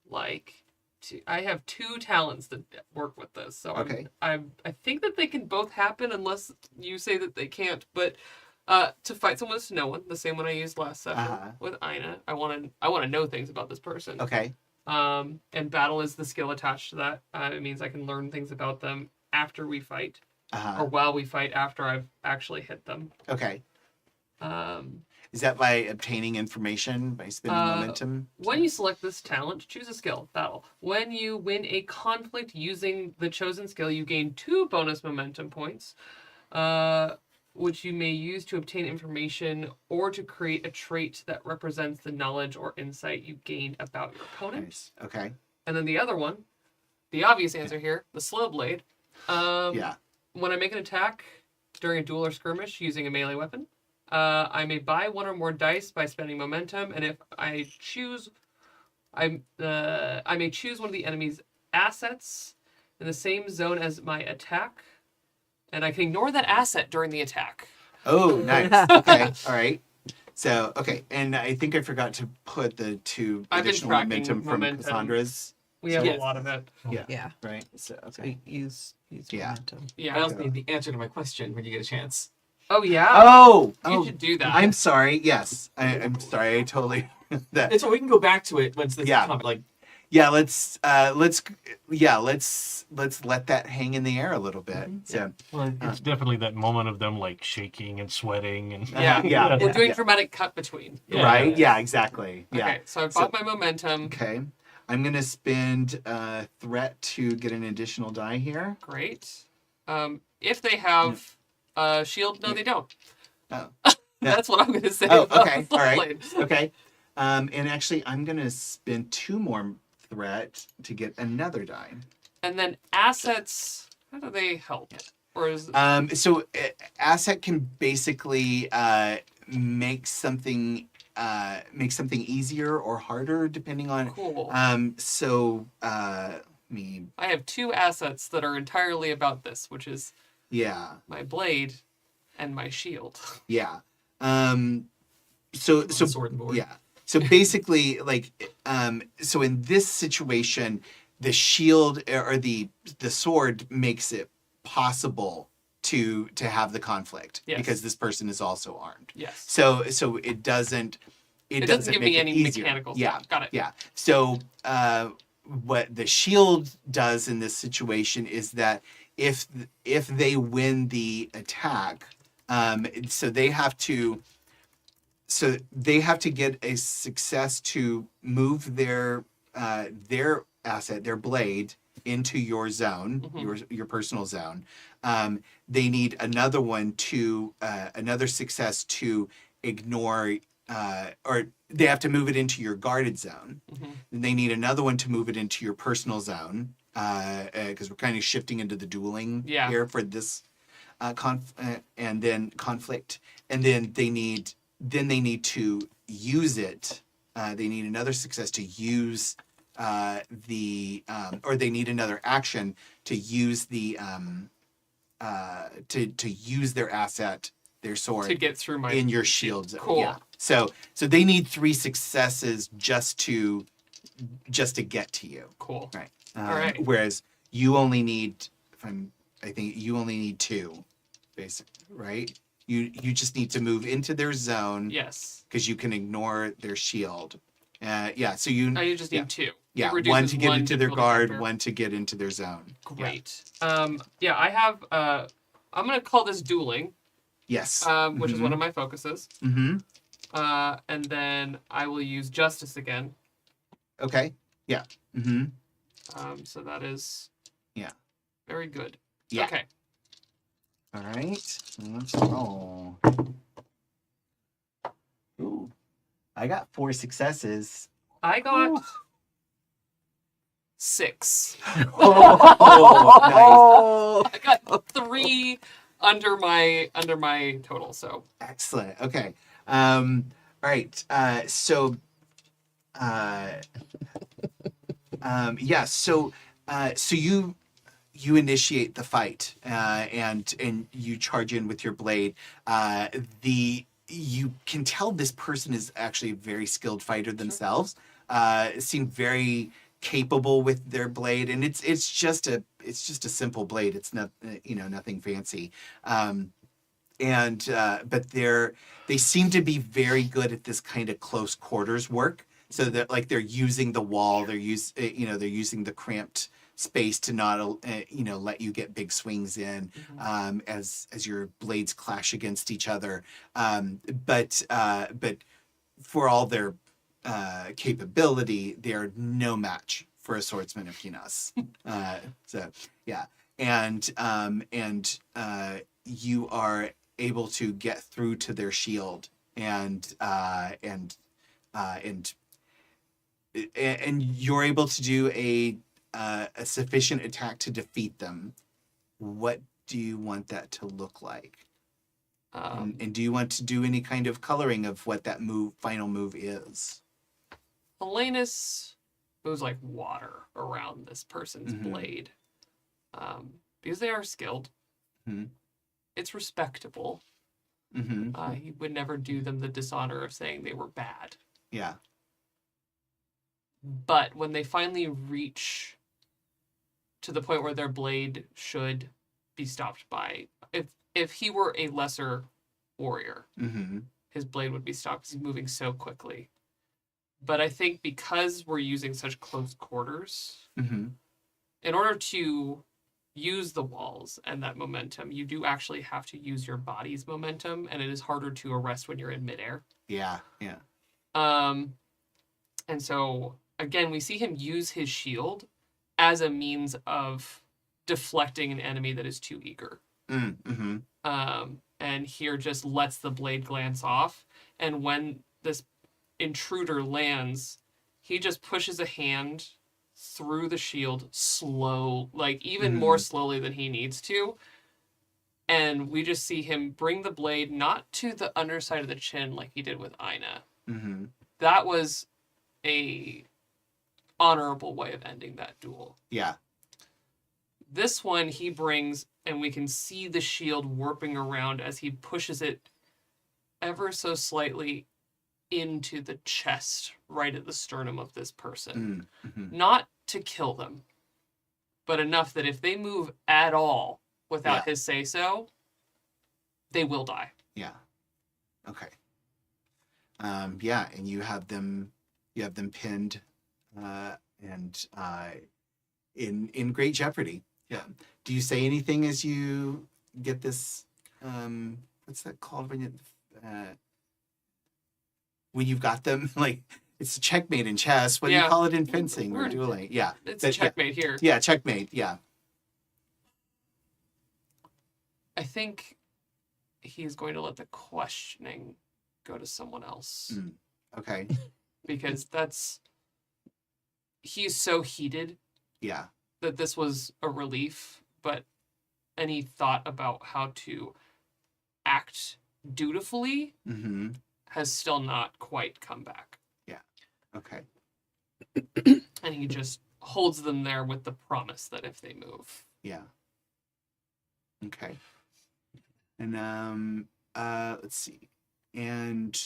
like to. I have 2 talents that work with this, so Okay. I think that they can both happen unless you say that they can't. But to fight someone to know one, the same one I used last session with Ina. I want to know things about this person. Okay. And battle is the skill attached to that. It means I can learn things about them after we fight, or while we fight after I've actually hit them. Okay. Is that by obtaining information, by spending momentum? When you select this talent, choose a skill, battle. When you win a conflict using the chosen skill, you gain 2 bonus momentum points, which you may use to obtain information or to create a trait that represents the knowledge or insight you gained about your opponent. Nice. Okay. And then the other one, the obvious answer here, the slow blade. When I make an attack during a duel or skirmish using a melee weapon, I may buy 1 or more dice by spending momentum, and if I choose, I may choose one of the enemy's assets in the same zone as my attack, and I can ignore that asset during the attack. Oh, nice. Okay. All right. So, okay. And I think I forgot to put the 2 additional momentum from Cassandra's. We have a lot of it. Yeah. Right. So, So okay. use momentum. Yeah. I also need the answer to my question when you get a chance. Oh, yeah? Oh! You should do that. I'm sorry. Yes. I'm sorry. I totally... It's so we can go back to it once this comment, like... Yeah, let's let that hang in the air a little bit. So, Well, it's definitely that moment of them like shaking and sweating and Yeah. We're doing dramatic cut between. Right? Yeah, exactly. Yeah. Okay, so I bought my momentum. Okay. I'm going to spend threat to get an additional die here. Great. If they have a shield, no, they don't. Oh. That's what I'm going to say. Oh, about okay. the All right. blade. Okay. And actually, I'm going to spend 2 more threat to get another die. And then assets, how do they help? Or is asset can basically make something easier or harder depending on. Cool. I have 2 assets that are entirely about this, which is my blade and my shield. Yeah. So sword and board. Yeah. So basically, so in this situation, the shield or the sword makes it possible to have the conflict because this person is also armed. Yes. So it doesn't give make me it any easier. mechanical Yeah. stuff. Got it. Yeah. So what the shield does in this situation is that if they win the attack, so they have to get a success to move their asset, their blade, into your zone, your personal zone. They need another another success to ignore, or they have to move it into your guarded zone. Then they need another one to move it into your personal zone, because we're kind of shifting into the dueling here for this conflict. And then they need to use it they need another success to use or they need another action to use the to use their asset, their sword, to get through my in your shield zone. Cool. Yeah. So they need 3 successes just to get to you. Cool. Right. All right. Whereas you only need, I think you only need 2, basically, right? You just need to move into their zone. Yes. Because you can ignore their shield. Yeah. So you. You just need 2. Yeah. It One to reduces get into their difficulty guard, factor. 1 to get into their zone. Great. Yeah. I have. I'm gonna call this dueling. Yes. Which is one of my focuses. Mm-hmm. And then I will use justice again. Okay. Yeah. Mm-hmm. So that is. Yeah. Very good. Yeah. Okay. All right. Let's roll. Ooh. I got 4 successes. I got 6. Oh, I got 3 under my total. So excellent. Okay. All right. So yeah. So you initiate the fight, and you charge in with your blade. You can tell this person is actually a very skilled fighter themselves. Seem very capable with their blade, and it's just a simple blade. It's not nothing fancy. But they seem to be very good at this kind of close quarters work. So that they're using the wall, they're using the cramped space to not let you get big swings in as your blades clash against each other. But for all their capability, they are no match for a swordsman of Kinas. So yeah, and you are able to get through to their shield and you're able to do a sufficient attack to defeat them. What do you want that to look like? And do you want to do any kind of coloring of what that final move is? Helenus moves like water around this person's blade. Because they are skilled. Mm-hmm. It's respectable. Mm-hmm. He would never do them the dishonor of saying they were bad. Yeah. But when they finally reach to the point where their blade should be stopped by, if he were a lesser warrior, his blade would be stopped because he's moving so quickly. But I think because we're using such close quarters, in order to use the walls and that momentum, you do actually have to use your body's momentum, and it is harder to arrest when you're in midair. Yeah. Yeah. And so again, we see him use his shield as a means of deflecting an enemy that is too eager. Mm-hmm. And here just lets the blade glance off. And when this intruder lands, he just pushes a hand through the shield even more slowly than he needs to. And we just see him bring the blade not to the underside of the chin like he did with Ina. That was a honorable way of ending that duel. Yeah. This one he brings, and we can see the shield warping around as he pushes it ever so slightly into the chest, right at the sternum of this person. Not to kill them, but enough that if they move at all without his say-so, they will die. Yeah. Okay. Yeah, and you have them pinned and in great jeopardy. Yeah. Do you say anything as you get this what's that called when you've got them? Like, it's a checkmate in chess. What do you call it in fencing or dueling? Yeah. It's a checkmate here. Yeah, checkmate, yeah. I think he's going to let the questioning go to someone else. Okay. Because he's so heated. Yeah. That this was a relief, but any thought about how to act dutifully has still not quite come back. Yeah. Okay. And he just holds them there with the promise that if they move. Yeah. Okay. And let's see. And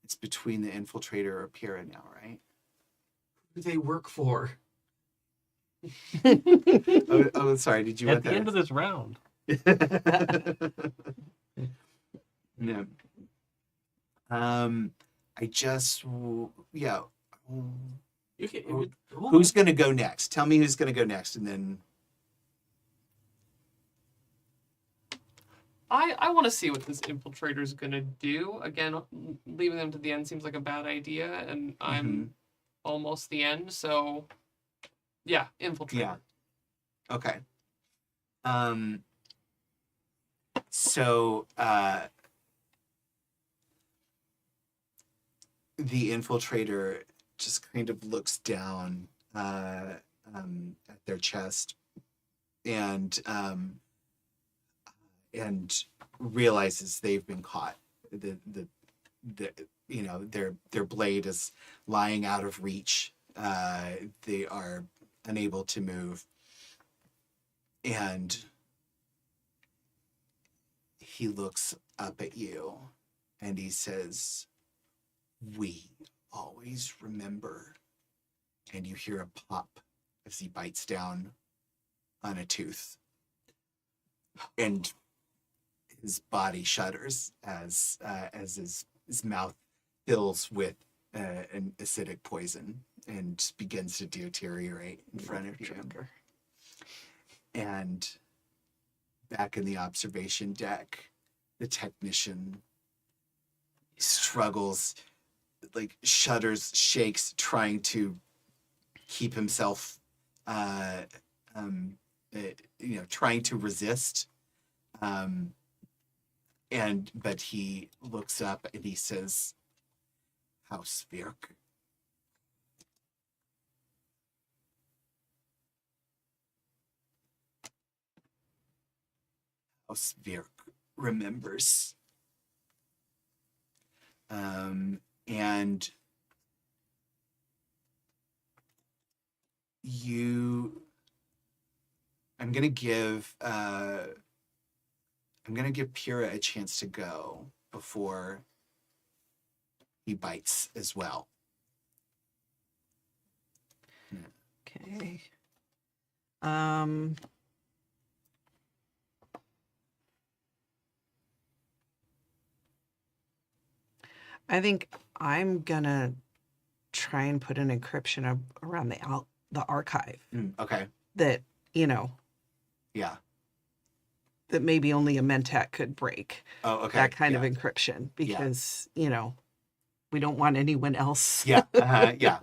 it's between the infiltrator or Pyrrha now, right? Who do they work for? Oh, sorry. Did you At want the that? end of this round. No. I just yeah. You can, Who's gonna go next? Tell me who's gonna go next, and then I want to see what this infiltrator's gonna do. Again, leaving them to the end seems like a bad idea, and I'm almost the end, so yeah, infiltrator. yeah. Okay. So the infiltrator just kind of looks down at their chest and realizes they've been caught. The their blade is lying out of reach. They are unable to move, and he looks up at you and he says, "We always remember." And you hear a pop as he bites down on a tooth. And his body shudders as his mouth fills with an acidic poison and begins to deteriorate in front of you. And back in the observation deck, the technician struggles, like shudders, shakes, trying to keep himself, trying to resist. But he looks up and he says, "House Virk." House Virk remembers. And I'm gonna give Pyrrha a chance to go before he bites as well. Okay. I think I'm gonna try and put an encryption around the archive Okay. that, Yeah. that maybe only a Mentat could break. Oh, okay. That kind yeah. of encryption, because, we don't want anyone else Yeah. Yeah.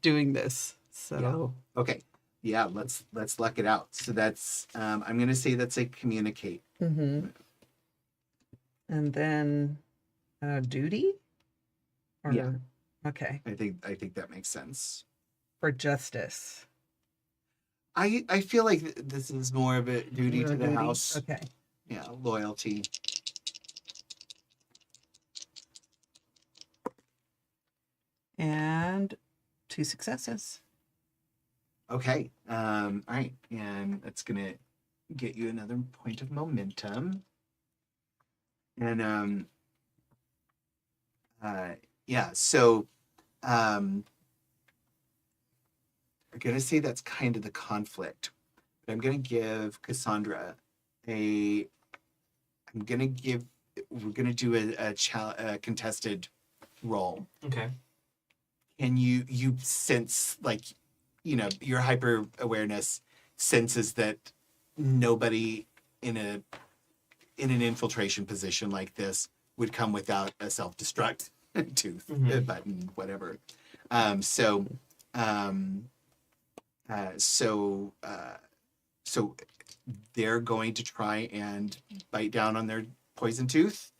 doing this. So Okay. Yeah. Let's luck it out. So that's I'm gonna say that's a communicate. and then duty? Or, Yeah. Okay. I think that makes sense. For justice. I feel like this is more of a duty to the house. Okay. Yeah, loyalty. And 2 successes. Okay. All right, and that's gonna get you another point of momentum. And yeah. So I'm gonna say that's kind of the conflict, but I'm gonna give Cassandra we're gonna do a contested roll. Okay. And you sense, like, your hyper awareness senses that nobody in an infiltration position like this would come without a self-destruct tooth, button, whatever. So they're going to try and bite down on their poison tooth.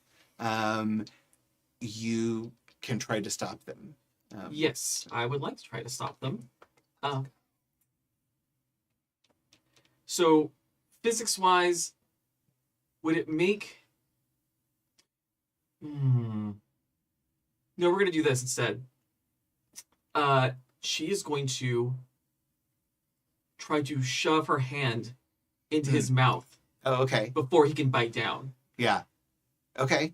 You can try to stop them. Yes, I would like to try to stop them. So, physics-wise, would it make... No, we're going to do this instead. she is going to try to shove her hand into his mouth Oh, okay. before he can bite down. Yeah. Okay.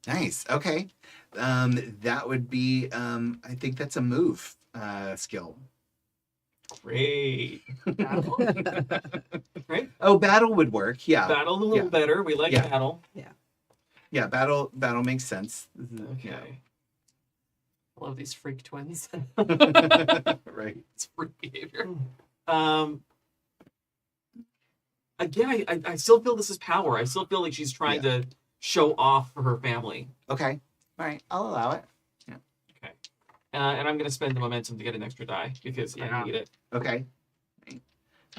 Nice. Okay. That would be, I think that's a move skill. Great. Battle? Right? Oh, battle would work. Yeah. Battle a little Yeah. better. We like Yeah. battle. Yeah. Battle makes sense. Okay. I love these freak twins. Yeah. Right. It's freak behavior. Again, I still feel this is power. I still feel like she's trying to show off for her family. Okay. All right. I'll allow it. Okay. And I'm going to spend the momentum to get an extra die because I need it. Okay.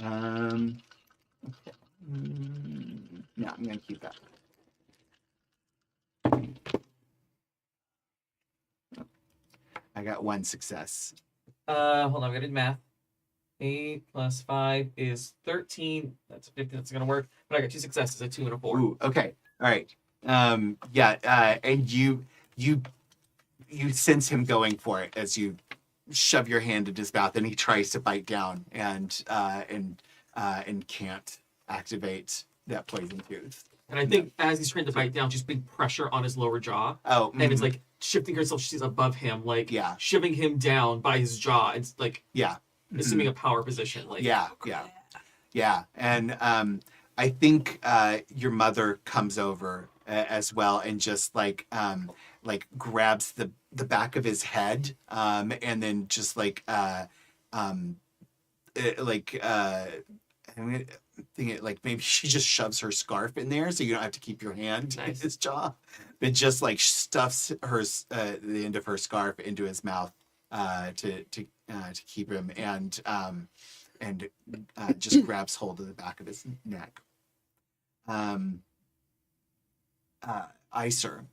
No, I'm gonna keep that. I got 1 success. Hold on, I did math. 8 plus 5 is 13. That's 15. That's gonna work. But I got 2 successes, a 2 and a 4. Ooh, okay. All right. And you sense him going for it as you shove your hand in his mouth, and he tries to bite down and can't activate that poison tooth. And I think as he's trying to bite down, just putting pressure on his lower jaw. Oh, And it's like shifting herself, she's above him, like shoving him down by his jaw. It's like assuming a power position. Like yeah. And I think your mother comes over as well and just like grabs the back of his head and then just I'm thinking like maybe she just shoves her scarf in there so you don't have to keep your hand in his jaw, but just like stuffs the end of her scarf into his mouth to keep him and just grabs hold of the back of his neck. Iser.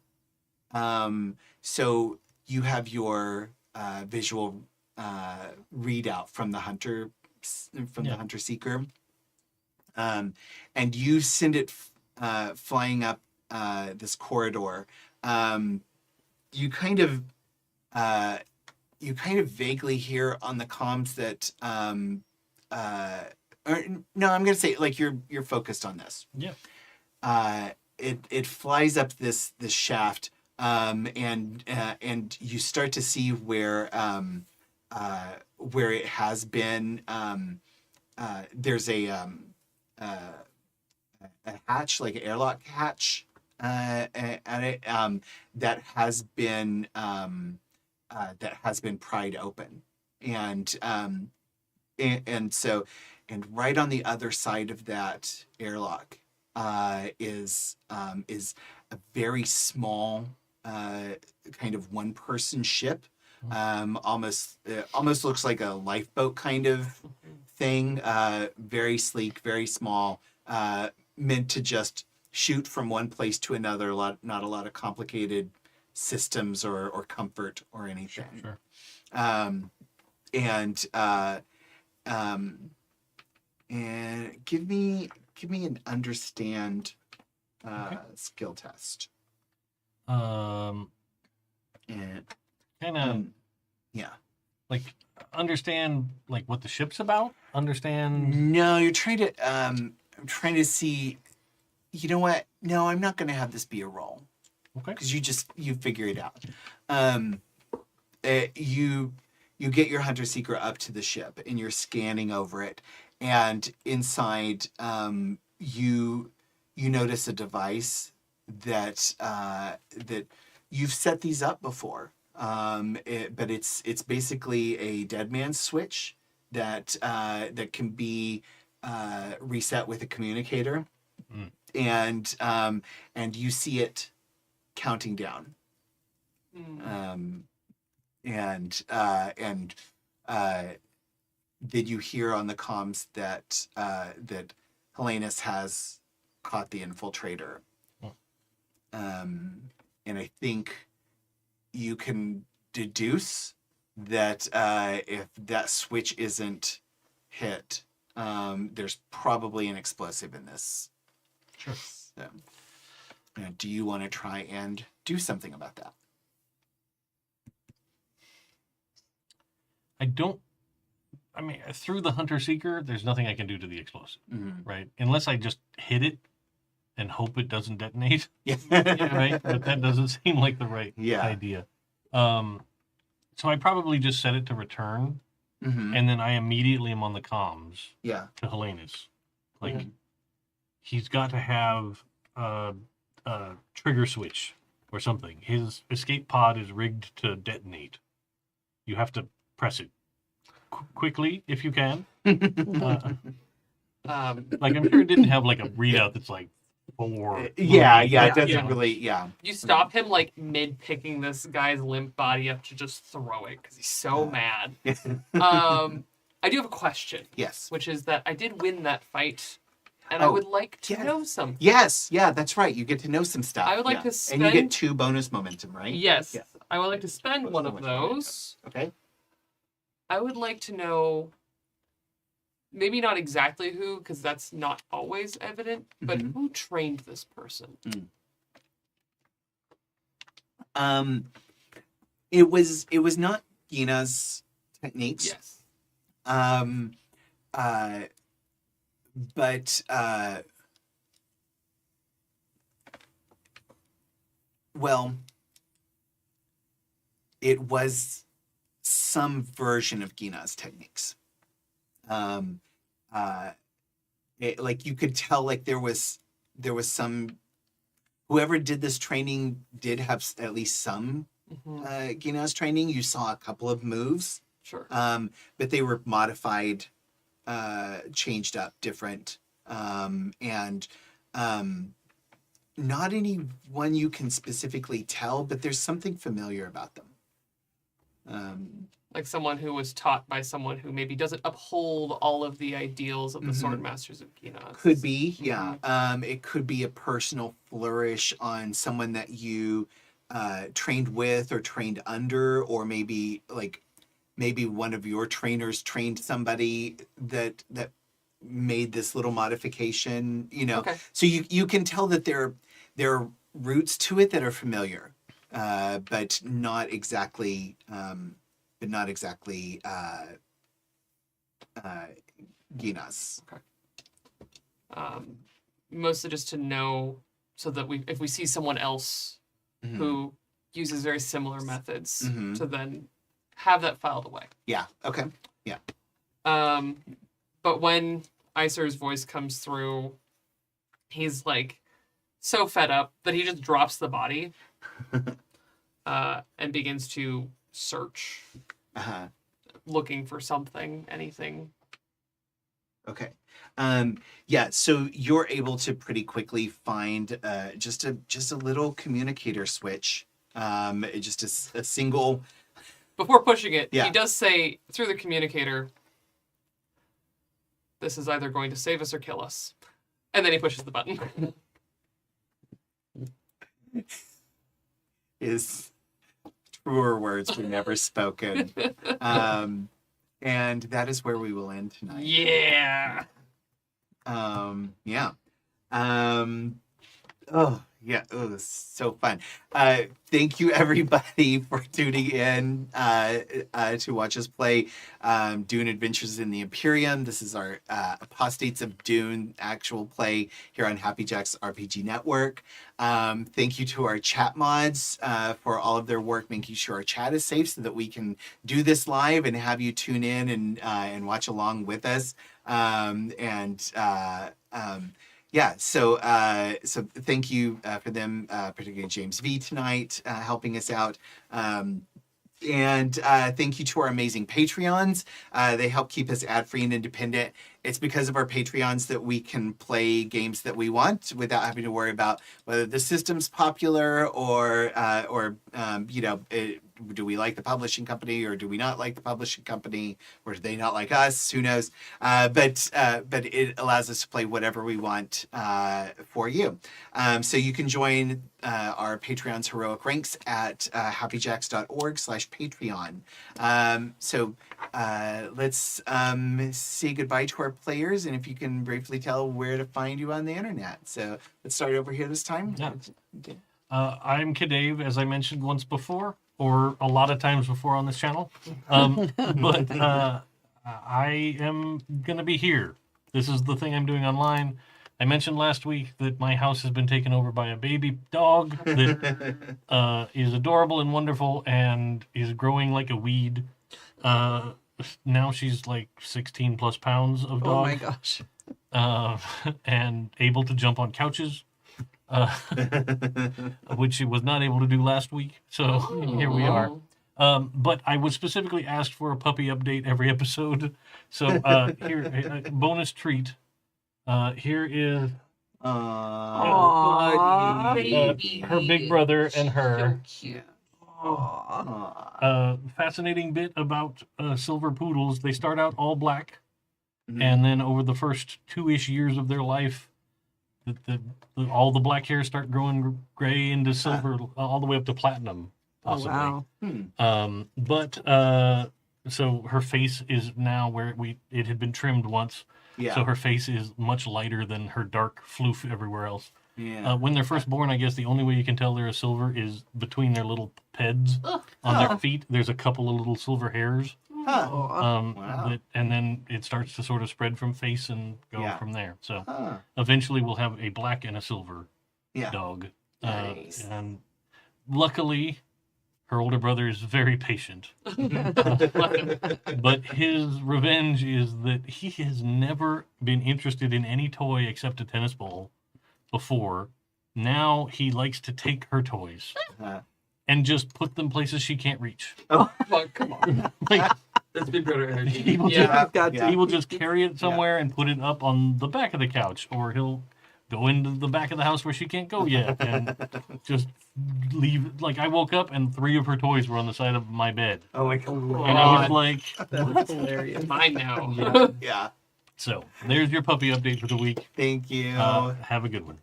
So you have your visual readout from the hunter seeker, and you send it flying up this corridor. You kind of vaguely hear on the comms that I'm gonna say like you're focused on this. Yeah. It flies up this shaft, and you start to see where it has been. There's a hatch, like an airlock hatch, at it that has been pried open, and right on the other side of that airlock is a very small kind of one-person ship. Almost looks like a lifeboat kind of thing. Very sleek, very small, meant to just shoot from one place to another. Not a lot of complicated systems or comfort or anything. Sure. And give me an understand skill test. And kind of like understand like what the ship's about. Understand. No, you're trying to I'm trying to see. You know what? No, I'm not going to have this be a roll. Okay. Because you figure it out. You get your hunter seeker up to the ship and you're scanning over it, and inside you notice a device that you've set these up before, but it's basically a dead man's switch that can be reset with a communicator, and you see it counting down. Did you hear on the comms that Helenus has caught the infiltrator? And I think you can deduce that if that switch isn't hit, there's probably an explosive in this. Sure. So, do you want to try and do something about that? through the Hunter Seeker, there's nothing I can do to the explosive, Mhm. right? Unless I just hit it and hope it doesn't detonate, Yeah. right? But that doesn't seem like the right Yeah. idea. So I probably just set it to return, Mhm. and then I immediately am on the comms Yeah. to Helenus. Like, Mhm. he's got to have a trigger switch or something. His escape pod is rigged to detonate. You have to press it quickly if you can. Like, I'm sure it didn't have like a readout that's like 4. Yeah, moving, it but, doesn't you know. really, yeah. You stop him like mid picking this guy's limp body up to just throw it because he's so mad. I do have a question, Yes. which is that I did win that fight, and I Oh, would like to yes. know something. Yes, yeah, that's right. You get to know some stuff. I would like yeah. to And you spend- get 2 bonus momentum, right? Yes, Yeah. I would like to spend What's one so of much momentum? those. Okay. I would like to know, maybe not exactly who, because that's not always evident, but Mhm. who trained this person? It was not Gina's techniques. Yes. But well, it was some version of Gina's techniques. Like you could tell, like there was some, whoever did this training did have at least some Mhm. Gina's training. You saw a couple of moves, Sure. but they were modified, changed up, different, and not any one you can specifically tell, but there's something familiar about them. Like someone who was taught by someone who maybe doesn't uphold all of the ideals of the Mhm. Swordmasters of Gina. Could be, yeah. It could be a personal flourish on someone that you trained with or trained under, or maybe one of your trainers trained somebody that made this little modification, Okay. So you can tell that there are roots to it that are familiar, but not exactly Gina's. Mostly just to know, so that if we see someone else Mhm. who uses very similar methods, Mhm. to then have that filed away. Yeah. Okay. Yeah. But when Iser's voice comes through, he's like so fed up that he just drops the body and begins to search, Uh-huh. looking for something, anything. Okay. Yeah, so you're able to pretty quickly find just a little communicator switch. Just a single. Before pushing it, Yeah. he does say through the communicator, "This is either going to save us or kill us." And then he pushes the button. Is truer words were never spoken. And that is where we will end tonight. Yeah. Yeah. Oh, yeah. Oh, so fun. Thank you, everybody, for tuning in to watch us play Dune Adventures in the Imperium. This is our Apostates of Dune actual play here on Happy Jack's RPG Network. Thank you to our chat mods for all of their work making sure our chat is safe so that we can do this live and have you tune in and watch along with us. Yeah, so thank you for them, particularly James V tonight, helping us out. And thank you to our amazing Patreons. They help keep us ad-free and independent. It's because of our Patreons that we can play games that we want without having to worry about whether the system's popular or do we like the publishing company or do we not like the publishing company, or do they not like us? Who knows? But it allows us to play whatever we want for you. So you can join our Patreon's heroic ranks at happyjacks.org/Patreon. So let's say goodbye to our players, and if you can briefly tell where to find you on the internet. So let's start over here this time. Yeah. I'm CADave, as I mentioned once before, or a lot of times before on this channel. But I am going to be here. This is the thing I'm doing online. I mentioned last week that my house has been taken over by a baby dog that is adorable and wonderful and is growing like a weed. Now she's like 16 plus pounds of dog. Oh my gosh. And able to jump on couches, which she was not able to do last week. So here we are. But I was specifically asked for a puppy update every episode. So here, a bonus treat. Here is Aww, baby. her big brother and her. So cute. Fascinating bit about silver poodles. They start out all black, and then over the first 2-ish years of their life, all the black hairs start growing gray into silver, all the way up to platinum, possibly. Oh, wow. So her face is now where it had been trimmed once. Yeah. So her face is much lighter than her dark floof everywhere else. Yeah. When they're first born, I guess the only way you can tell they're a silver is between their little peds on their feet. There's a couple of little silver hairs. Wow. And then it starts to sort of spread from face and go from there. So eventually we'll have a black and a silver dog. Nice. And luckily, her older brother is very patient. But his revenge is that he has never been interested in any toy except a tennis ball before. Now he likes to take her toys and just put them places she can't reach. Well, come on. Like, That's big brother energy. he will I've got he will just carry it somewhere and put it up on the back of the couch, or he'll go into the back of the house where she can't go yet and just leave. Like, I woke up and 3 of her toys were on the side of my bed. Oh my god. And I was like, That's hilarious. Mine now. Yeah. so there's your puppy update for the week. Thank you. Have a good one.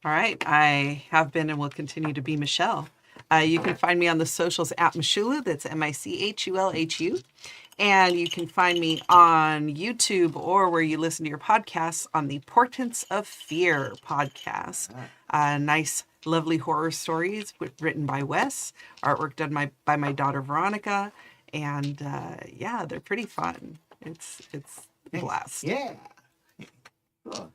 All right. I have been and will continue to be Michelle. You can find me on the socials at Michulu. That's Michulhu. And you can find me on YouTube or where you listen to your podcasts on the Portents of Fear podcast. Nice, lovely horror stories written by Wes, artwork done by my daughter Veronica, and yeah, they're pretty fun. It's a blast. Yeah. Cool.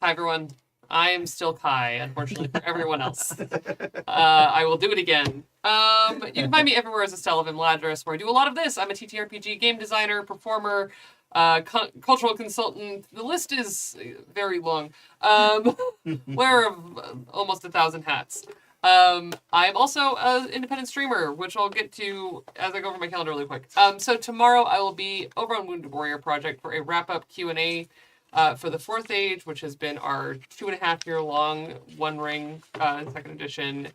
Hi, everyone. I am still Kai, unfortunately for everyone else. I will do it again. You can find me everywhere as Estella Vimladris, where I do a lot of this. I'm a TTRPG game designer, performer, cultural consultant. The list is very long. Wearer of almost 1,000 hats. I'm also an independent streamer, which I'll get to as I go over my calendar really quick. So tomorrow I will be over on Wounded Warrior Project for a wrap-up Q&A for the Fourth Age, which has been our 2.5-year-long One Ring second edition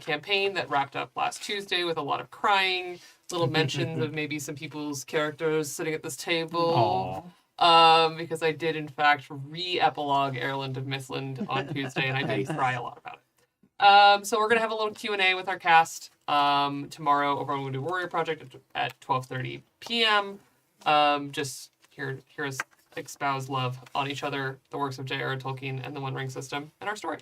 campaign that wrapped up last Tuesday with a lot of crying, little mentions of maybe some people's characters sitting at this table. Because I did, in fact, re-epilogue Heirland of Mistland on Tuesday, and I did cry a lot about it. So we're going to have a little Q&A with our cast tomorrow over on Wounded Warrior Project at 12:30 p.m. Just hear us espouse love on each other, the works of J.R.R. Tolkien and the One Ring system, and our story.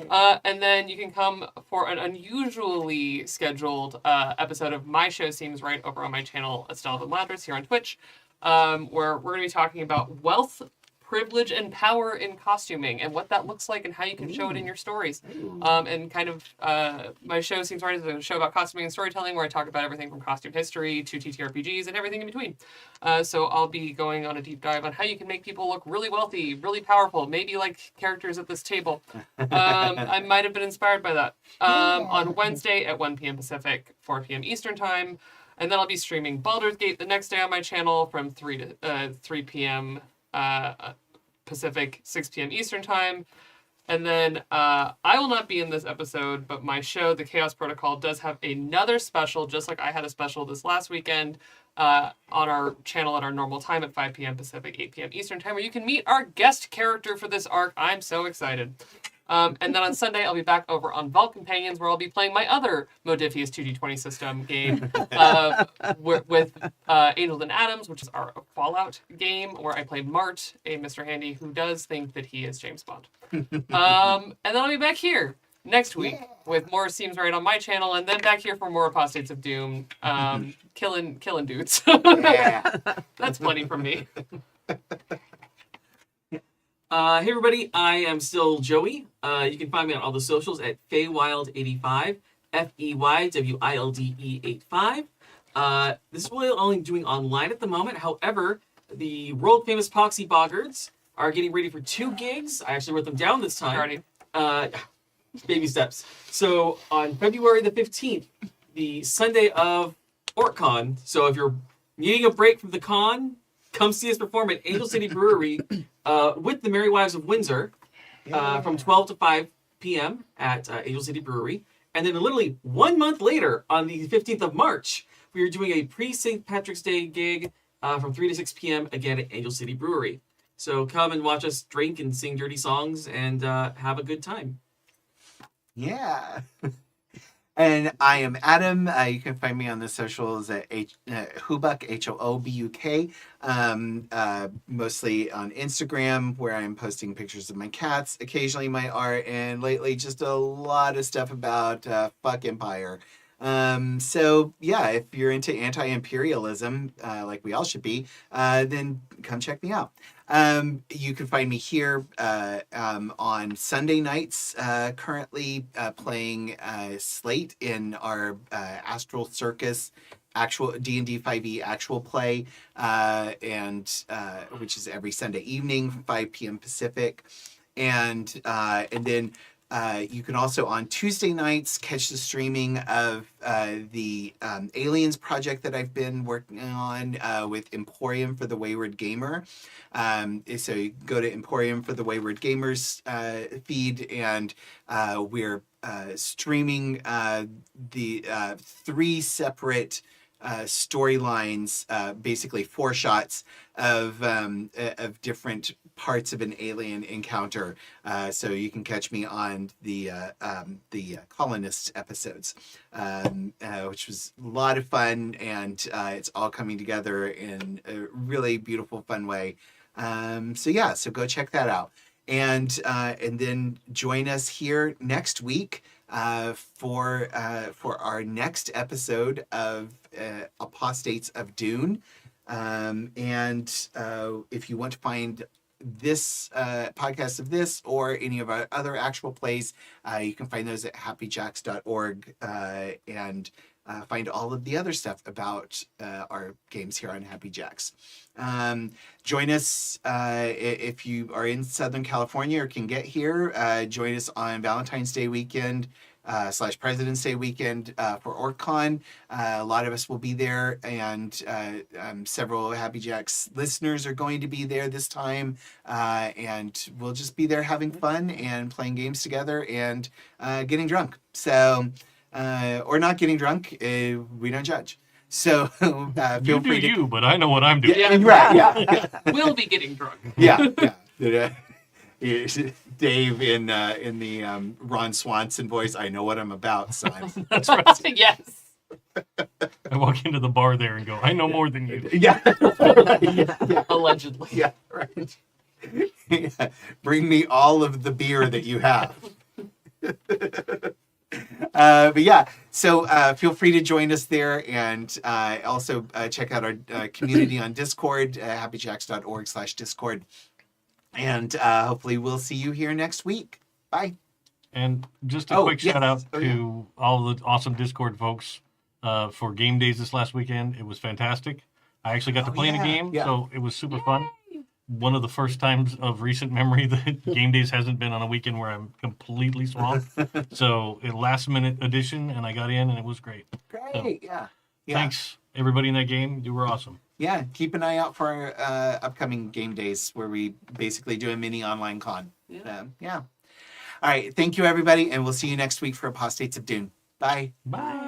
And then you can come for an unusually scheduled episode of My Show Seems Right over on my channel, Estella Vimladris, here on Twitch, where we're going to be talking about wealth, privilege, and power in costuming, and what that looks like and how you can show it in your stories. And kind of, My Show Seems Right is a show about costuming and storytelling, where I talk about everything from costume history to TTRPGs and everything in between. So I'll be going on a deep dive on how you can make people look really wealthy, really powerful, maybe like characters at this table. I might have been inspired by that. On Wednesday at 1 p.m. Pacific, 4 p.m. Eastern Time. And then I'll be streaming Baldur's Gate the next day on my channel from 3 p.m. Pacific, 6 p.m. Eastern Time. And then I will not be in this episode, but my show, The Chaos Protocol, does have another special, just like I had a special this last weekend, on our channel at our normal time at 5 p.m. Pacific, 8 p.m. Eastern Time, where you can meet our guest character for this arc. I'm so excited. And then on Sunday, I'll be back over on Vault Companions, where I'll be playing my other Modifius 2D20 system game with Angels and Adams, which is our Fallout game, where I play Mart, a Mr. Handy who does think that he is James Bond. And then I'll be back here next week with more Seems Right on my channel, and then back here for more Apostates of Doom, killing dudes. Yeah. That's plenty from me. Hey everybody, I am still Joey. You can find me on all the socials at Feywild85, FEYWILDE85. This is really only doing online at the moment. However, the world famous Poxy Boggards are getting ready for 2 gigs. I actually wrote them down this time. Baby steps. So on February the 15th, the Sunday of OrcCon. So if you're needing a break from the con, come see us perform at Angel City Brewery with the Merry Wives of Windsor from 12 to 5 p.m. at Angel City Brewery. And then literally 1 month later, on the 15th of March, we are doing a pre-St. Patrick's Day gig from 3 to 6 p.m. again at Angel City Brewery. So come and watch us drink and sing dirty songs and have a good time. Yeah. And I am Adam. You can find me on the socials at Hoobuk, Hoobuk. Mostly on Instagram, where I'm posting pictures of my cats, occasionally my art, and lately just a lot of stuff about fuck Empire. So yeah, if you're into anti-imperialism, like we all should be, then come check me out. You can find me here on Sunday nights, currently playing Slate in our Astral Circus actual D&D 5e actual play, and which is every Sunday evening from 5 p.m. Pacific, and then you can also on Tuesday nights catch the streaming of the Aliens project that I've been working on with Emporium for the Wayward Gamer. So you go to Emporium for the Wayward Gamers feed, and we're streaming the 3 separate storylines, basically 4 shots of different parts of an alien encounter. So you can catch me on the Colonists episodes, which was a lot of fun, and it's all coming together in a really beautiful, fun way. So go check that out, and then join us here next week for our next episode of Apostates of Dune. And if you want to find this podcast of this or any of our other actual plays, you can find those at happyjacks.org, and find all of the other stuff about our games here on Happy Jacks. Join us if you are in Southern California or can get here. Join us on Valentine's Day weekend / President's Day weekend for OrcCon. A lot of us will be there, and several Happy Jacks listeners are going to be there this time, and we'll just be there having fun and playing games together and getting drunk. So, or not getting drunk, we don't judge. So feel free to... but I know what I'm doing. Yeah, right, yeah. We'll be getting drunk. Yeah. Dave in the Ron Swanson voice. I know what I'm about, son. That's right. Yes. I walk into the bar there and go, I know more than you. Yeah. Allegedly. Yeah, right. Yeah. Bring me all of the beer that you have. But yeah, so feel free to join us there, and also check out our community on Discord, happyjacks.org/Discord. And hopefully we'll see you here next week. Bye. And just a quick shout out to all the awesome Discord folks for game days this last weekend. It was fantastic. I actually got to play in a game, so it was super fun. One of the first times of recent memory that game days hasn't been on a weekend where I'm completely swamped. So a last minute addition, and I got in, and it was great. Great, so, thanks everybody in that game. You were awesome. Yeah, keep an eye out for our upcoming game days where we basically do a mini online con. Yeah. All right, thank you everybody, and we'll see you next week for Apostates of Dune. Bye. Bye.